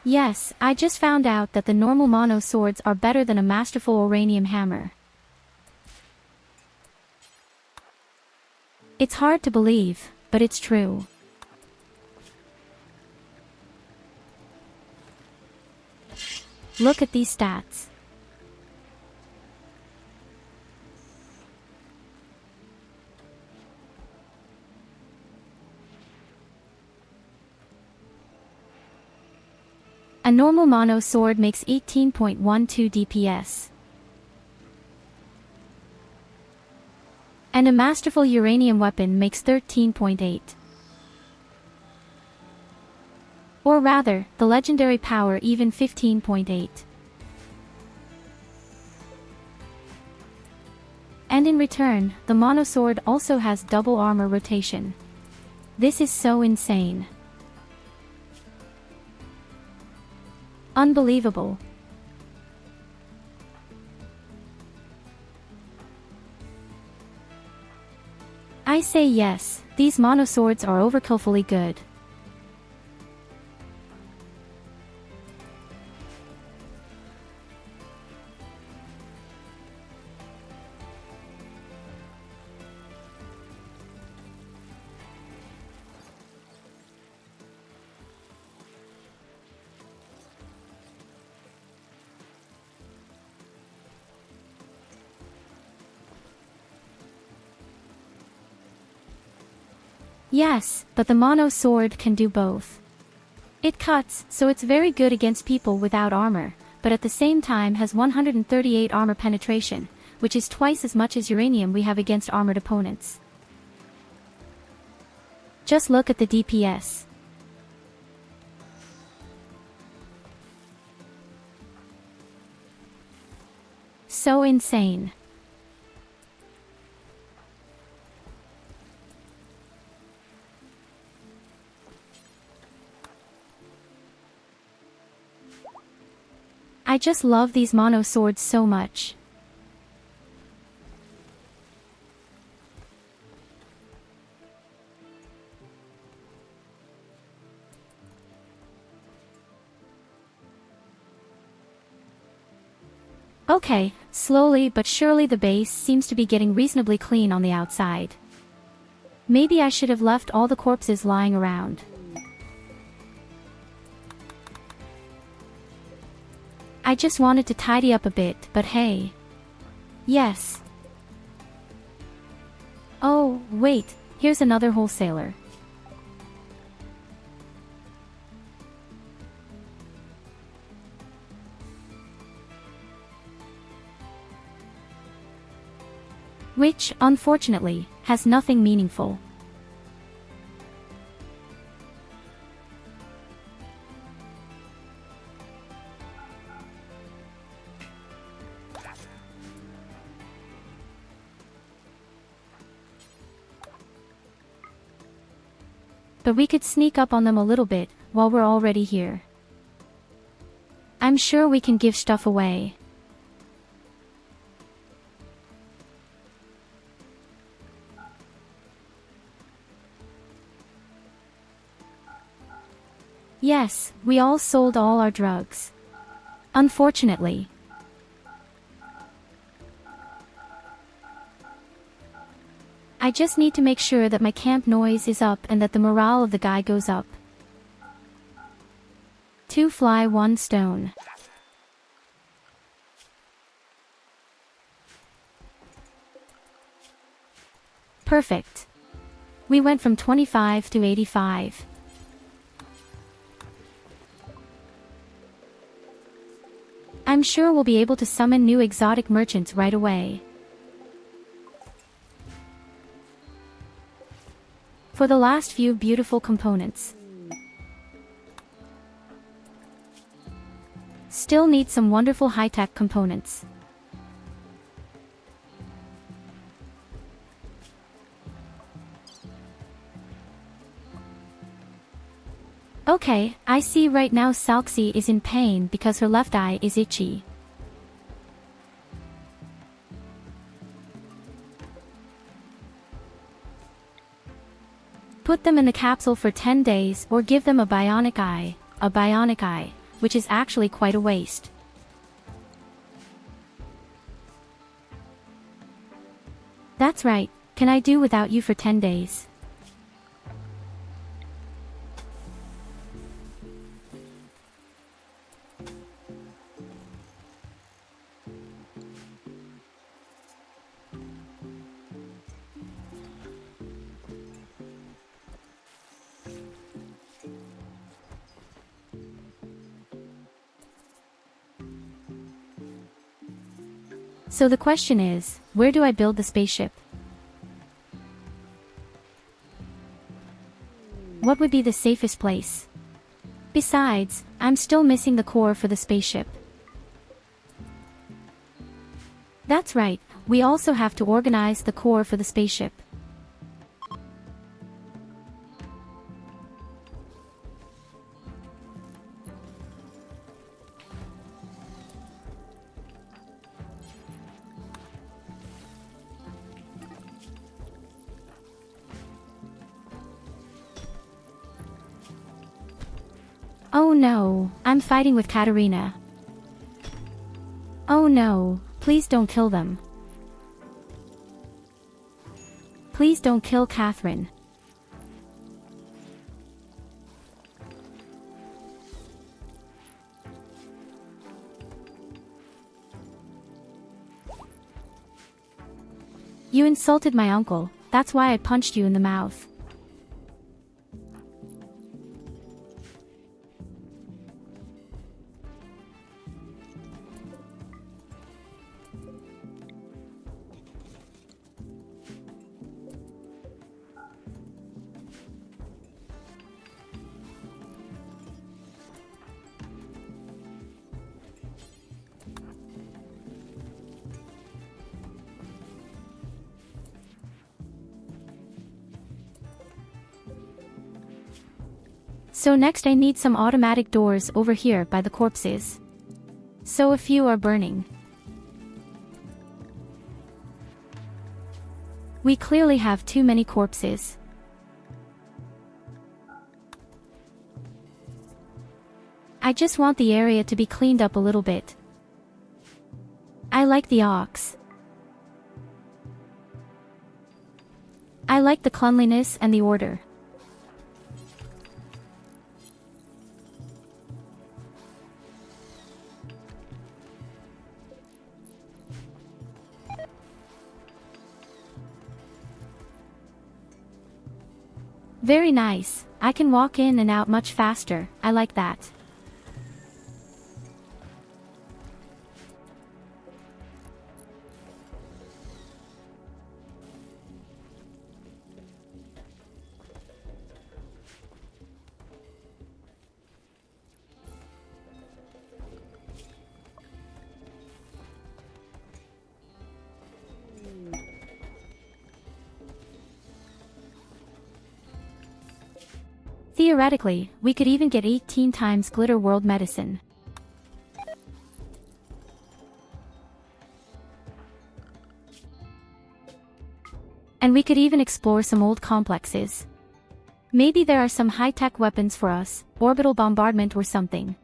Yes, I just found out that the normal mono swords are better than a masterful uranium hammer. It's hard to believe, but it's true. Look at these stats. A normal mono sword makes 18.12 DPS. And a masterful uranium weapon makes 13.8. Or rather, the legendary power even 15.8. And in return, the monosword also has double armor rotation. This is so insane. Unbelievable. I say yes, these monoswords are overkillfully good. Yes, but the mono sword can do both. It cuts, so it's very good against people without armor, but at the same time has 138 armor penetration, which is twice as much as uranium we have against armored opponents. Just look at the DPS. So insane. I just love these mono swords so much. Okay, slowly but surely the base seems to be getting reasonably clean on the outside. Maybe I should have left all the corpses lying around. I just wanted to tidy up a bit, but hey. Yes. Oh, wait, here's another wholesaler. Which, unfortunately, has nothing meaningful. But we could sneak up on them a little bit, while we're already here. I'm sure we can give stuff away. Yes, we all sold all our drugs. Unfortunately. I just need to make sure that my camp noise is up and that the morale of the guy goes up. 2 fly 1 stone. Perfect. We went from 25 to 85. I'm sure we'll be able to summon new exotic merchants right away. For the last few beautiful components. Still need some wonderful high-tech components. Okay, I see right now Salxi is in pain because her left eye is itchy. Put them in the capsule for 10 days or give them a bionic eye, which is actually quite a waste. That's right, can I do without you for 10 days? So the question is, where do I build the spaceship? What would be the safest place? Besides, I'm still missing the core for the spaceship. That's right, we also have to organize the core for the spaceship. Oh no, I'm fighting with Katarina. Oh no, please don't kill them. Please don't kill Catherine. You insulted my uncle, that's why I punched you in the mouth. So next I need some automatic doors over here by the corpses. So a few are burning. We clearly have too many corpses. I just want the area to be cleaned up a little bit. I like the ox. I like the cleanliness and the order. Very nice, I can walk in and out much faster, I like that. Theoretically, we could even get 18 times glitter world medicine. And we could even explore some old complexes. Maybe there are some high-tech weapons for us, orbital bombardment or something.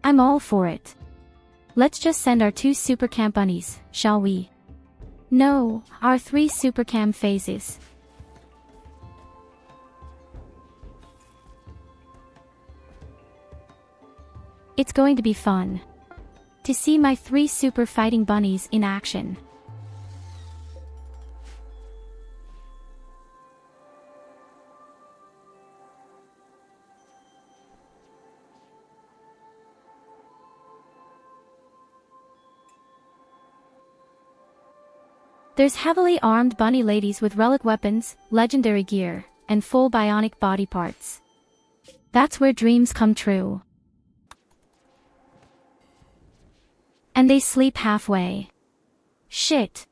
I'm all for it. Let's just send our 2 super camp bunnies, shall we? No, our 3 super cam phases. It's going to be fun to see my 3 super fighting bunnies in action. There's heavily armed bunny ladies with relic weapons, legendary gear, and full bionic body parts. That's where dreams come true. And they sleep halfway. Shit.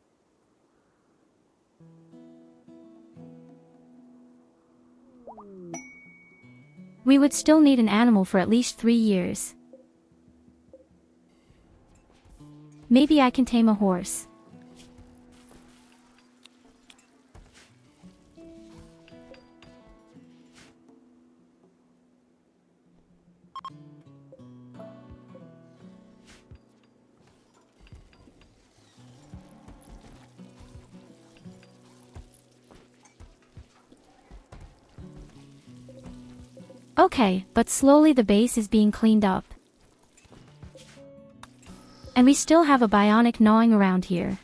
We would still need an animal for at least 3 years. Maybe I can tame a horse. Okay, but slowly the base is being cleaned up. And we still have a bionic gnawing around here.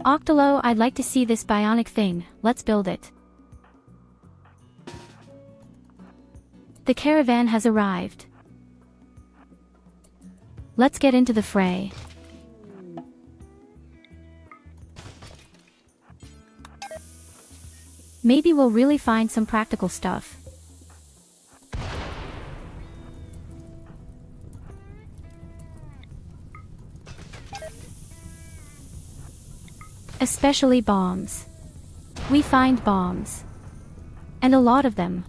Octolo, I'd like to see this bionic thing, let's build it. The caravan has arrived. Let's get into the fray. Maybe we'll really find some practical stuff. Especially bombs. We find bombs. And a lot of them.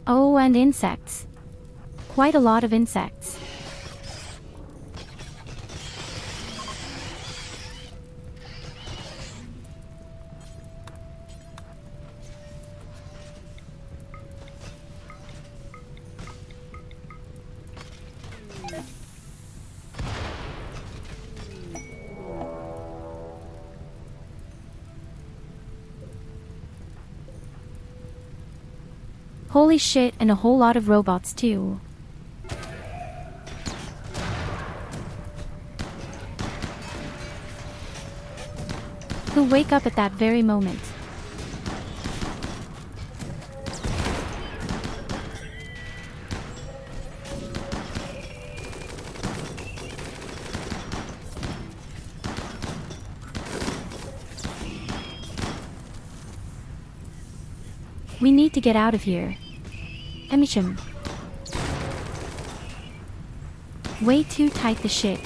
Oh, and insects. Quite a lot of insects. Holy shit, and a whole lot of robots too. Who wake up at that very moment. We need to get out of here. VoD. Way too tight the shit.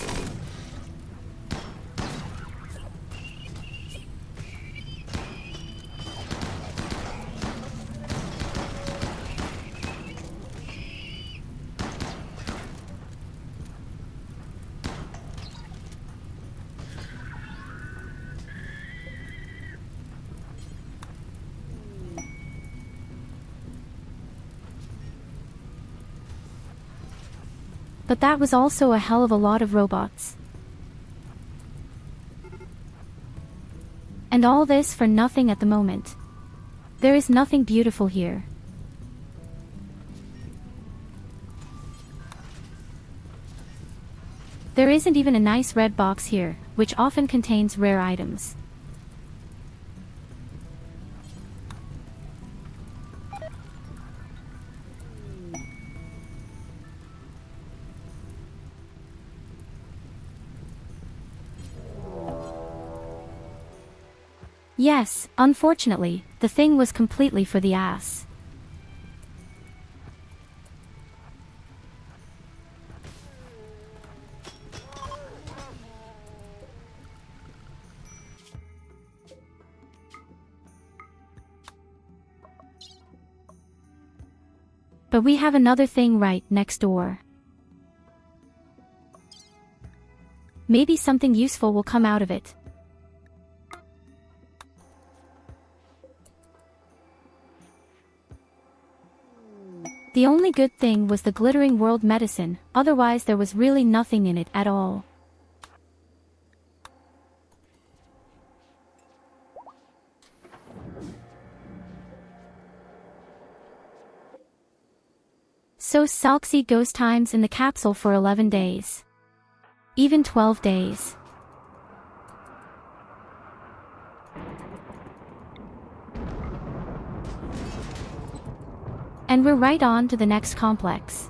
But that was also a hell of a lot of robots. And all this for nothing at the moment. There is nothing beautiful here. There isn't even a nice red box here, which often contains rare items. Yes, unfortunately, the thing was completely for the ass. But we have another thing right next door. Maybe something useful will come out of it. The only good thing was the glittering world medicine, otherwise there was really nothing in it at all. So Salksy ghost times in the capsule for 11 days. Even 12 days. And we're right on to the next complex.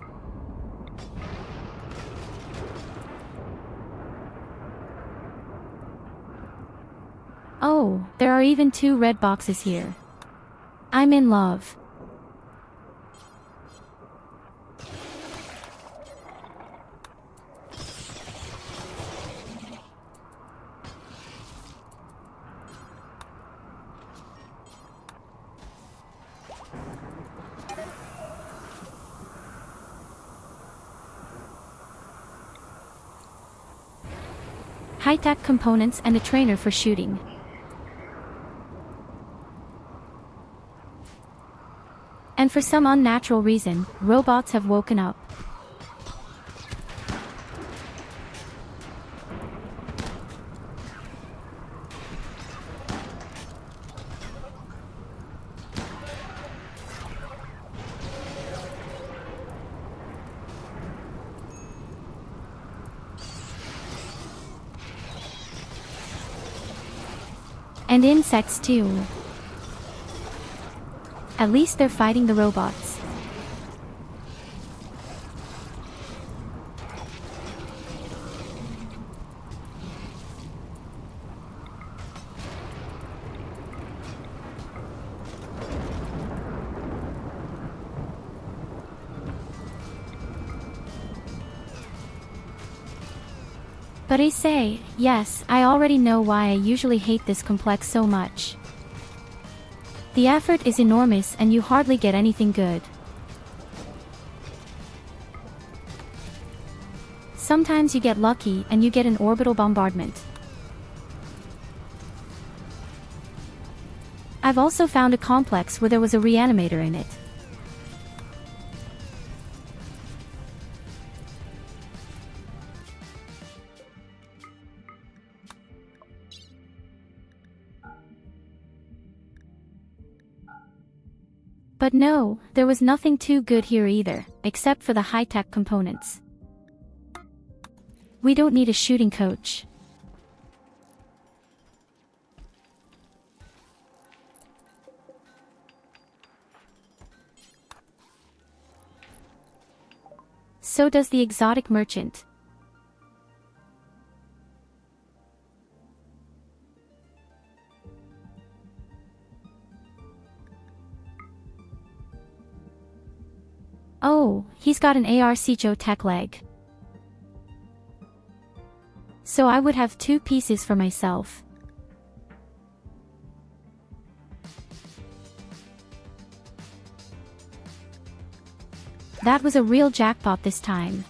Oh, there are even 2 red boxes here. I'm in love. High-tech components and a trainer for shooting. And for some unnatural reason, robots have woken up. And insects too. At least they're fighting the robots. But I say, yes, I already know why I usually hate this complex so much. The effort is enormous and you hardly get anything good. Sometimes you get lucky and you get an orbital bombardment. I've also found a complex where there was a reanimator in it. But no, there was nothing too good here either, except for the high-tech components. We don't need a shooting coach. So does the exotic merchant. Oh, he's got an ARCHO tech leg. So I would have 2 pieces for myself. That was a real jackpot this time.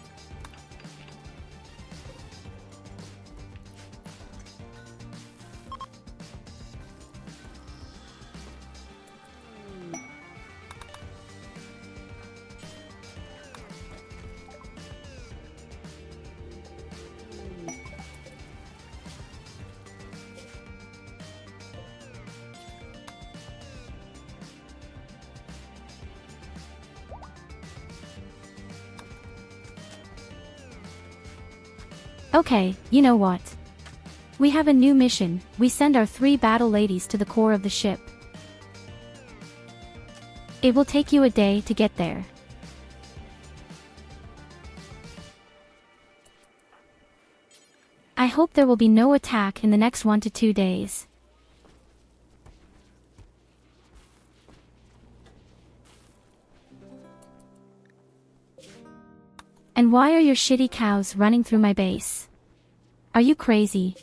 Okay, you know what? We have a new mission. We send our 3 battle ladies to the core of the ship. It will take you a day to get there. I hope there will be no attack in the next 1 to 2 days. And why are your shitty cows running through my base? Are you crazy?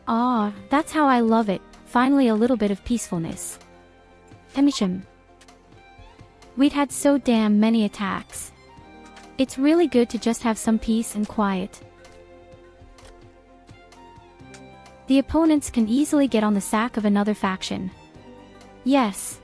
Ah, that's how I love it, finally a little bit of peacefulness. VoD. We'd had so damn many attacks. It's really good to just have some peace and quiet. The opponents can easily get on the sack of another faction. Yes.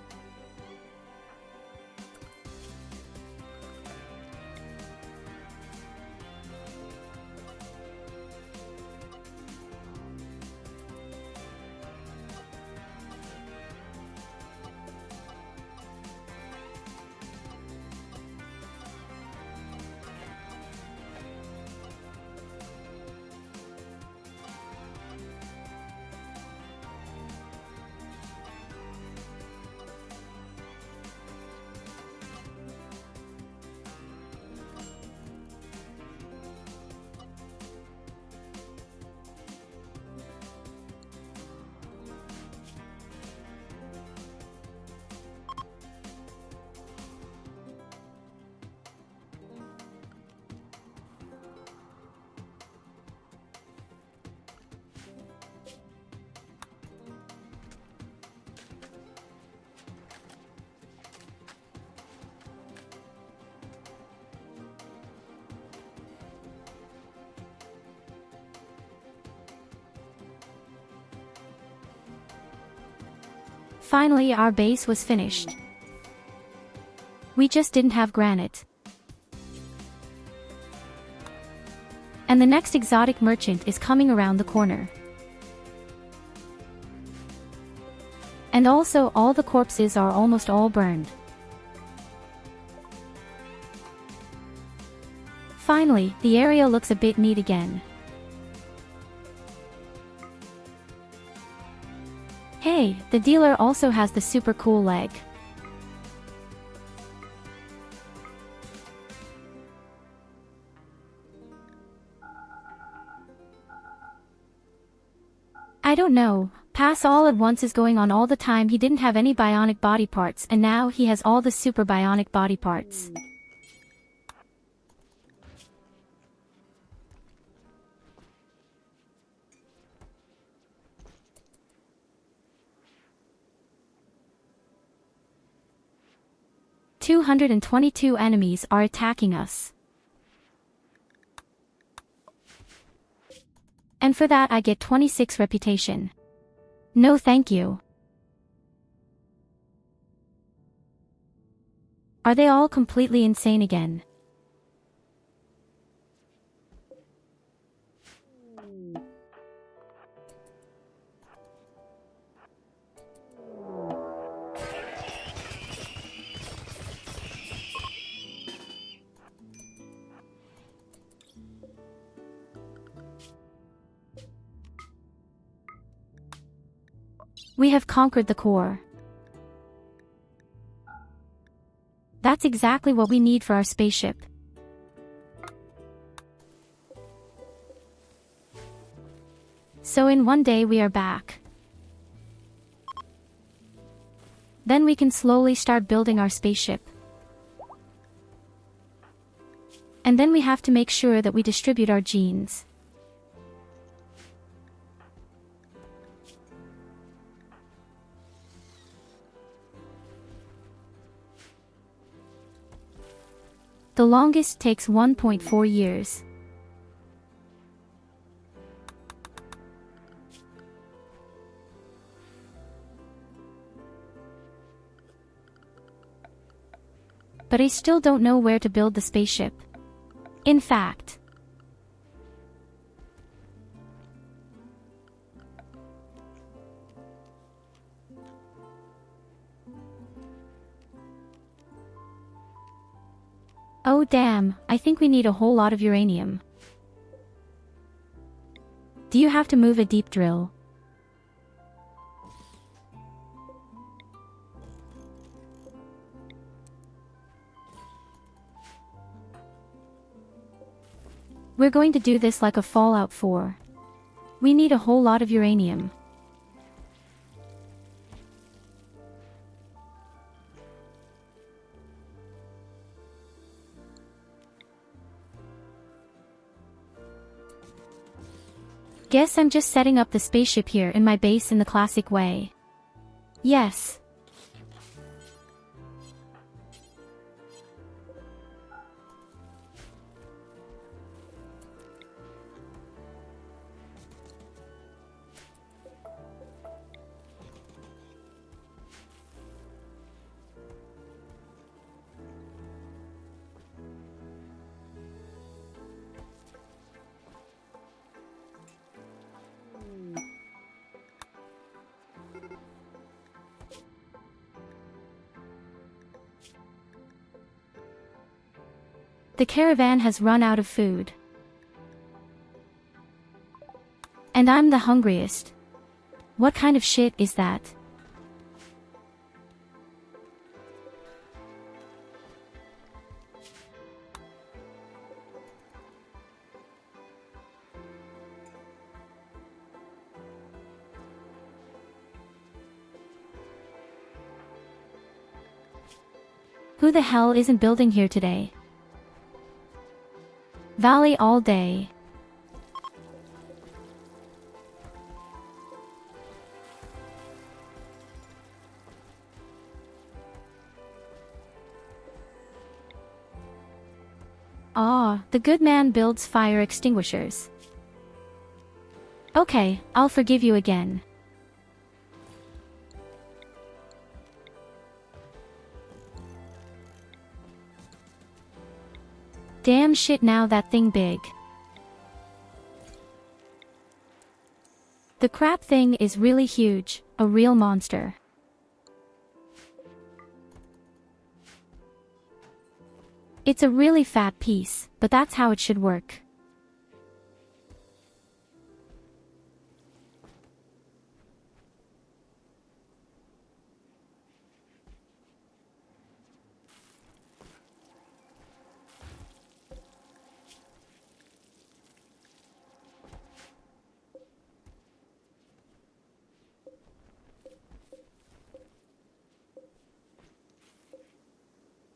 Finally, our base was finished. We just didn't have granite. And the next exotic merchant is coming around the corner. And also, all the corpses are almost all burned. Finally, the area looks a bit neat again. Hey, the dealer also has the super cool leg. I don't know, Pass All at Once is going on all the time. He didn't have any bionic body parts and now he has all the super bionic body parts. "222 enemies are attacking us. And for that I get 26 reputation. No thank you." Are they all completely insane again? We have conquered the core. That's exactly what we need for our spaceship. So in one day we are back. Then we can slowly start building our spaceship. And then we have to make sure that we distribute our genes. The longest takes 1.4 years. But I still don't know where to build the spaceship. In fact, oh damn, I think we need a whole lot of uranium. Do you have to move a deep drill? We're going to do this like a Fallout 4. We need a whole lot of uranium. Guess I'm just setting up the spaceship here in my base in the classic way. Yes. The caravan has run out of food. And I'm the hungriest. What kind of shit is that? Who the hell isn't building here today? Valley all day. Ah, the good man builds fire extinguishers. Okay, I'll forgive you again. Damn shit, now that thing big. The crab thing is really huge, a real monster. It's a really fat piece, but that's how it should work.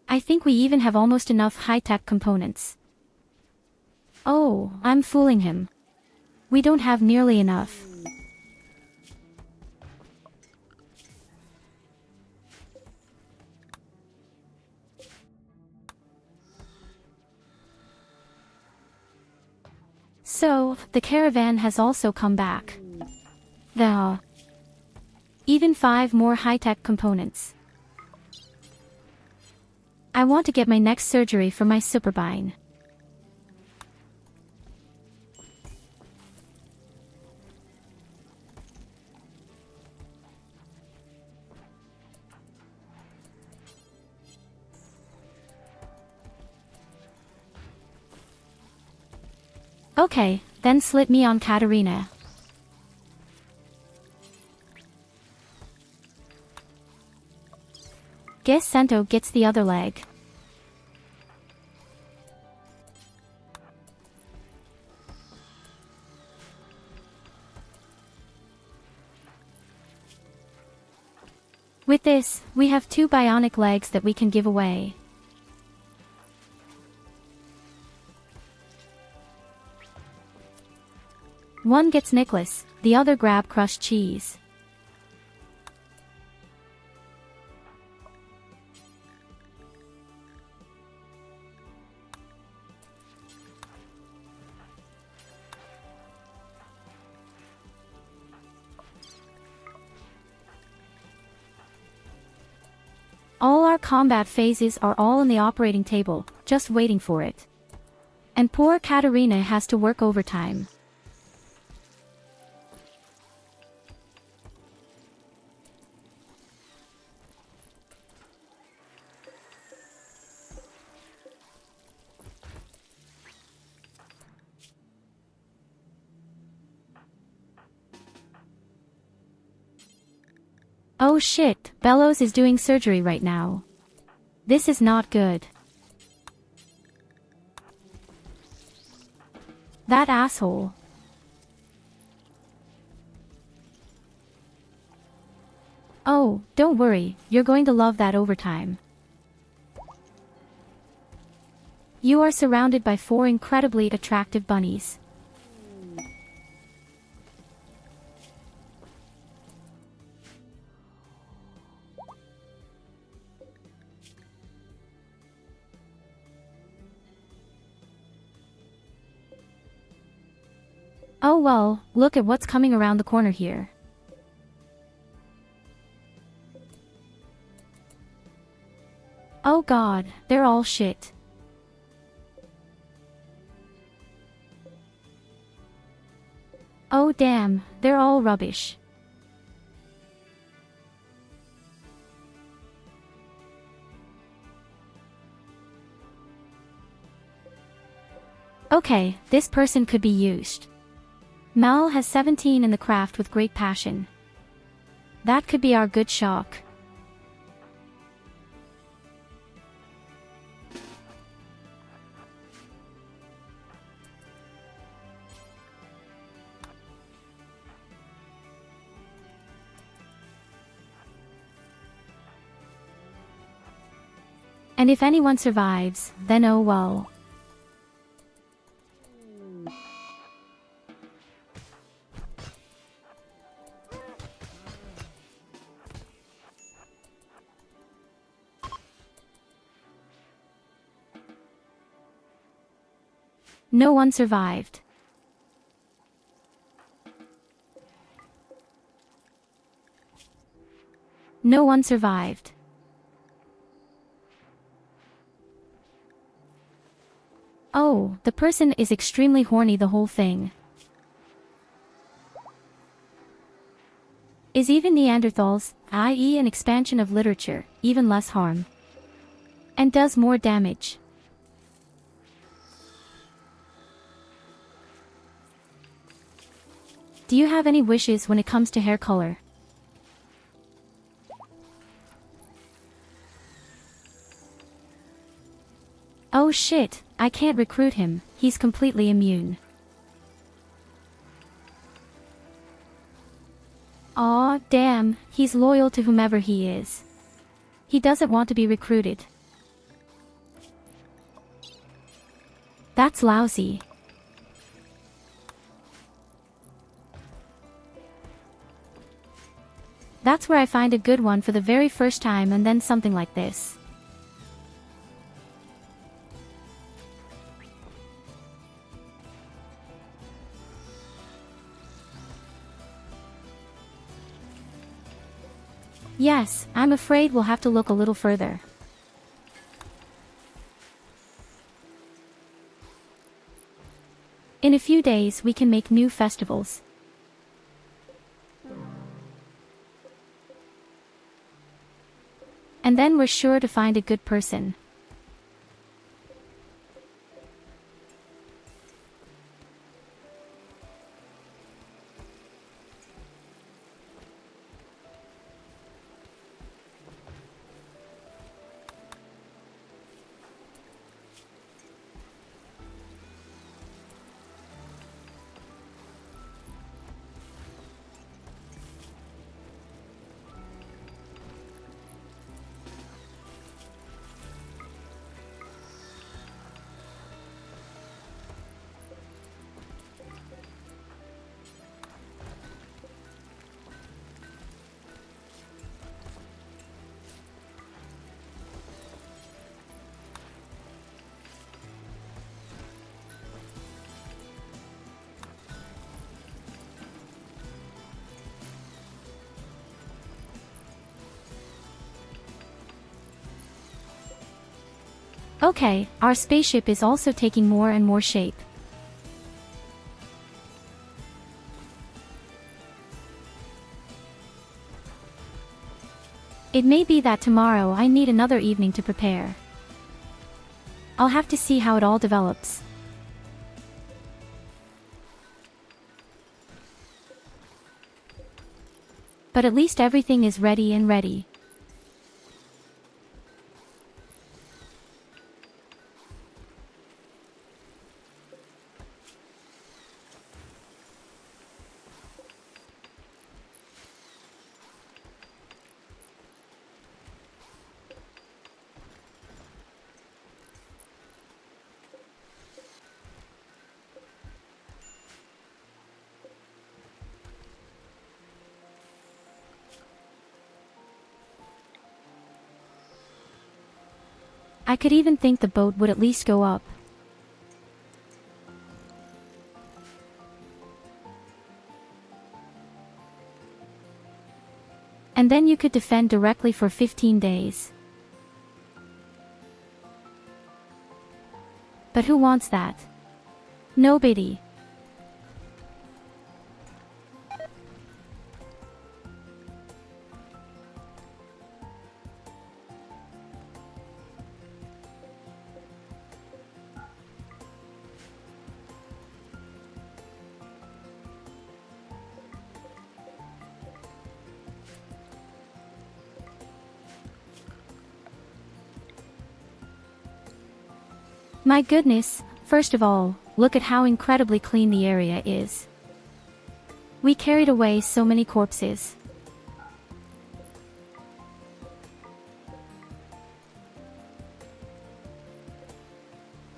I think we even have almost enough high-tech components. Oh, I'm fooling him. We don't have nearly enough. So, the caravan has also come back. Even 5 more high-tech components. I want to get my next surgery for my superbeing. Okay, then slit me on Katarina. Guess Sento gets the other leg. With this, we have 2 bionic legs that we can give away. One gets Nicholas, the other grab crushed cheese. All our combat phases are all on the operating table, just waiting for it. And poor Katarina has to work overtime. Oh shit, Bellows is doing surgery right now. This is not good. That asshole. Oh, don't worry, you're going to love that overtime. You are surrounded by 4 incredibly attractive bunnies. Oh well, look at what's coming around the corner here. Oh god, they're all shit. Oh damn, they're all rubbish. Okay, this person could be used. Mal has 17 in the craft with great passion. That could be our good shock. And if anyone survives, then oh well. No one survived. No one survived. Oh, the person is extremely horny the whole thing. Is even Neanderthals, i.e. an expansion of literature, even less harm? And does more damage? Do you have any wishes when it comes to hair color? Oh shit, I can't recruit him, he's completely immune. Aw, damn, he's loyal to whomever he is. He doesn't want to be recruited. That's lousy. That's where I find a good one for the very first time and then something like this. Yes, I'm afraid we'll have to look a little further. In a few days we can make new festivals. And then we're sure to find a good person. Okay, our spaceship is also taking more and more shape. It may be that tomorrow I need another evening to prepare. I'll have to see how it all develops. But at least everything is ready and ready. I could even think the boat would at least go up. And then you could defend directly for 15 days. But who wants that? Nobody. My goodness, first of all, look at how incredibly clean the area is. We carried away so many corpses.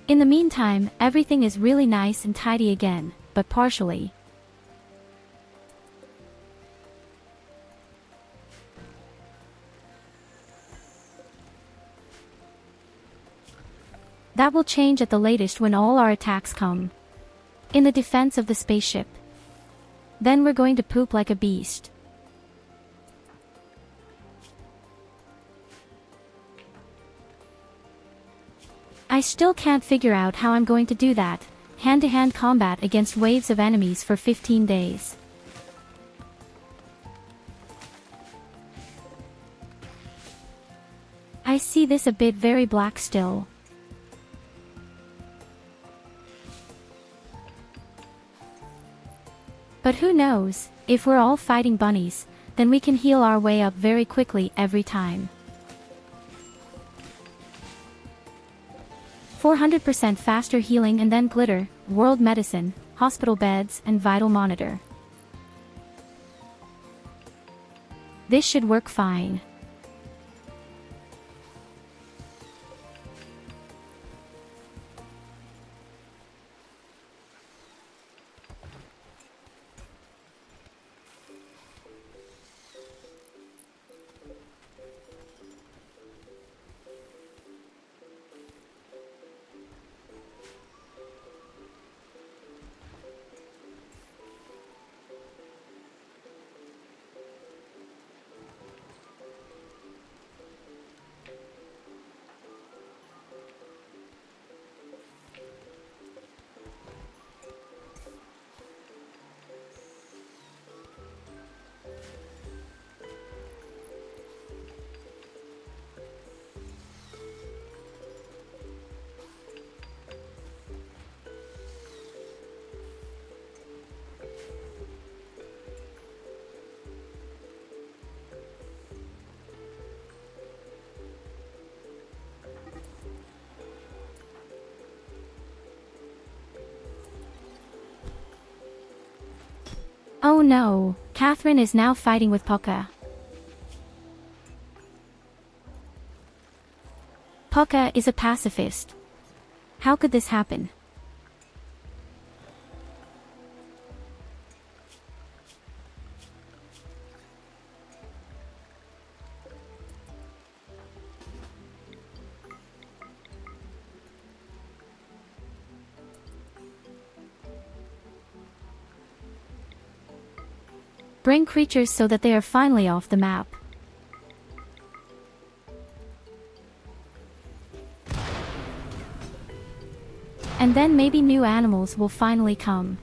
In the meantime, everything is really nice and tidy again, but partially. That will change at the latest when all our attacks come. In the defense of the spaceship. Then we're going to poop like a beast. I still can't figure out how I'm going to do that, hand-to-hand combat against waves of enemies for 15 days. I see this a bit very black still. But who knows, if we're all fighting bunnies, then we can heal our way up very quickly every time. 400% faster healing and then glitter, world medicine, hospital beds and vital monitor. This should work fine. Oh no, Catherine is now fighting with Pukka. Pukka is a pacifist. How could this happen? Bring creatures so that they are finally off the map. And then maybe new animals will finally come.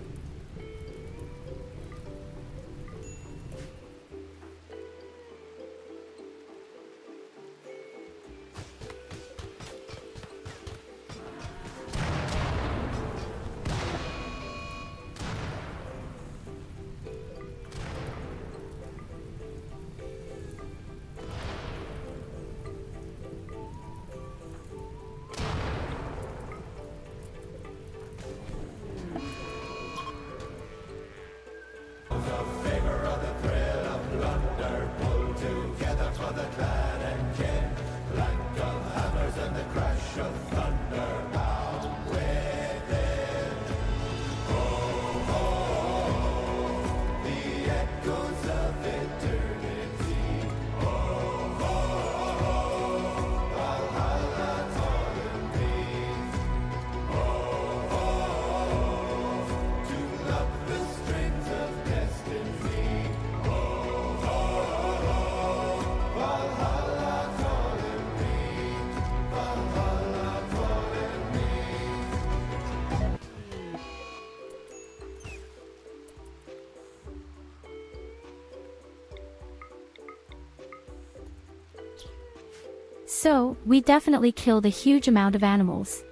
So, we definitely killed a huge amount of animals.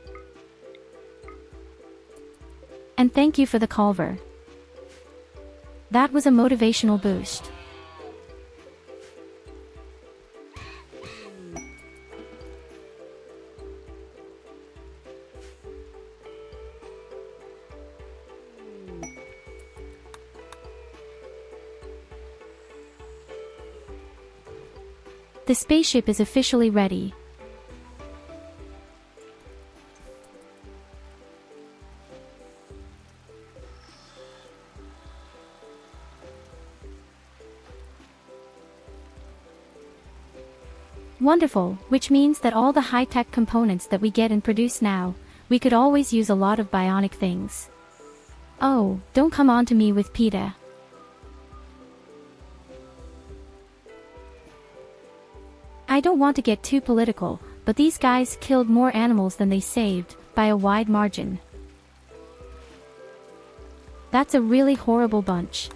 And thank you for the Culver. That was a motivational boost. The spaceship is officially ready. Wonderful, which means that all the high-tech components that we get and produce now, we could always use a lot of bionic things. Oh, don't come on to me with PETA. I don't want to get too political, but these guys killed more animals than they saved, by a wide margin. That's a really horrible bunch.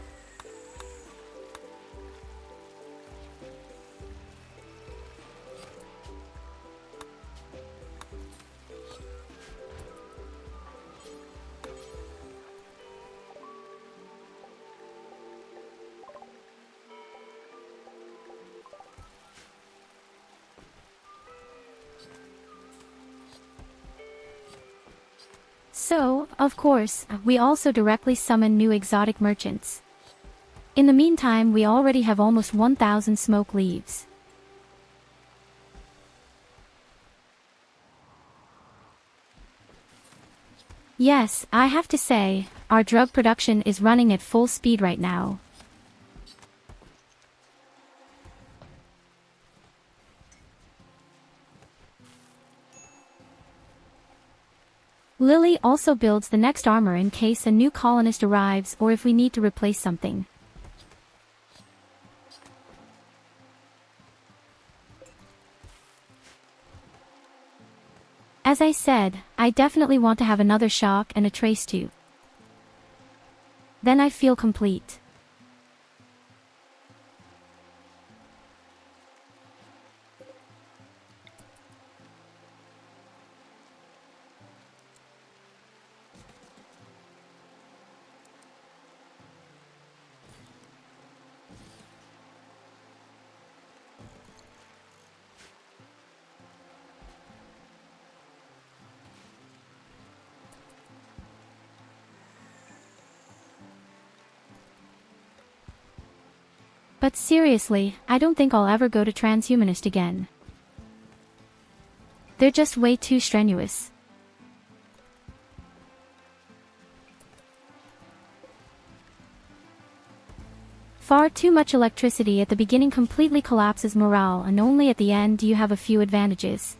So, of course, we also directly summon new exotic merchants. In the meantime, we already have almost 1,000 smoke leaves. Yes, I have to say, our drug production is running at full speed right now. Lily also builds the next armor in case a new colonist arrives or if we need to replace something. As I said, I definitely want to have another shock and a trace too. Then I feel complete. But seriously, I don't think I'll ever go to transhumanist again. They're just way too strenuous. Far too much electricity at the beginning completely collapses morale, and only at the end do you have a few advantages.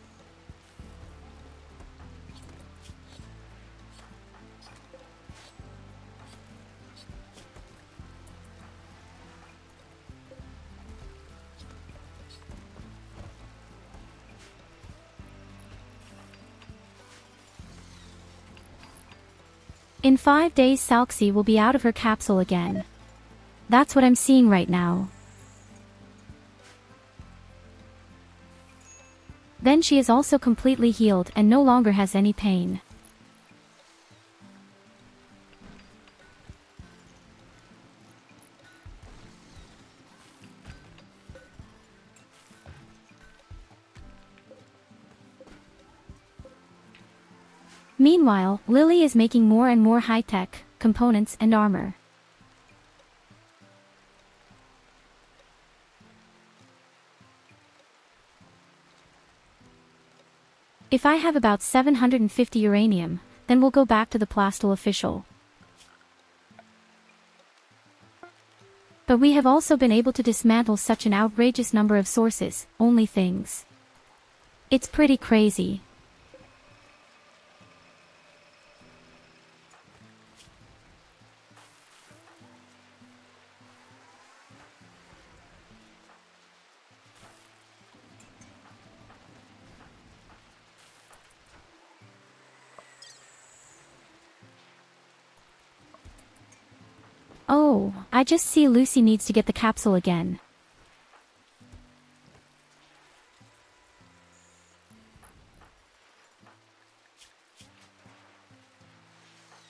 In 5 days Salxi will be out of her capsule again. That's what I'm seeing right now. Then she is also completely healed and no longer has any pain. Meanwhile, Lily is making more and more high-tech components and armor. If I have about 750 uranium, then we'll go back to the Plastil official. But we have also been able to dismantle such an outrageous number of sources, only things. It's pretty crazy. Oh, I just see Lucy needs to get the capsule again.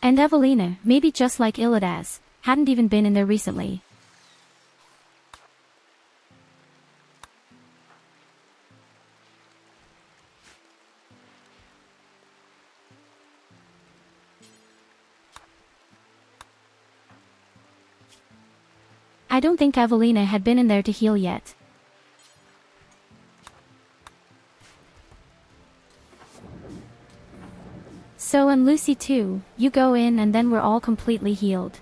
And Evelina, maybe just like Illidas, hadn't even been in there recently. I don't think Evelina had been in there to heal yet. So and Lucy too, you go in and then we're all completely healed.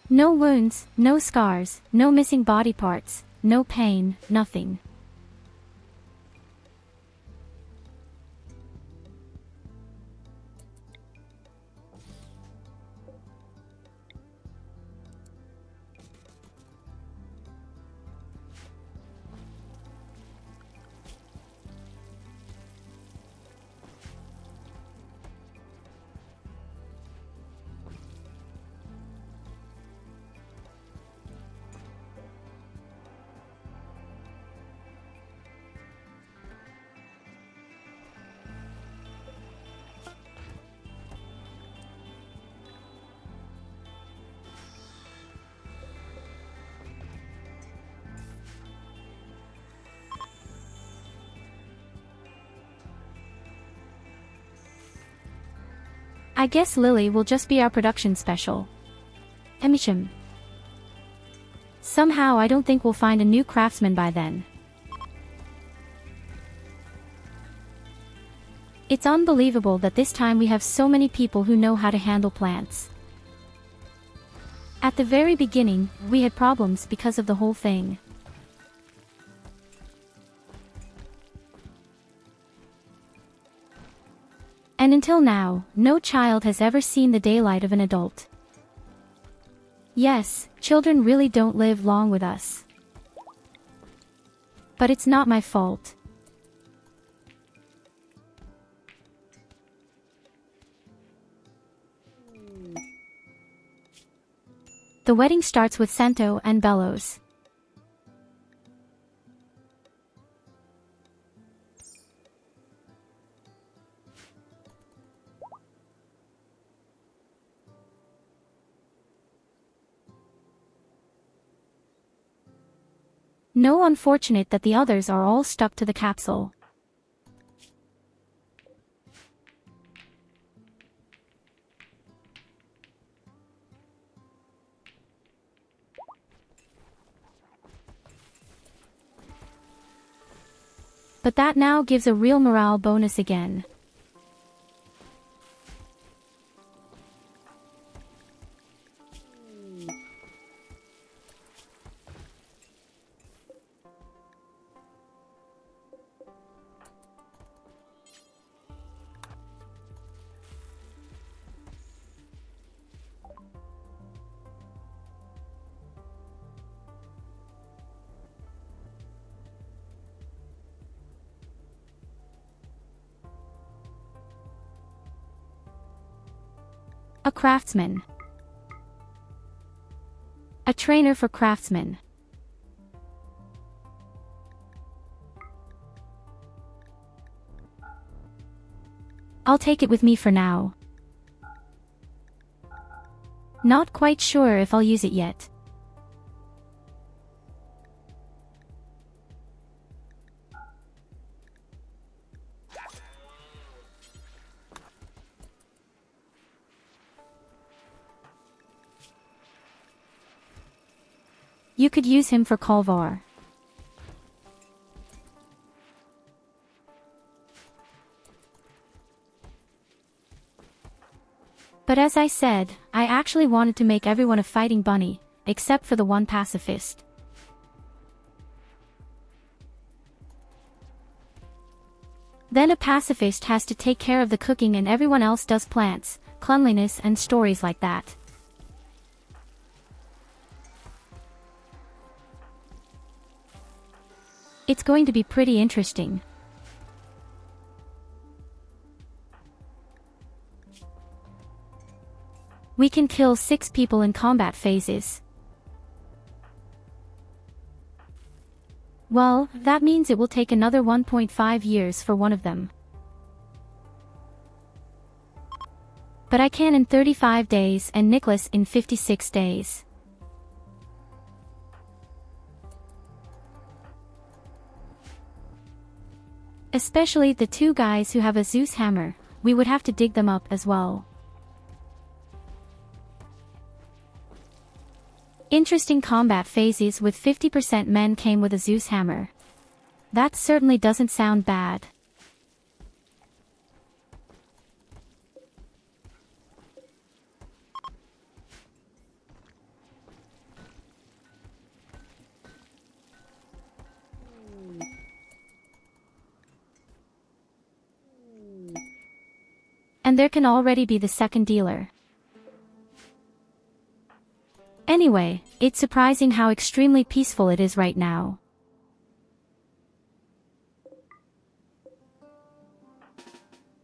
No wounds, no scars, no missing body parts, no pain, nothing. I guess Lily will just be our production special. VoD. Somehow I don't think we'll find a new craftsman by then. It's unbelievable that this time we have so many people who know how to handle plants. At the very beginning, we had problems because of the whole thing. And until now, no child has ever seen the daylight of an adult. Yes, children really don't live long with us. But it's not my fault. The wedding starts with Santo and Bellows. No, unfortunate that the others are all stuck to the capsule. But that now gives a real morale bonus again. A craftsman. A trainer for craftsmen. I'll take it with me for now. Not quite sure if I'll use it yet. You could use him for Kolvar. But as I said, I actually wanted to make everyone a fighting bunny, except for the one pacifist. Then a pacifist has to take care of the cooking and everyone else does plants, cleanliness and stories like that. It's going to be pretty interesting. We can kill 6 people in combat phases. Well, that means it will take another 1.5 years for one of them. But I can in 35 days and Nicholas in 56 days. Especially the 2 guys who have a Zeus hammer, we would have to dig them up as well. Interesting combat phases with 50% men came with a Zeus hammer. That certainly doesn't sound bad. And there can already be the second dealer. Anyway, it's surprising how extremely peaceful it is right now.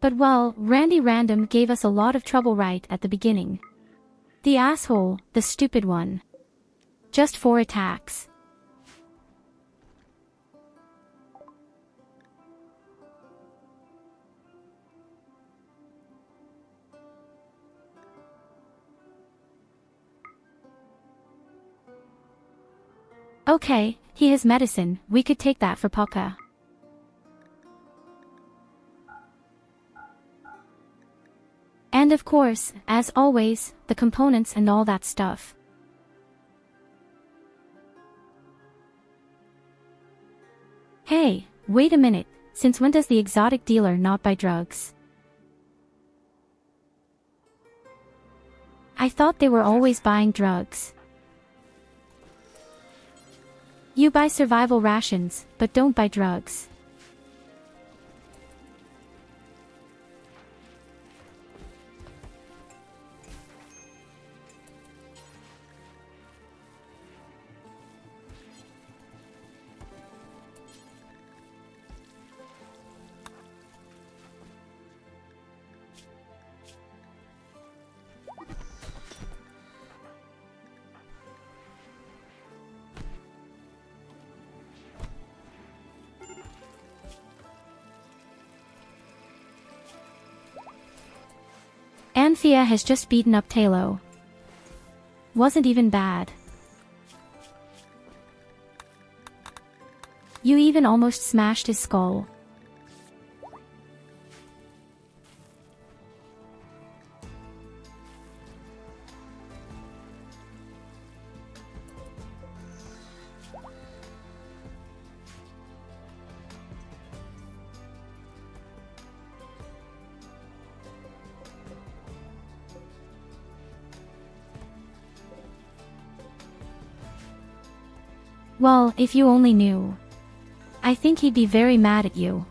But well, Randy Random gave us a lot of trouble right at the beginning. The asshole, the stupid one. Just 4 attacks. Okay, he has medicine, we could take that for Pokka. And of course, as always, the components and all that stuff. Hey, wait a minute, since when does the exotic dealer not buy drugs? I thought they were always buying drugs. You buy survival rations, but don't buy drugs. Anthea has just beaten up Talo. Wasn't even bad. You even almost smashed his skull. Well, if you only knew. I think he'd be very mad at you.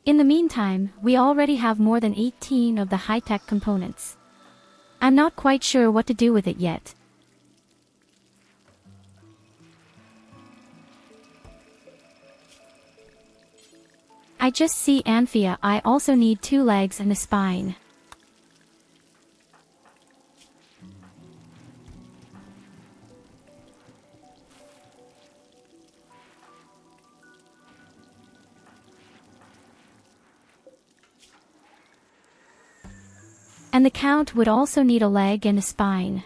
In the meantime, we already have more than 18 of the high-tech components. I'm not quite sure what to do with it yet. I just see Anthea. I also need 2 legs and a spine. And the Count would also need a leg and a spine.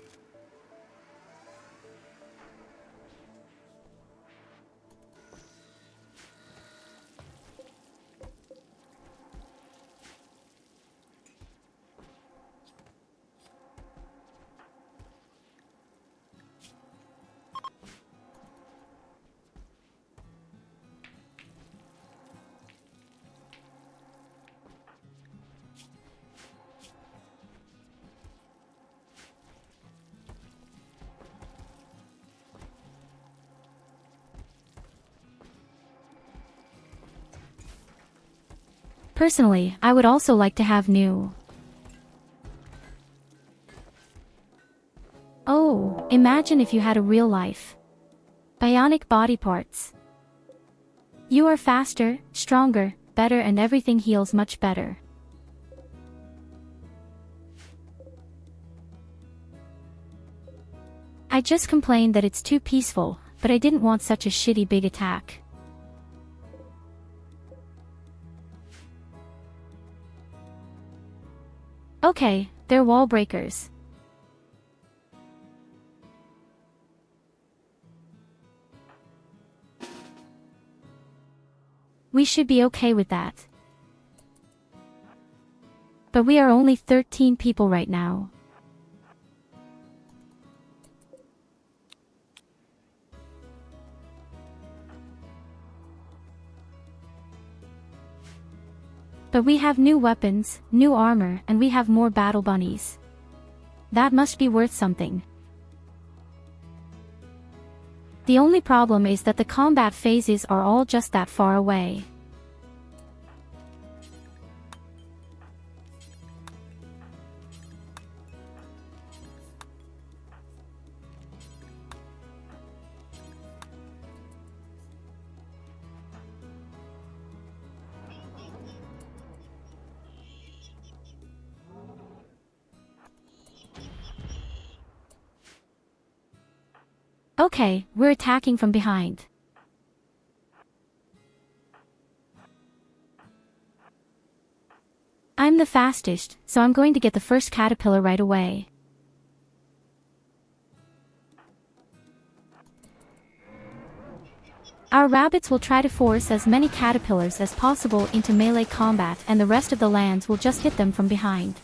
Personally, I would also like to have new. Oh, imagine if you had a real life. Bionic body parts. You are faster, stronger, better, and everything heals much better. I just complained that it's too peaceful, but I didn't want such a shitty big attack. Okay, they're wall breakers. We should be okay with that. But we are only 13 people right now. But we have new weapons, new armor, and we have more battle bunnies. That must be worth something. The only problem is that the combat phases are all just that far away. Okay, we're attacking from behind. I'm the fastest, so I'm going to get the first caterpillar right away. Our rabbits will try to force as many caterpillars as possible into melee combat, and the rest of the lands will just hit them from behind.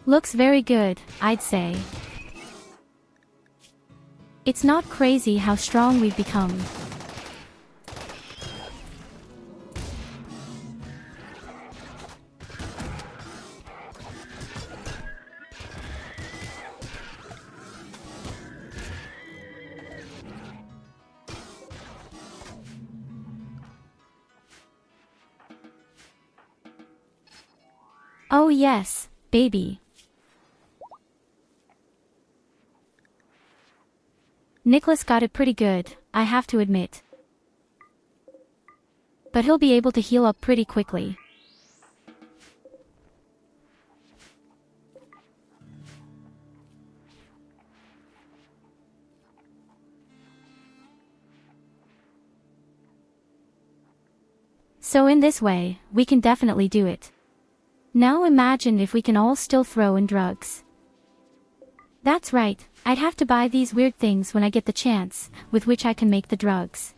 Looks very good, I'd say. It's not crazy how strong we've become. Oh yes, baby. Nicholas got it pretty good, I have to admit. But he'll be able to heal up pretty quickly. So in this way, we can definitely do it. Now imagine if we can all still throw in drugs. That's right, I'd have to buy these weird things when I get the chance, with which I can make the drugs.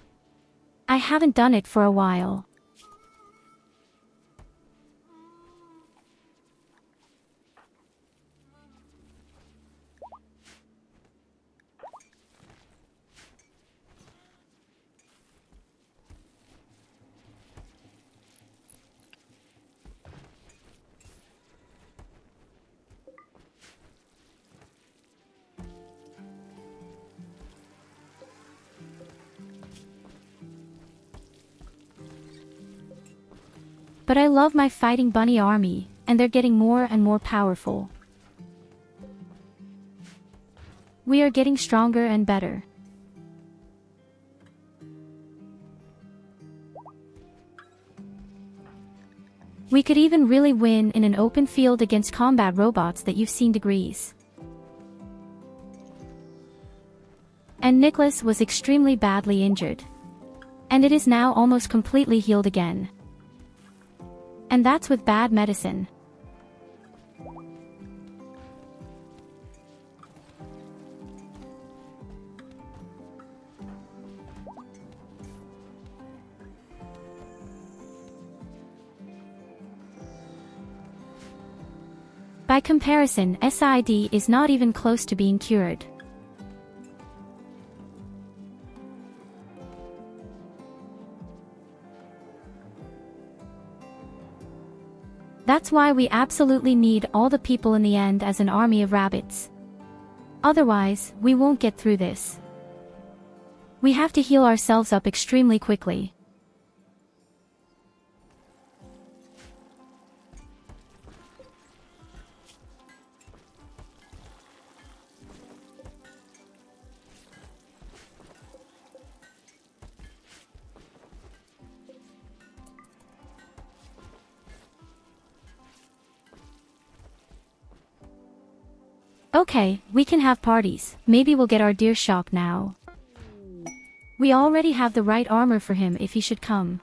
I haven't done it for a while. But I love my fighting bunny army, and they're getting more and more powerful. We are getting stronger and better. We could even really win in an open field against combat robots that you've seen degrees. And Nicholas was extremely badly injured. And it is now almost completely healed again. And that's with bad medicine. By comparison, SID is not even close to being cured. That's why we absolutely need all the people in the end as an army of rabbits. Otherwise, we won't get through this. We have to heal ourselves up extremely quickly. Okay, we can have parties. Maybe we'll get our deer shop now. We already have the right armor for him if he should come.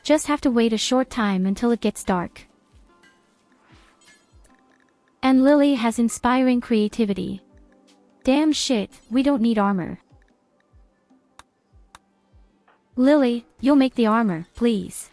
Just have to wait a short time until it gets dark. And Lily has inspiring creativity. Damn shit, we don't need armor. Lily, you'll make the armor, please.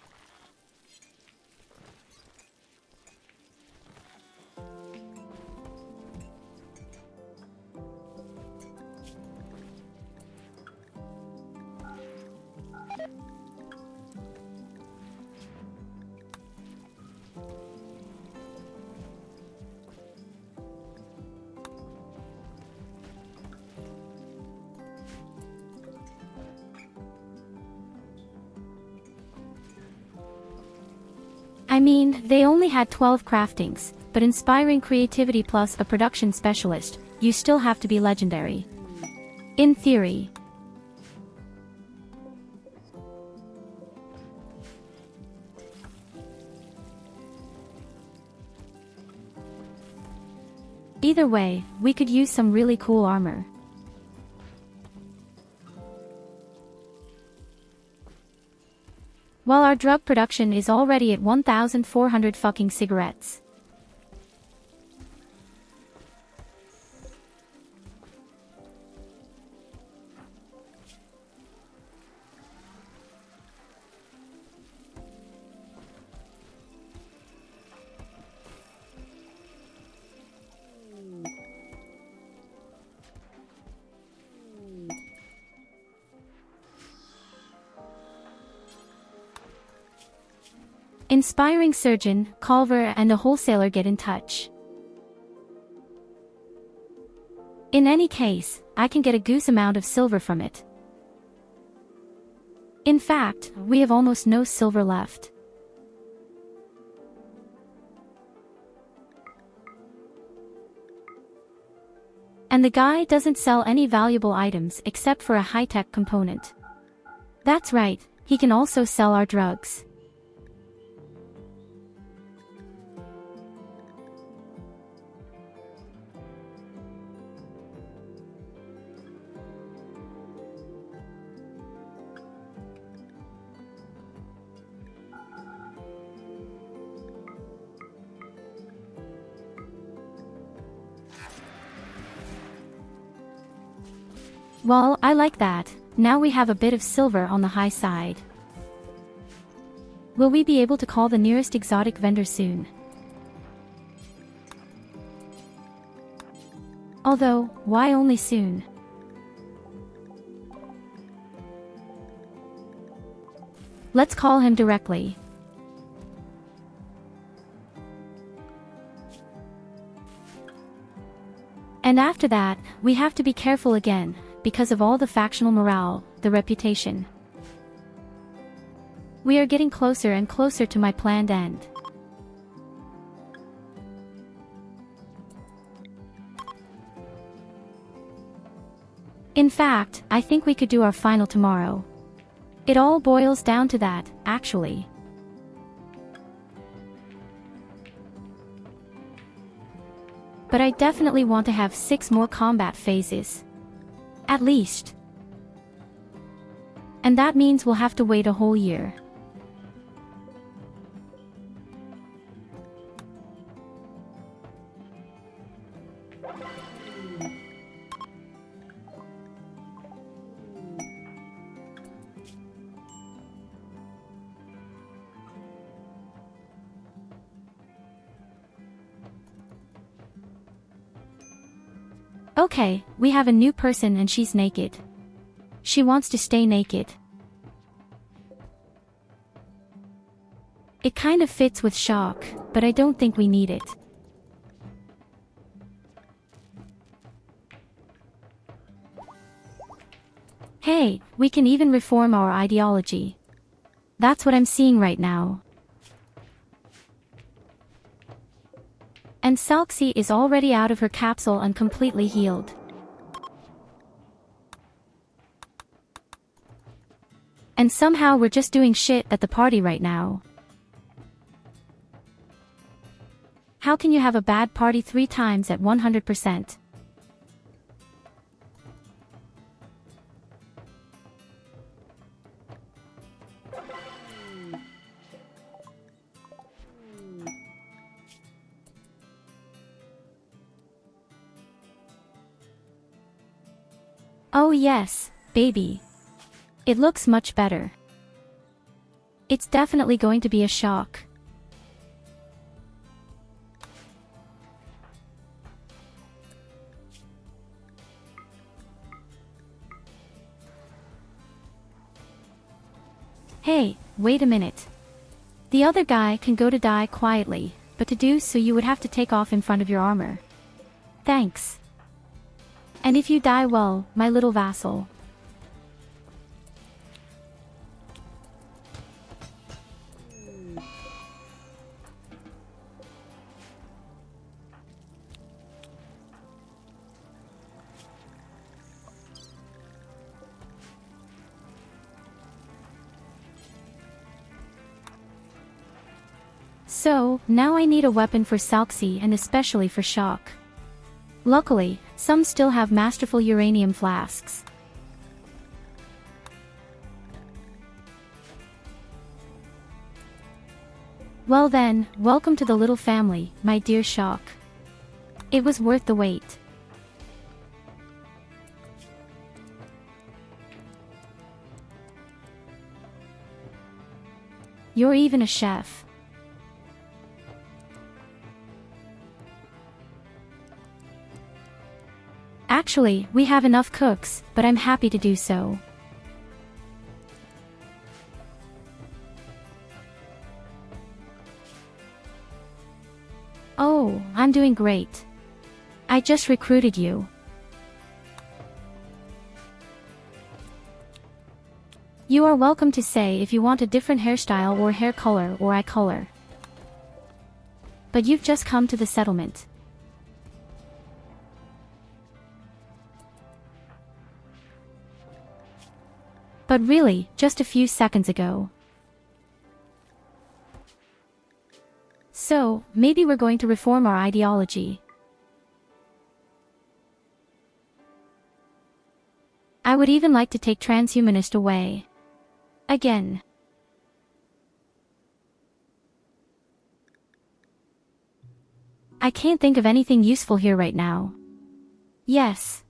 I mean, they only had 12 craftings, but inspiring creativity plus a production specialist, you still have to be legendary. In theory. Either way, we could use some really cool armor. While our drug production is already at 1,400 fucking cigarettes. Inspiring surgeon, Culver and a wholesaler get in touch. In any case, I can get a goose amount of silver from it. In fact, we have almost no silver left. And the guy doesn't sell any valuable items except for a high-tech component. That's right, he can also sell our drugs. Well, I like that. Now we have a bit of silver on the high side. Will we be able to call the nearest exotic vendor soon? Although, why only soon? Let's call him directly. And after that, we have to be careful again, because of all the factional morale, the reputation. We are getting closer and closer to my planned end. In fact, I think we could do our final tomorrow. It all boils down to that, actually. But I definitely want to have 6 more combat phases. At least. And that means we'll have to wait a whole year. Okay, we have a new person and she's naked. She wants to stay naked. It kind of fits with shock, but I don't think we need it. Hey, we can even reform our ideology. That's what I'm seeing right now. And Salxi is already out of her capsule and completely healed. And somehow we're just doing shit at the party right now. How can you have a bad party 3 times at 100%? Oh yes, baby. It looks much better. It's definitely going to be a shock. Hey, wait a minute. The other guy can go to die quietly, but to do so you would have to take off in front of your armor. Thanks. And if you die, well, my little vassal. So, now I need a weapon for Salxi and especially for Shock. Luckily, some still have masterful uranium flasks. Well then, welcome to the little family, my dear Shock. It was worth the wait. You're even a chef. Actually, we have enough cooks, but I'm happy to do so. Oh, I'm doing great. I just recruited you. You are welcome to say if you want a different hairstyle or hair color or eye color. But you've just come to the settlement. But really, just a few seconds ago. So, maybe we're going to reform our ideology. I would even like to take transhumanist away. Again. I can't think of anything useful here right now. Yes.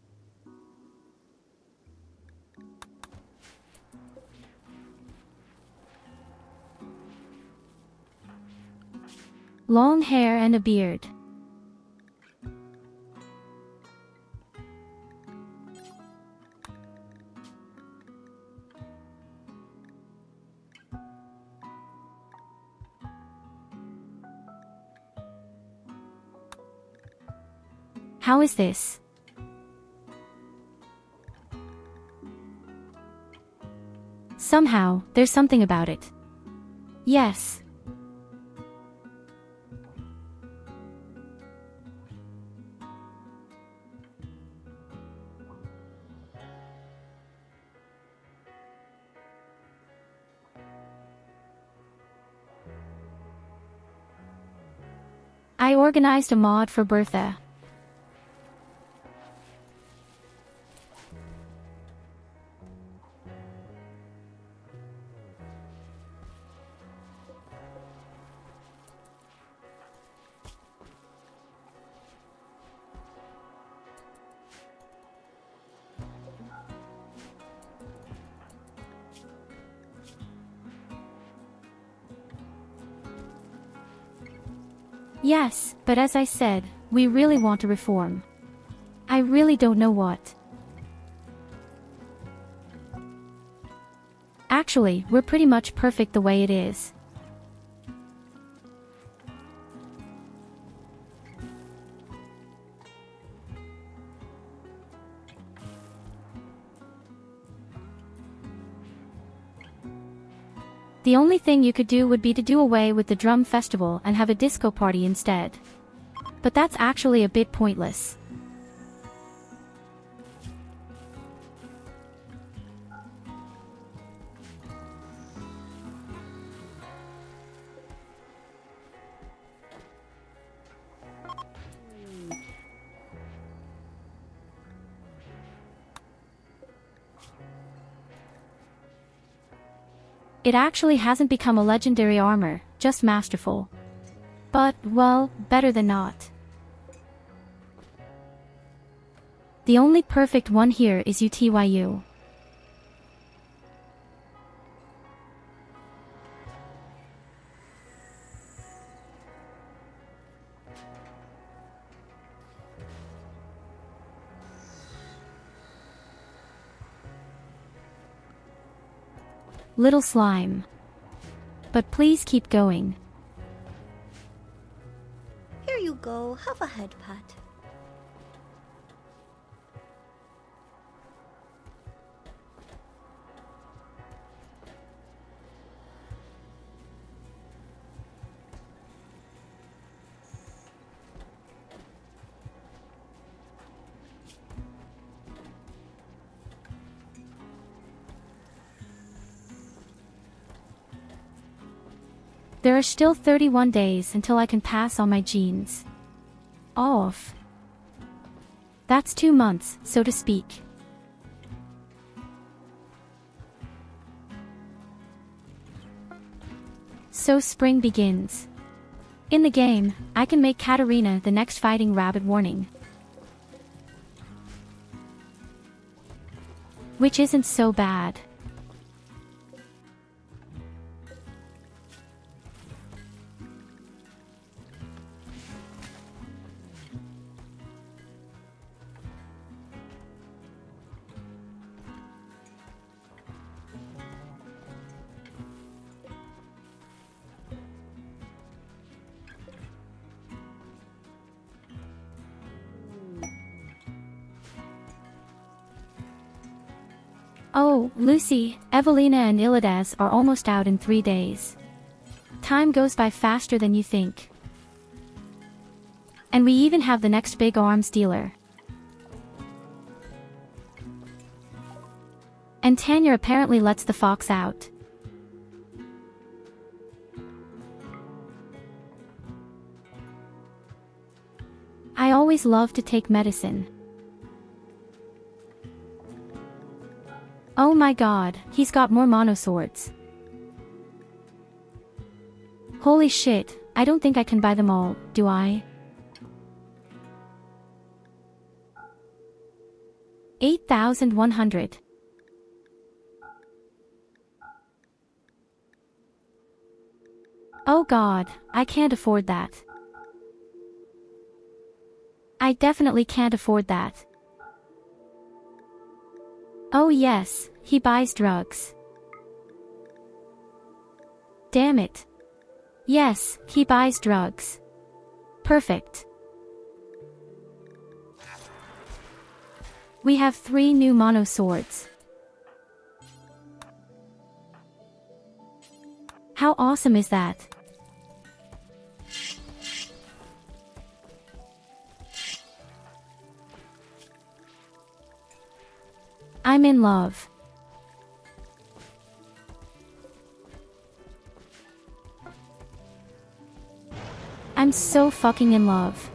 Long hair and a beard. How is this? Somehow, there's something about it. Yes. I organized a mod for Bertha. Yes, but as I said, we really want to reform. I really don't know what. Actually, we're pretty much perfect the way it is. The only thing you could do would be to do away with the drum festival and have a disco party instead. But that's actually a bit pointless. It actually hasn't become a legendary armor, just masterful. But, well, better than not. The only perfect one here is UTYU. little slime. But please keep going. Here you go, have a head pat. There are still 31 days until I can pass all my genes off. That's 2 months, so to speak. So spring begins. In the game, I can make Katarina the next fighting rabbit warning. Which isn't so bad. Oh, Lucy, Evelina and Ilidas are almost out in 3 days. Time goes by faster than you think. And we even have the next big arms dealer. And Tanya apparently lets the fox out. I always love to take medicine. Oh my god, he's got more mono swords. Holy shit, I don't think I can buy them all, do I? 8,100. Oh god, I can't afford that. I definitely can't afford that. Oh yes, he buys drugs. Damn it. Yes, he buys drugs. Perfect. We have 3 new mono swords. How awesome is that? I'm in love. I'm so fucking in love.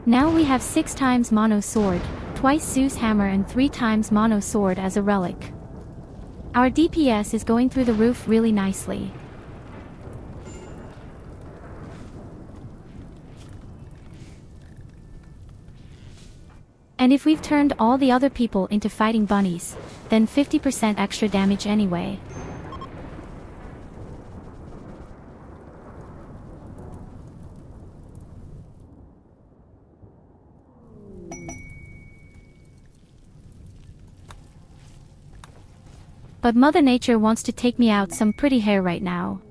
Now we have 6 times mono sword, twice Zeus hammer and 3 times mono sword as a relic. Our DPS is going through the roof really nicely. And if we've turned all the other people into fighting bunnies, then 50% extra damage anyway. But Mother Nature wants to take me out some pretty hair right now.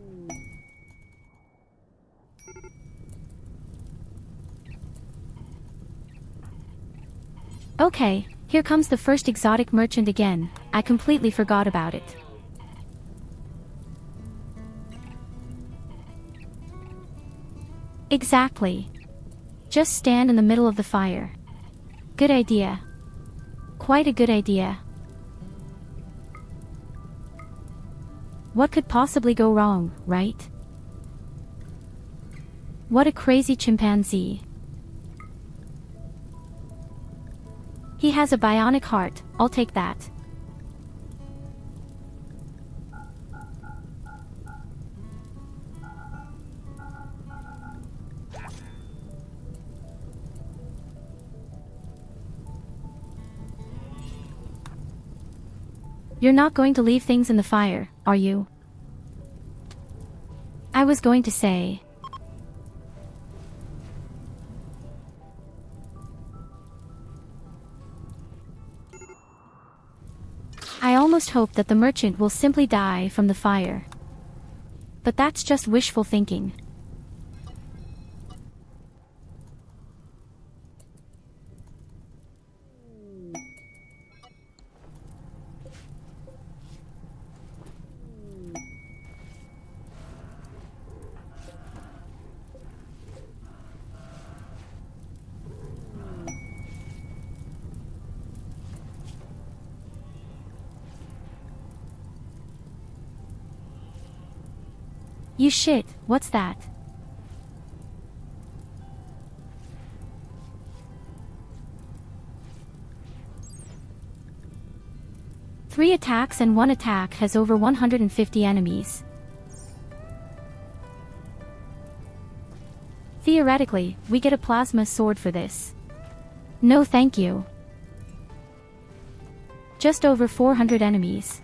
Okay, here comes the first exotic merchant again. I completely forgot about it. Exactly. Just stand in the middle of the fire. Good idea. Quite a good idea. What could possibly go wrong, right? What a crazy chimpanzee. He has a bionic heart, I'll take that. You're not going to leave things in the fire, are you? I was going to say. almost hope that the merchant will simply die from the fire. But that's just wishful thinking. You shit, what's that? Three attacks and one attack has over 150 enemies. Theoretically, we get a plasma sword for this. No thank you. Just over 400 enemies.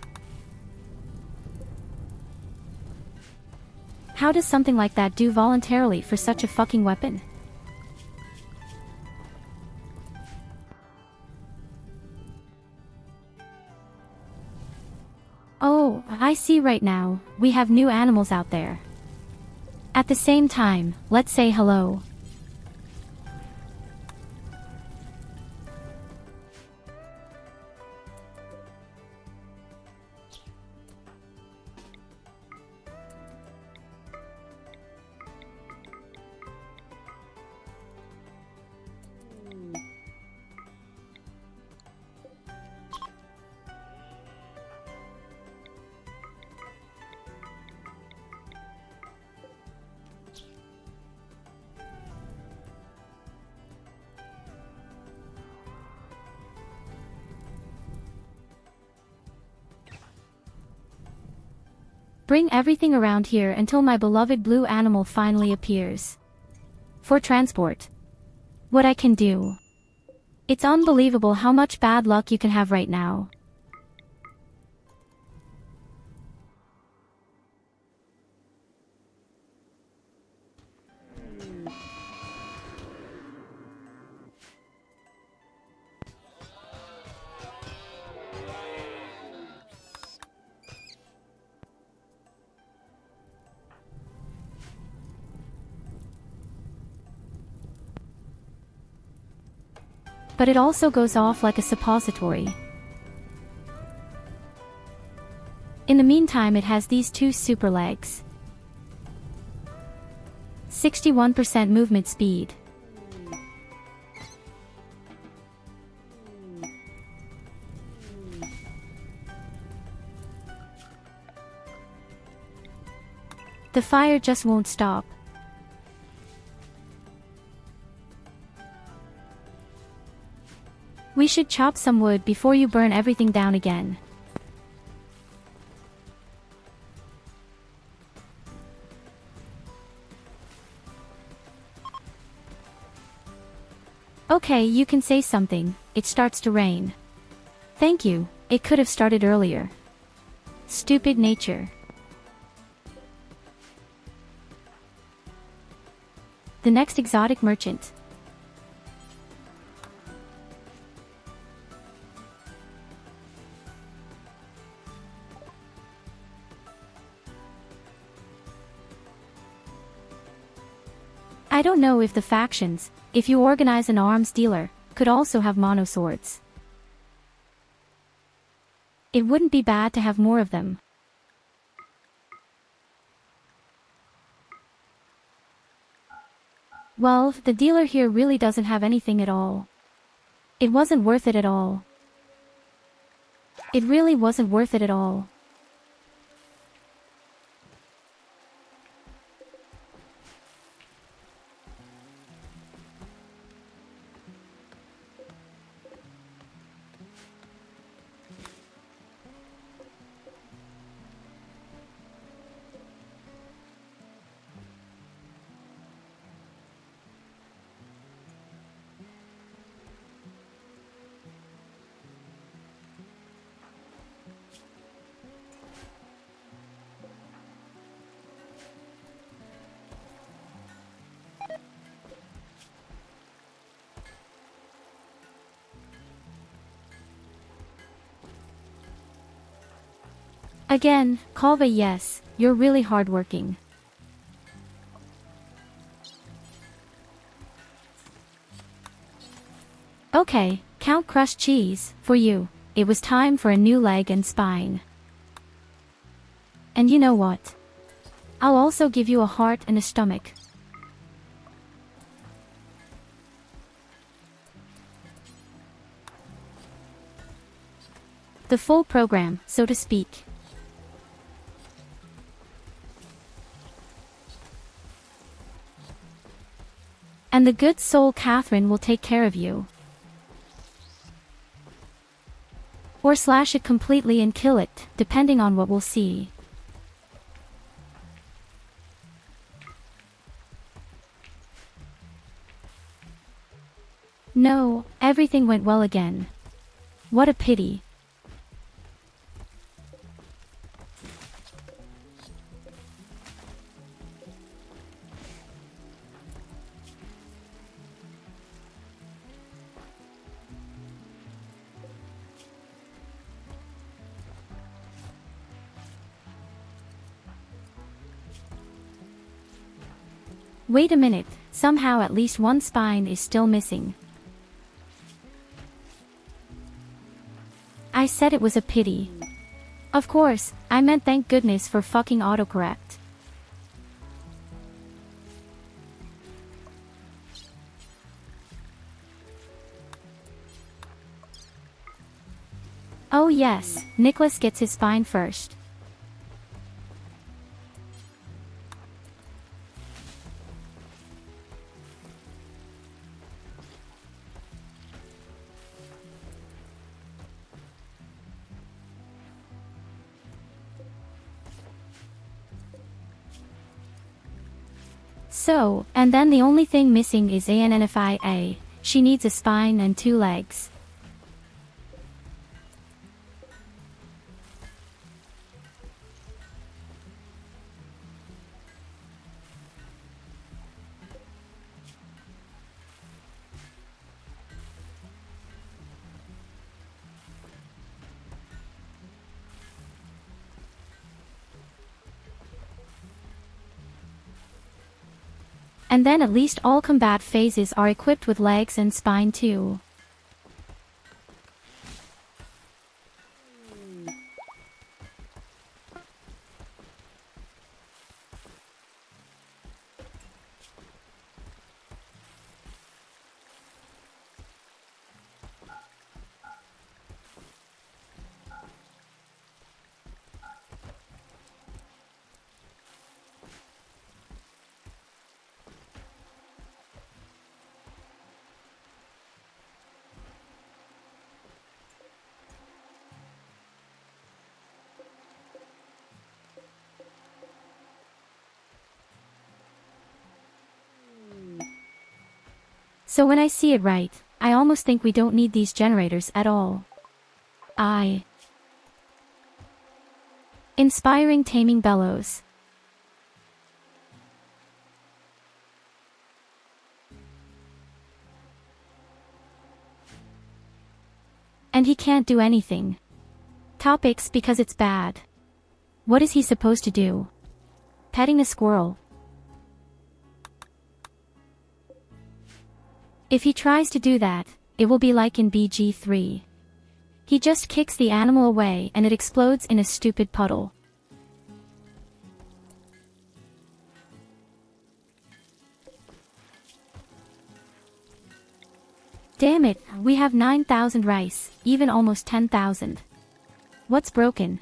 How does something like that do voluntarily for such a fucking weapon? Oh, I see right now, we have new animals out there. At the same time, let's say hello. Bring everything around here until my beloved blue animal finally appears. For transport. What I can do. It's unbelievable how much bad luck you can have right now. But it also goes off like a suppository. In the meantime, it has these two super legs. 61% movement speed. The fire just won't stop. We should chop some wood before you burn everything down again. Okay, you can say something. It starts to rain. Thank you, it could have started earlier. Stupid nature. The next exotic merchant. I don't know if the factions, if you organize an arms dealer, could also have mono swords. It wouldn't be bad to have more of them. Well, the dealer here really doesn't have anything at all. It wasn't worth it at all. It really wasn't worth it at all. Again, Kalva, yes, you're really hardworking. Okay, Count Crushed Cheese, for you, it was time for a new leg and spine. And you know what? I'll also give you a heart and a stomach. The full program, so to speak. And the good soul Catherine will take care of you. Or slash it completely and kill it, depending on what we'll see. No, everything went well again. What a pity. Wait a minute, somehow at least one spine is still missing. I said it was a pity. Of course, I meant thank goodness for fucking autocorrect. Oh yes, Nicholas gets his spine first. So, and then the only thing missing is ANNFIA. She needs a spine and 2 legs. And then at least all combat phases are equipped with legs and spine too. So when I see it right, I almost think we don't need these generators at all. Inspiring Taming Bellows. And he can't do anything. Topics because it's bad. What is he supposed to do? Petting a squirrel. If he tries to do that, it will be like in BG3. He just kicks the animal away and it explodes in a stupid puddle. Damn it, we have 9,000 rice, even almost 10,000. What's broken?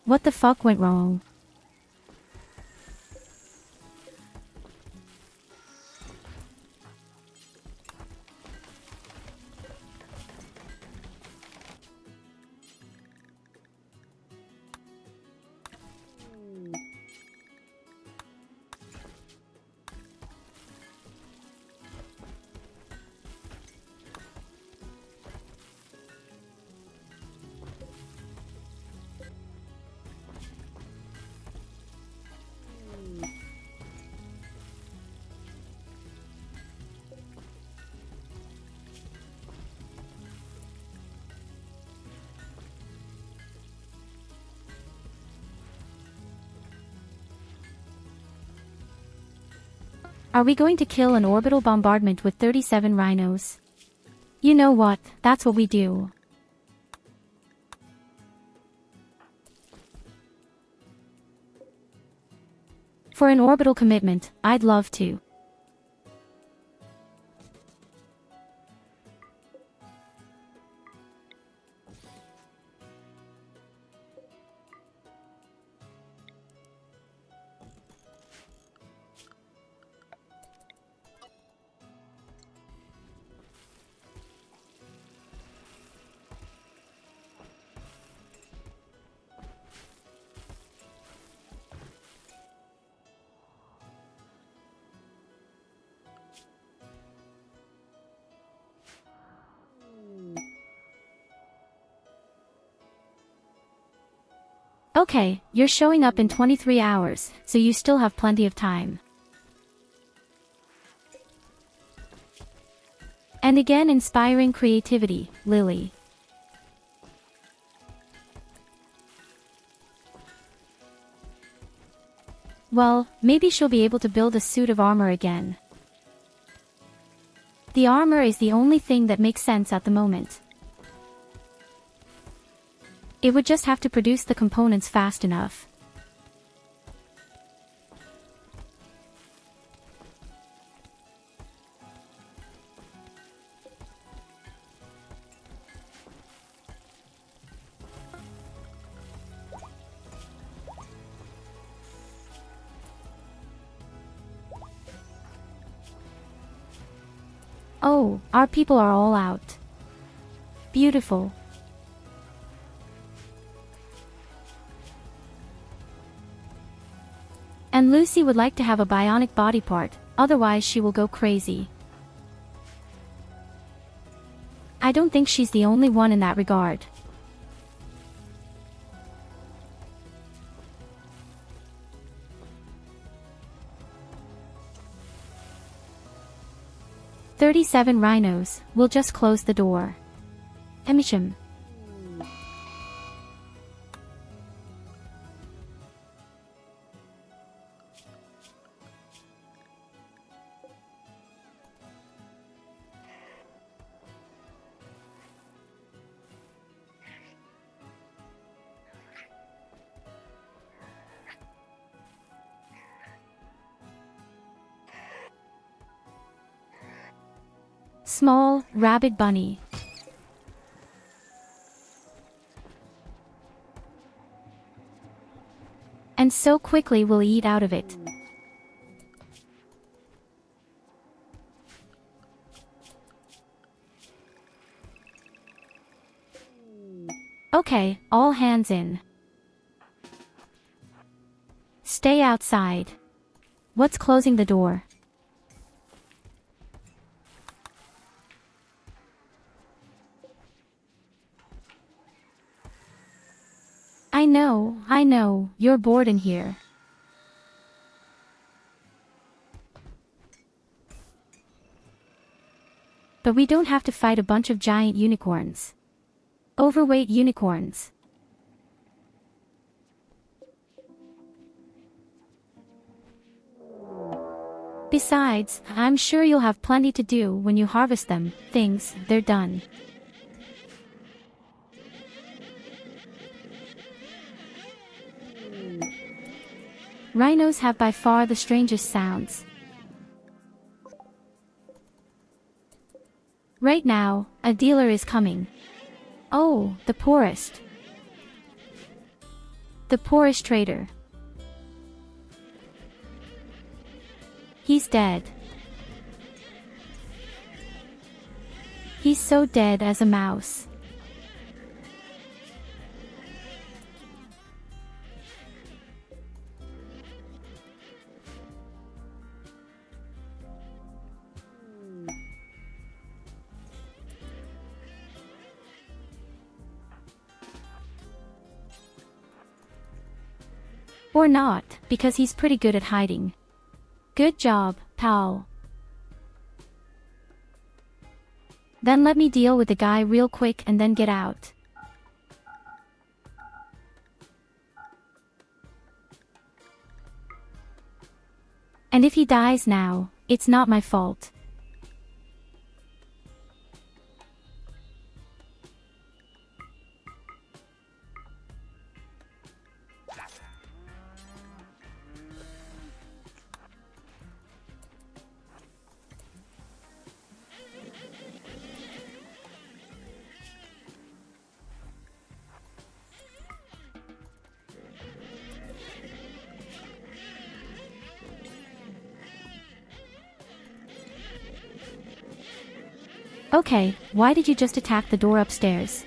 What the fuck went wrong? Are we going to kill an orbital bombardment with 37 rhinos? You know what, that's what we do. For an orbital commitment, I'd love to. Okay, you're showing up in 23 hours, so you still have plenty of time. And again, inspiring creativity, Lily. Well, maybe she'll be able to build a suit of armor again. The armor is the only thing that makes sense at the moment. It would just have to produce the components fast enough. Oh, our people are all out. Beautiful. And Lucy would like to have a bionic body part, otherwise she will go crazy. I don't think she's the only one in that regard. "37 rhinos, we'll just close the door. VoD. Small, rabid bunny. And so quickly we'll eat out of it. Okay, all hands in. Stay outside. What's closing the door? I know, you're bored in here. But we don't have to fight a bunch of giant unicorns. Overweight unicorns. Besides, I'm sure you'll have plenty to do when you harvest them, they're done. Rhinos have by far the strangest sounds. Right now, a dealer is coming. Oh, the poorest. The poorest trader. He's dead. He's so dead as a mouse. Or not, because he's pretty good at hiding. Good job, pal. Then let me deal with the guy real quick and then get out. And if he dies now, It's not my fault. Okay, why did you just attack the door upstairs?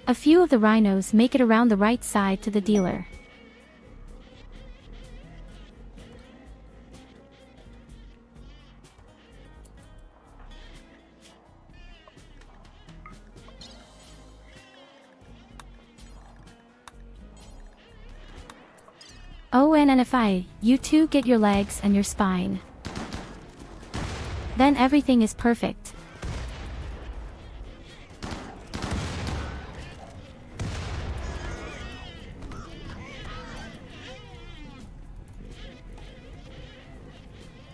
A few of the rhinos make it around the right side to the dealer. Oh, and if you two get your legs and your spine. Then everything is perfect.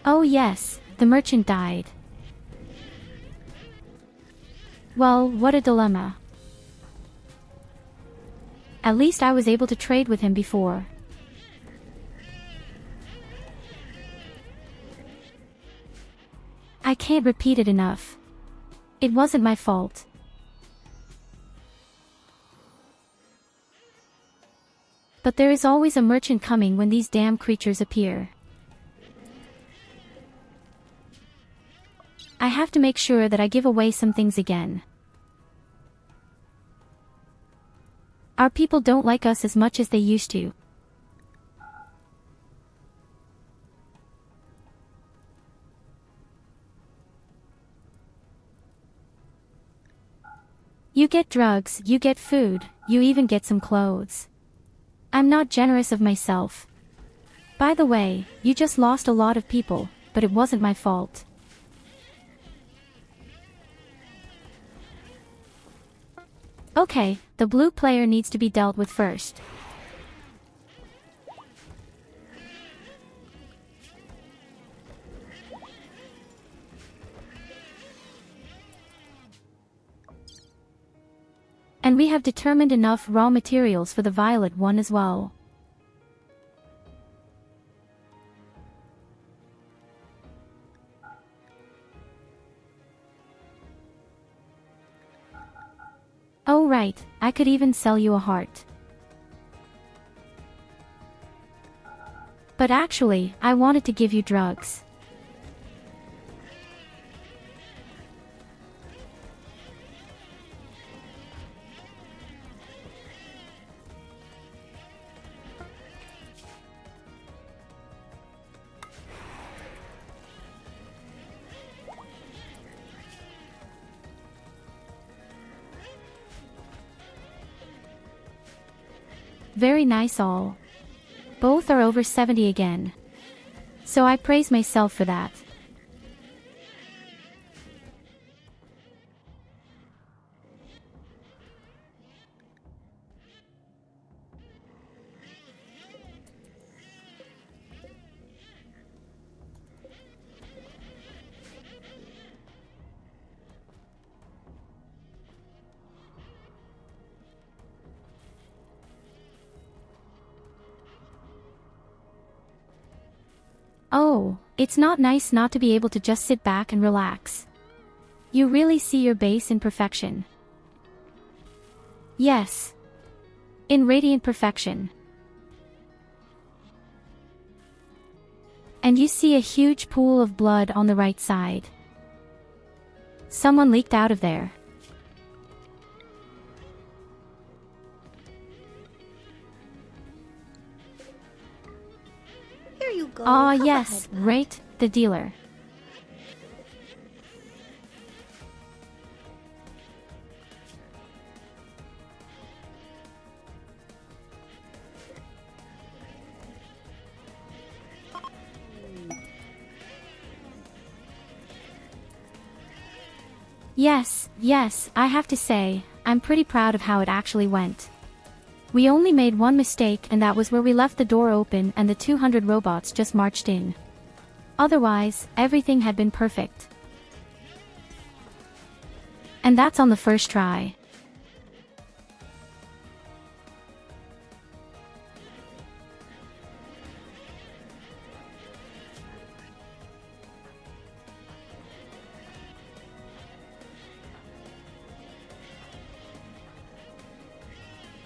Oh yes, the merchant died. Well, what a dilemma. At least I was able to trade with him before. I can't repeat it enough. It wasn't my fault. But there is always a merchant coming when these damn creatures appear. I have to make sure that I give away some things again. Our people don't like us as much as they used to. You get drugs, you get food, you even get some clothes. I'm not generous of myself. By the way, you just lost a lot of people, but it wasn't my fault. Okay, the blue player needs to be dealt with first. And we have determined enough raw materials for the violet one as well. Oh right, I could even sell you a heart. But actually, I wanted to give you drugs. Very nice all. Both are over 70 again. So I praise myself for that. Oh, it's not nice not to be able to just sit back and relax. You really see your base in perfection. Yes. In radiant perfection. And you see a huge pool of blood on the right side. Someone leaked out of there. Ah yes, right, the dealer. Yes, I have to say, I'm pretty proud of how it actually went. We only made one mistake, and that was where we left the door open and the 200 robots just marched in. Otherwise, everything had been perfect. And that's on the first try.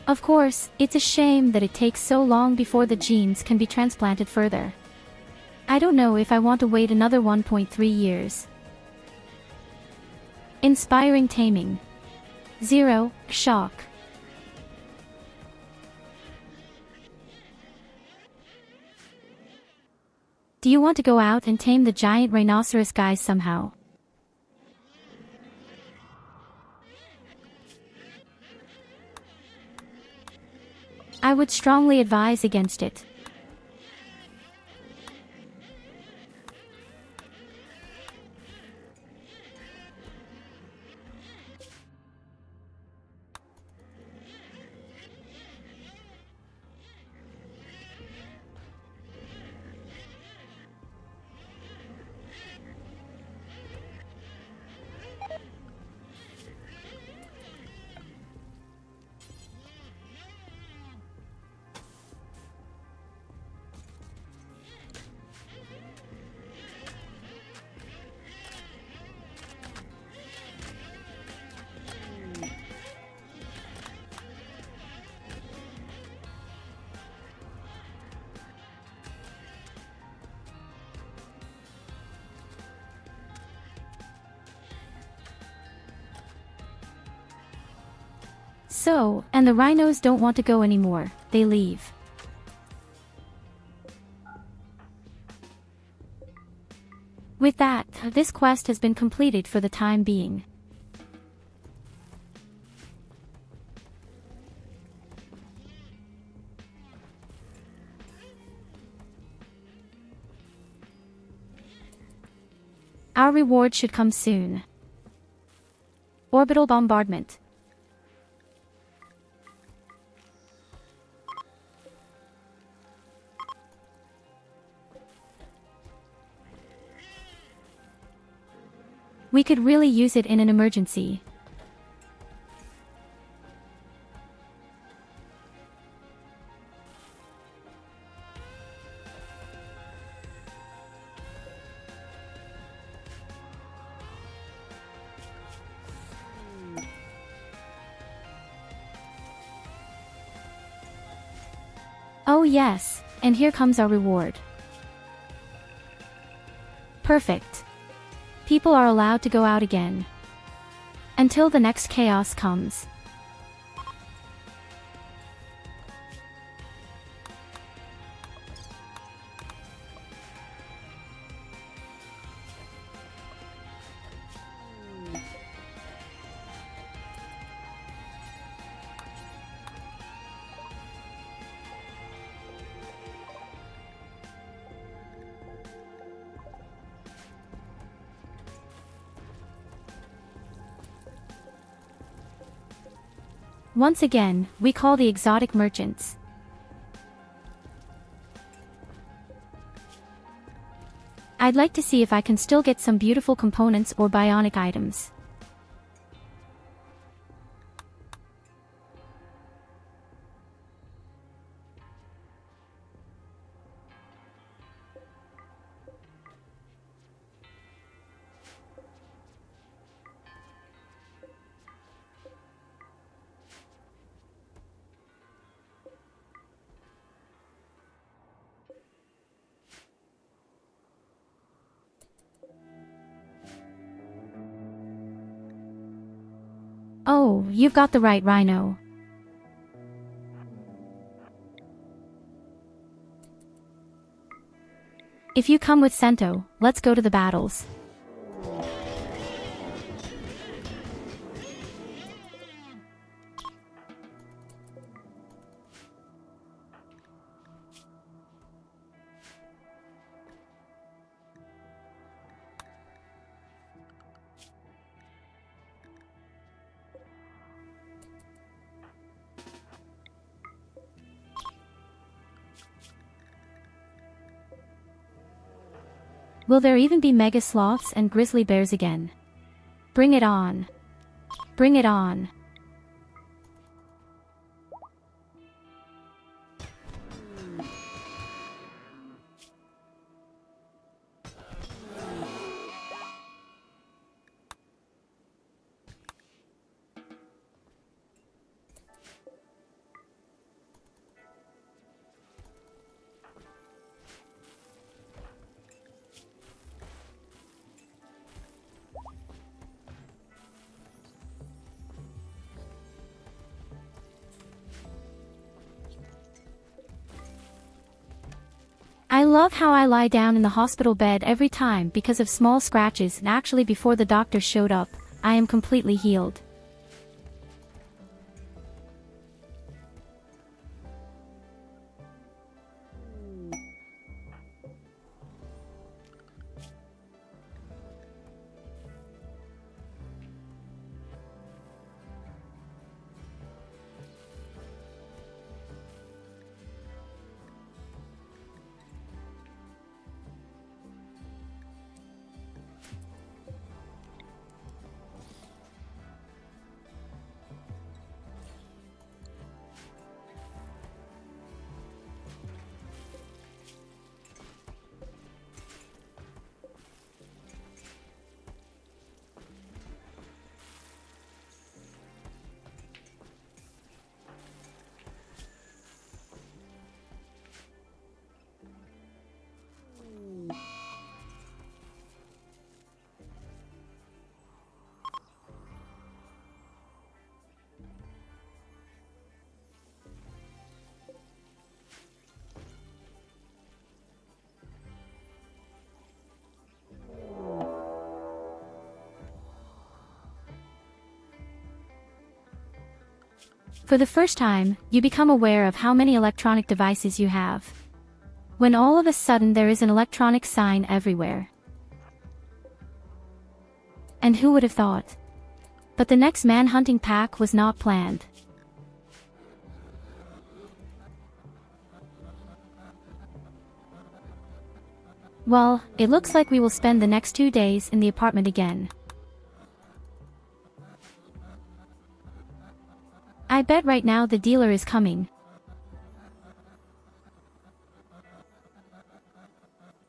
Of course, it's a shame that it takes so long before the genes can be transplanted further. I don't know if I want to wait another 1.3 years. Inspiring taming. 0, shock. Do you want to go out and tame the giant rhinoceros guys somehow? I would strongly advise against it. So, and the rhinos don't want to go anymore, they leave. With that, this quest has been completed for the time being. Our reward should come soon. Orbital bombardment. We could really use it in an emergency. Oh yes, and here comes our reward. Perfect. People are allowed to go out again. Until the next chaos comes. Once again, we call the exotic merchants. I'd like to see if I can still get some beautiful components or bionic items. Oh, you've got the right rhino. If you come with Cento, let's go to the battles. Will there even be mega sloths and grizzly bears again? Bring it on. Bring it on. I love how I lie down in the hospital bed every time because of small scratches, and actually before the doctor showed up, I am completely healed. For the first time, you become aware of how many electronic devices you have. When all of a sudden there is an electronic sign everywhere. And who would have thought? But the next manhunting pack was not planned. Well, it looks like we will spend the next 2 days in the apartment again. I bet right now the dealer is coming.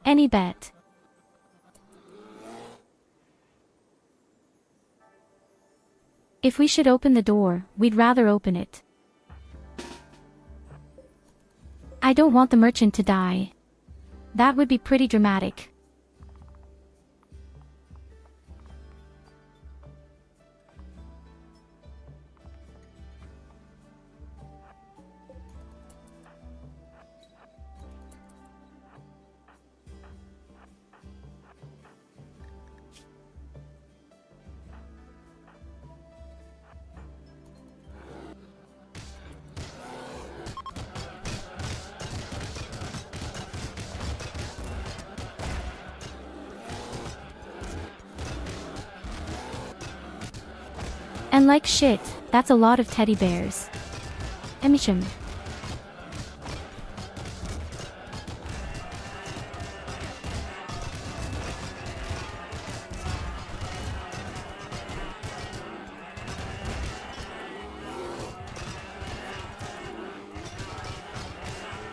Any bet? If we should open the door, we'd rather open it. I don't want the merchant to die. That would be pretty dramatic. And like shit, that's a lot of teddy bears. VoD.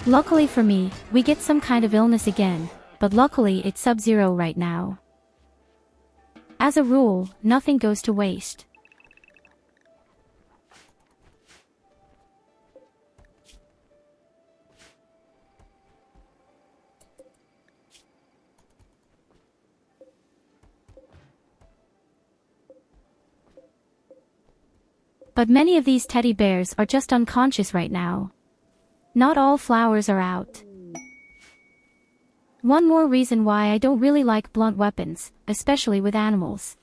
Luckily for me, we get some kind of illness again, but luckily it's sub-zero right now. As a rule, nothing goes to waste. But many of these teddy bears are just unconscious right now. Not all flowers are out. One more reason why I don't really like blunt weapons, especially with animals.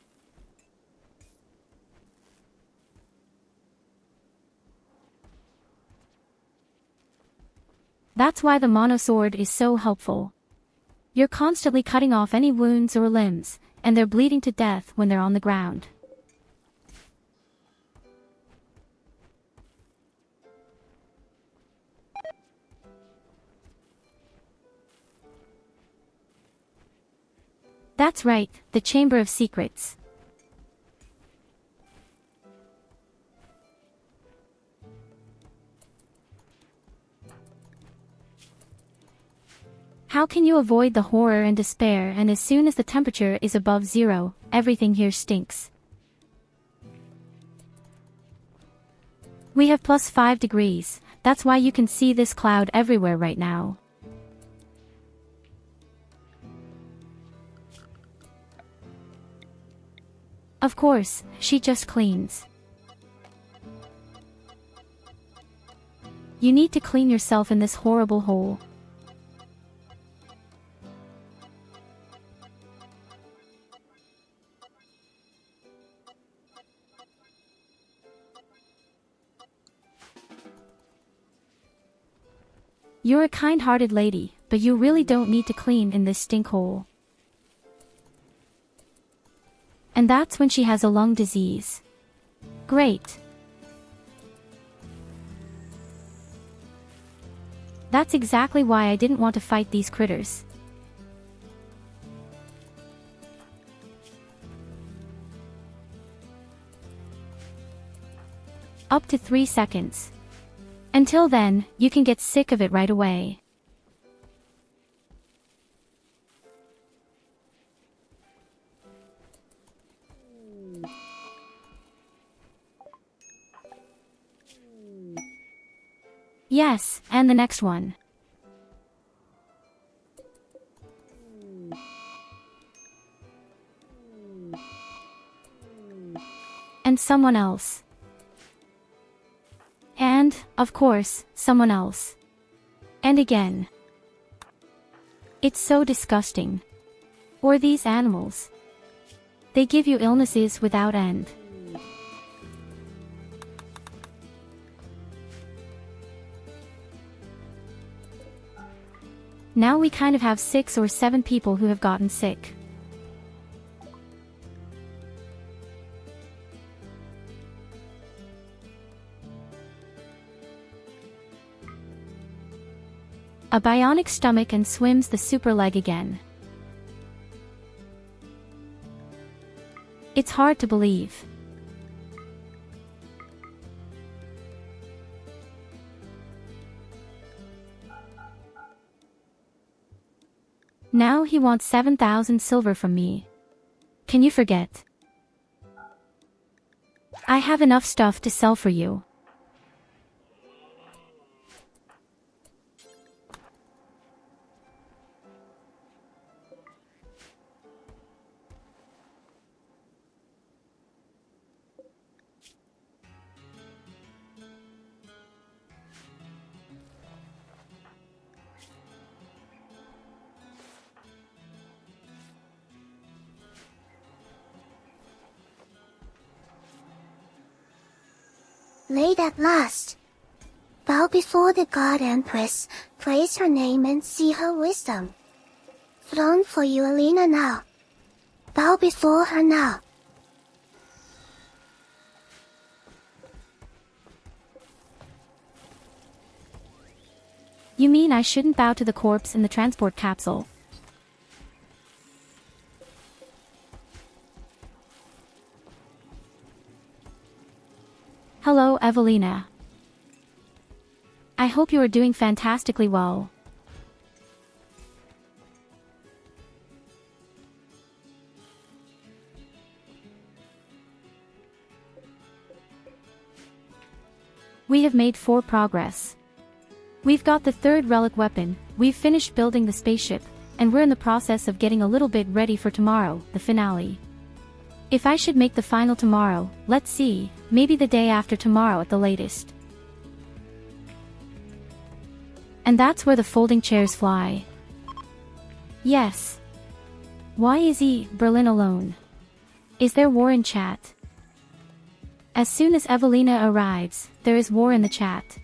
That's why the monosword is so helpful. You're constantly cutting off any wounds or limbs, and they're bleeding to death when they're on the ground. That's right, the Chamber of Secrets. How can you avoid the horror and despair, and as soon as the temperature is above 0, everything here stinks. We have plus 5 degrees, that's why you can see this cloud everywhere right now. Of course, she just cleans. You need to clean yourself in this horrible hole. You're a kind-hearted lady, but you really don't need to clean in this stink hole. And that's when she has a lung disease. Great. That's exactly why I didn't want to fight these critters. Up to 3 seconds. Until then, you can get sick of it right away. Yes, and the next one. And someone else. And, of course, someone else. And again. It's so disgusting. Or these animals. They give you illnesses without end. Now we kind of have 6 or 7 people who have gotten sick. A bionic stomach and swims the super leg again. It's hard to believe. Now he wants 7,000 silver from me. Can you forget? I have enough stuff to sell for you. Late at last. Bow before the God Empress, praise her name and see her wisdom. Throne for you, Alina, now. Bow before her now. You mean I shouldn't bow to the corpse in the transport capsule? Hello, Evelina. I hope you are doing fantastically well. We have made 4 progress. We've got the 3rd relic weapon, we've finished building the spaceship, and we're in the process of getting a little bit ready for tomorrow, the finale. If I should make the final tomorrow, let's see, maybe the day after tomorrow at the latest. And that's where the folding chairs fly. Yes. Why is Berlin alone? Is there war in chat? As soon as Evelina arrives, there is war in the chat.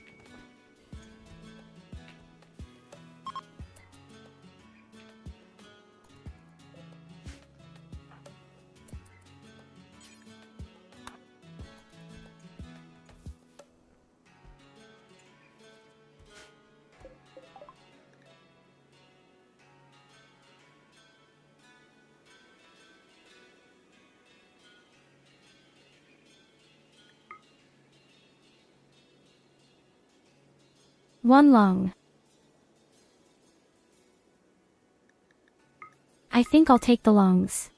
1 lung. I think I'll take the lungs.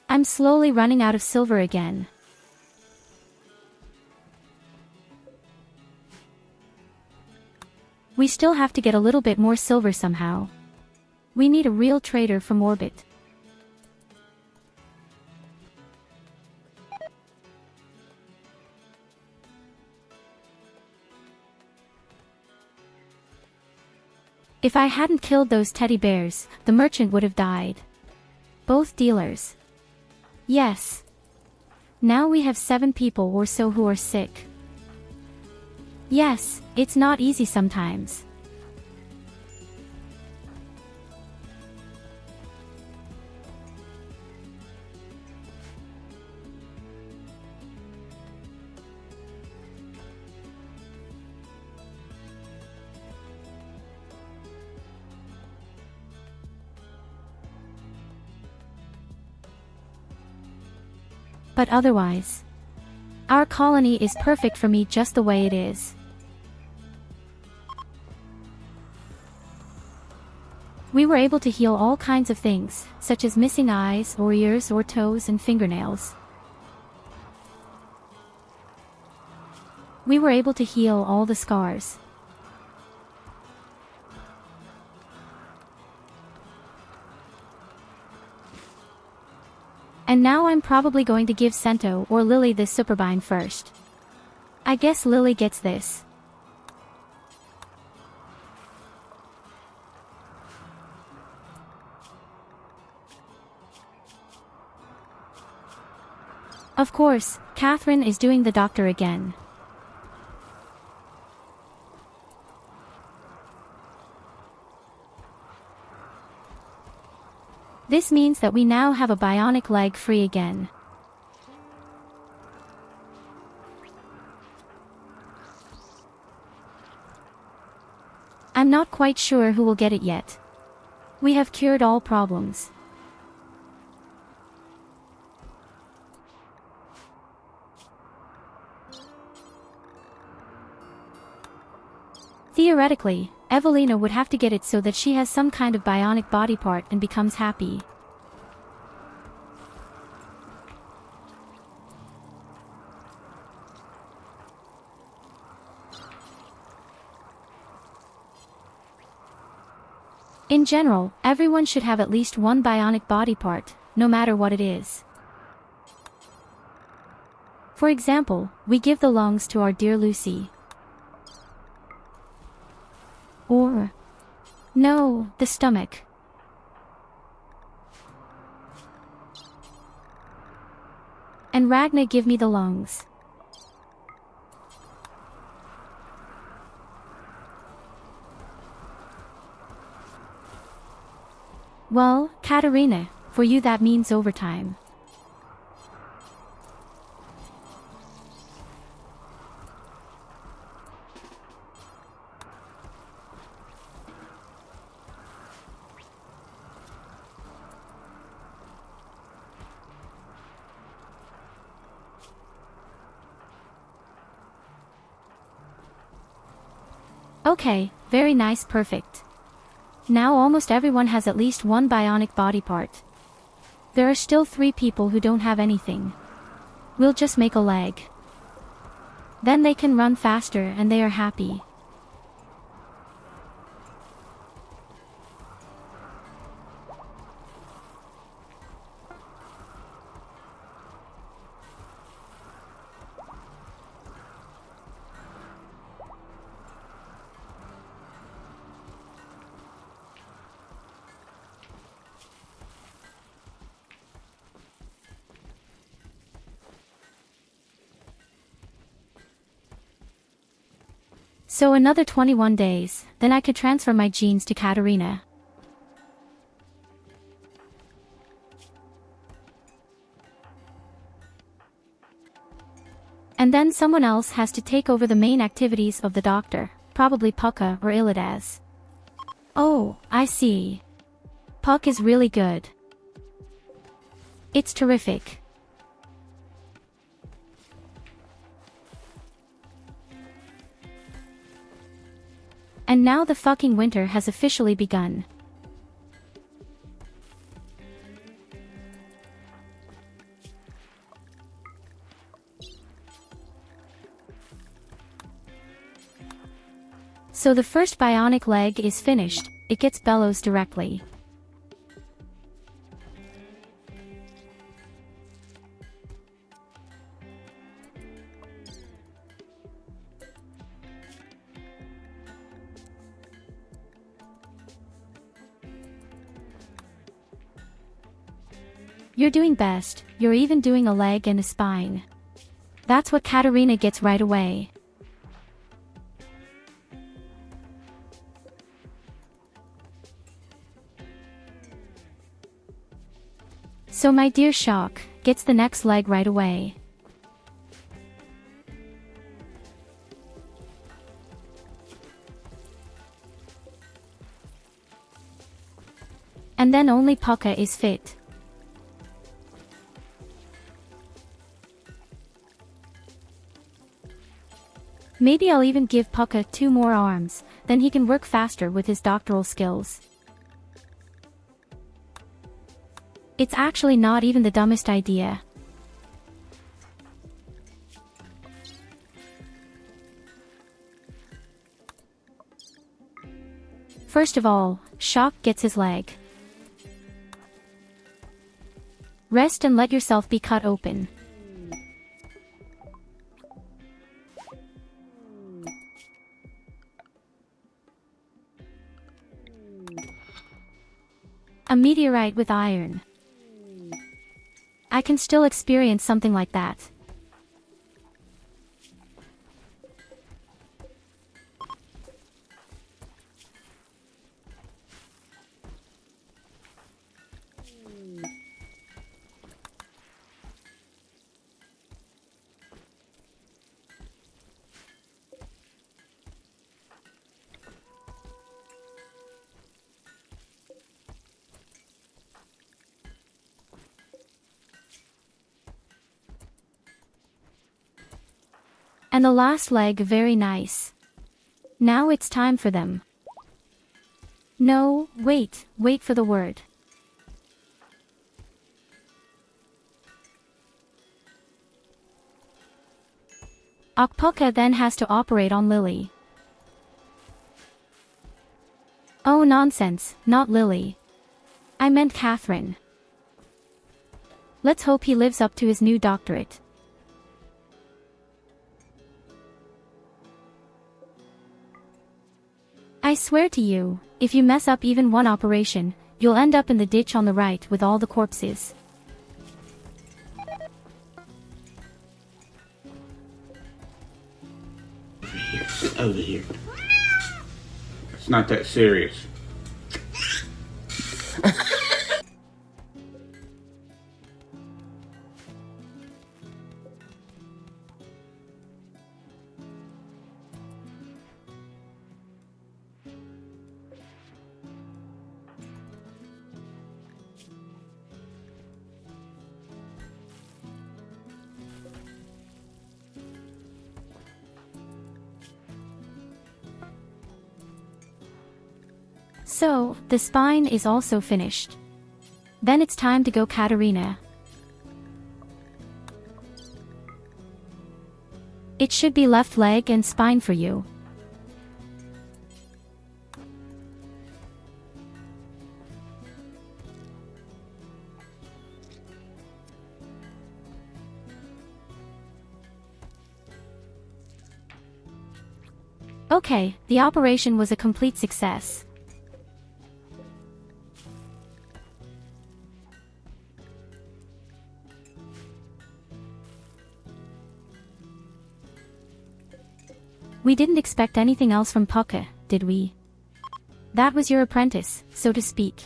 I'm slowly running out of silver again. We still have to get a little bit more silver somehow. We need a real trader from orbit. If I hadn't killed those teddy bears, the merchant would have died. Both dealers. Yes. Now we have 7 people or so who are sick. Yes, it's not easy sometimes. But otherwise, our colony is perfect for me just the way it is. We were able to heal all kinds of things, such as missing eyes or ears or toes and fingernails. We were able to heal all the scars. And now I'm probably going to give Sento or Lily this superbind first. I guess Lily gets this. Of course, Catherine is doing the doctor again. This means that we now have a bionic leg free again. I'm not quite sure who will get it yet. We have cured all problems. Theoretically, Evelina would have to get it so that she has some kind of bionic body part and becomes happy. In general, everyone should have at least one bionic body part, no matter what it is. For example, we give the lungs to our dear Lucy. Or, no, the stomach. And Ragna give me the lungs. Well, Katarina, for you that means overtime. Okay, very nice, perfect. Now almost everyone has at least one bionic body part. There are still 3 people who don't have anything. We'll just make a leg. Then they can run faster and they are happy. So another 21 days, then I could transfer my genes to Katarina. And then someone else has to take over the main activities of the doctor, probably Pucka or Illidas. Oh, I see. Puck is really good. It's terrific. And now the fucking winter has officially begun. So the first bionic leg is finished, it gets bellows directly. You're doing best, you're even doing a leg and a spine. That's what Katarina gets right away. So my dear Shock gets the next leg right away. And then only Pucka is fit. Maybe I'll even give Pucka 2 more arms, then he can work faster with his doctoral skills. It's actually not even the dumbest idea. First of all, Shock gets his leg. Rest and let yourself be cut open. A meteorite with iron. I can still experience something like that. And the last leg very nice. Now it's time for them. No, wait for the word. Okpuka then has to operate on Lily. Oh nonsense, not Lily. I meant Catherine. Let's hope he lives up to his new doctorate. I swear to you, if you mess up even one operation, you'll end up in the ditch on the right with all the corpses. Sit over here. It's not that serious. So, the spine is also finished. Then it's time to go Katarina. It should be left leg and spine for you. Okay, the operation was a complete success. We didn't expect anything else from Pucka, did we? That was your apprentice, so to speak.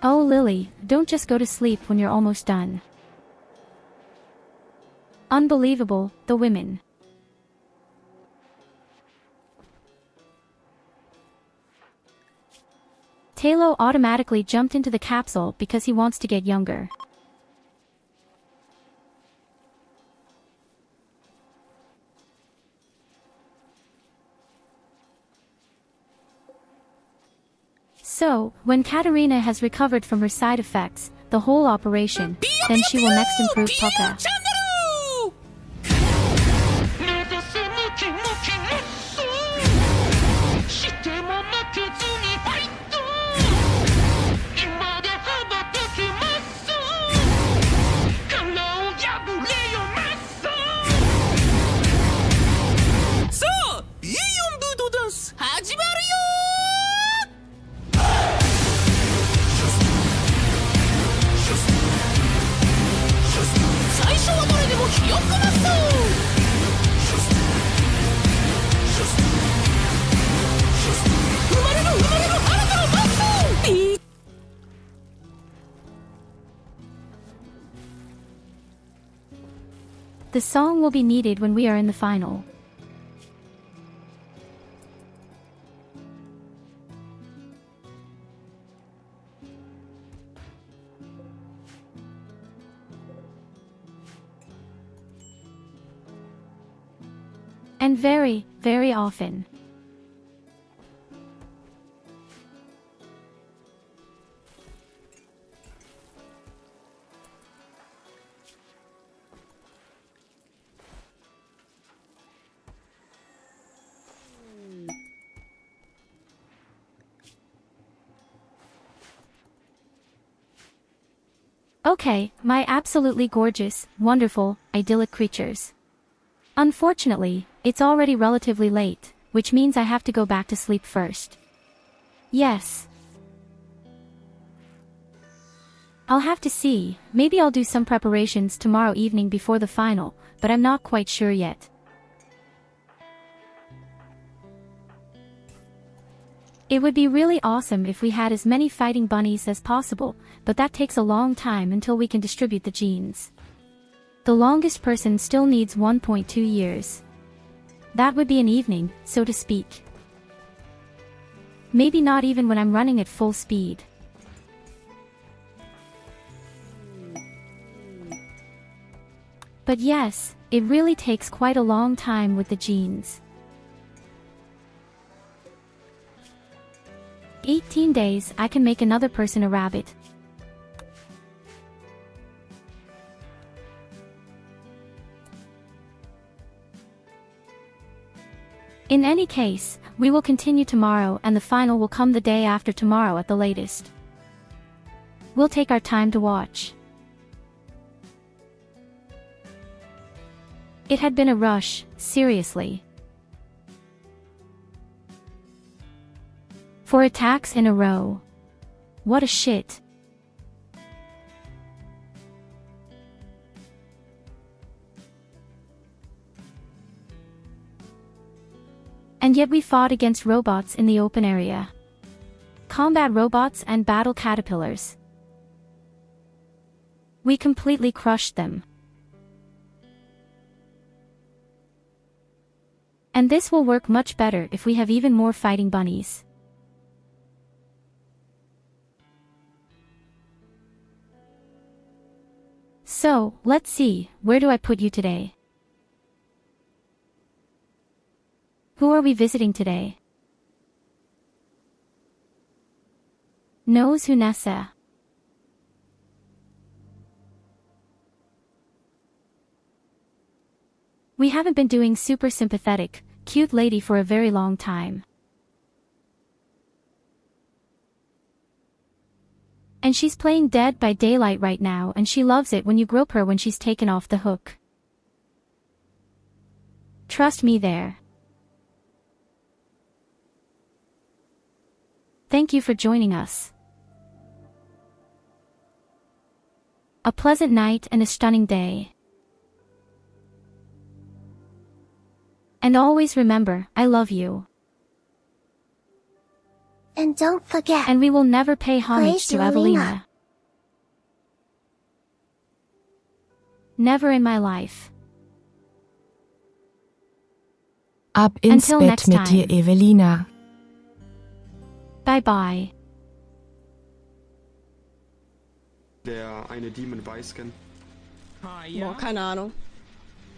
Oh Lily, don't just go to sleep when you're almost done. Unbelievable, the women. Talo automatically jumped into the capsule because he wants to get younger. So, when Katarina has recovered from her side effects, the whole operation, then she will next improve Pukka. The song will be needed when we are in the final. And very, very often. Okay, my absolutely gorgeous, wonderful, idyllic creatures. Unfortunately, it's already relatively late, which means I have to go back to sleep first. Yes. I'll have to see, maybe I'll do some preparations tomorrow evening before the final, but I'm not quite sure yet. It would be really awesome if we had as many fighting bunnies as possible, but that takes a long time until we can distribute the genes. The longest person still needs 1.2 years. That would be an evening, so to speak. Maybe not even when I'm running at full speed. But yes, it really takes quite a long time with the genes. 18 days, I can make another person a rabbit. In any case, we will continue tomorrow and the final will come the day after tomorrow at the latest. We'll take our time to watch. It had been a rush, seriously. 4 attacks in a row. What a shit. And yet we fought against robots in the open area. Combat robots and battle caterpillars. We completely crushed them. And this will work much better if we have even more fighting bunnies. So, let's see, where do I put you today? Who are we visiting today? Knows who Nessa. We haven't been doing super sympathetic, cute lady for a very long time. And she's playing Dead by Daylight right now and she loves it when you grope her when she's taken off the hook. Trust me there. Thank you for joining us. A pleasant night and a stunning day. And always remember, I love you. And don't forget. And we will never pay homage to Evelina. Never in my life. Ab ins Until Bett next mit dir, time. Evelina. Bye bye. Der eine Demon Weiß-Scan. Boah, keine Ahnung.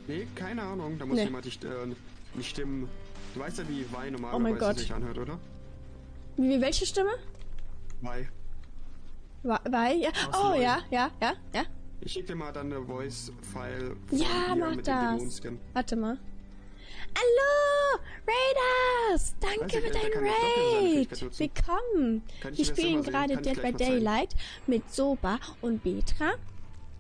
Nee, keine Ahnung. Da muss jemand nicht stimmen. Du weißt ja, wie Vi normalerweise sich anhört, oder? Wie welche Stimme? Vi. Vi, ja. Oh, ja. Ich schick dir mal dann eine Voice-File. Ja, mach das. Warte mal. Hallo, Raiders! Danke für deinen Raid! Willkommen! Wir spielen gerade Dead by Daylight mit Soba und Betra.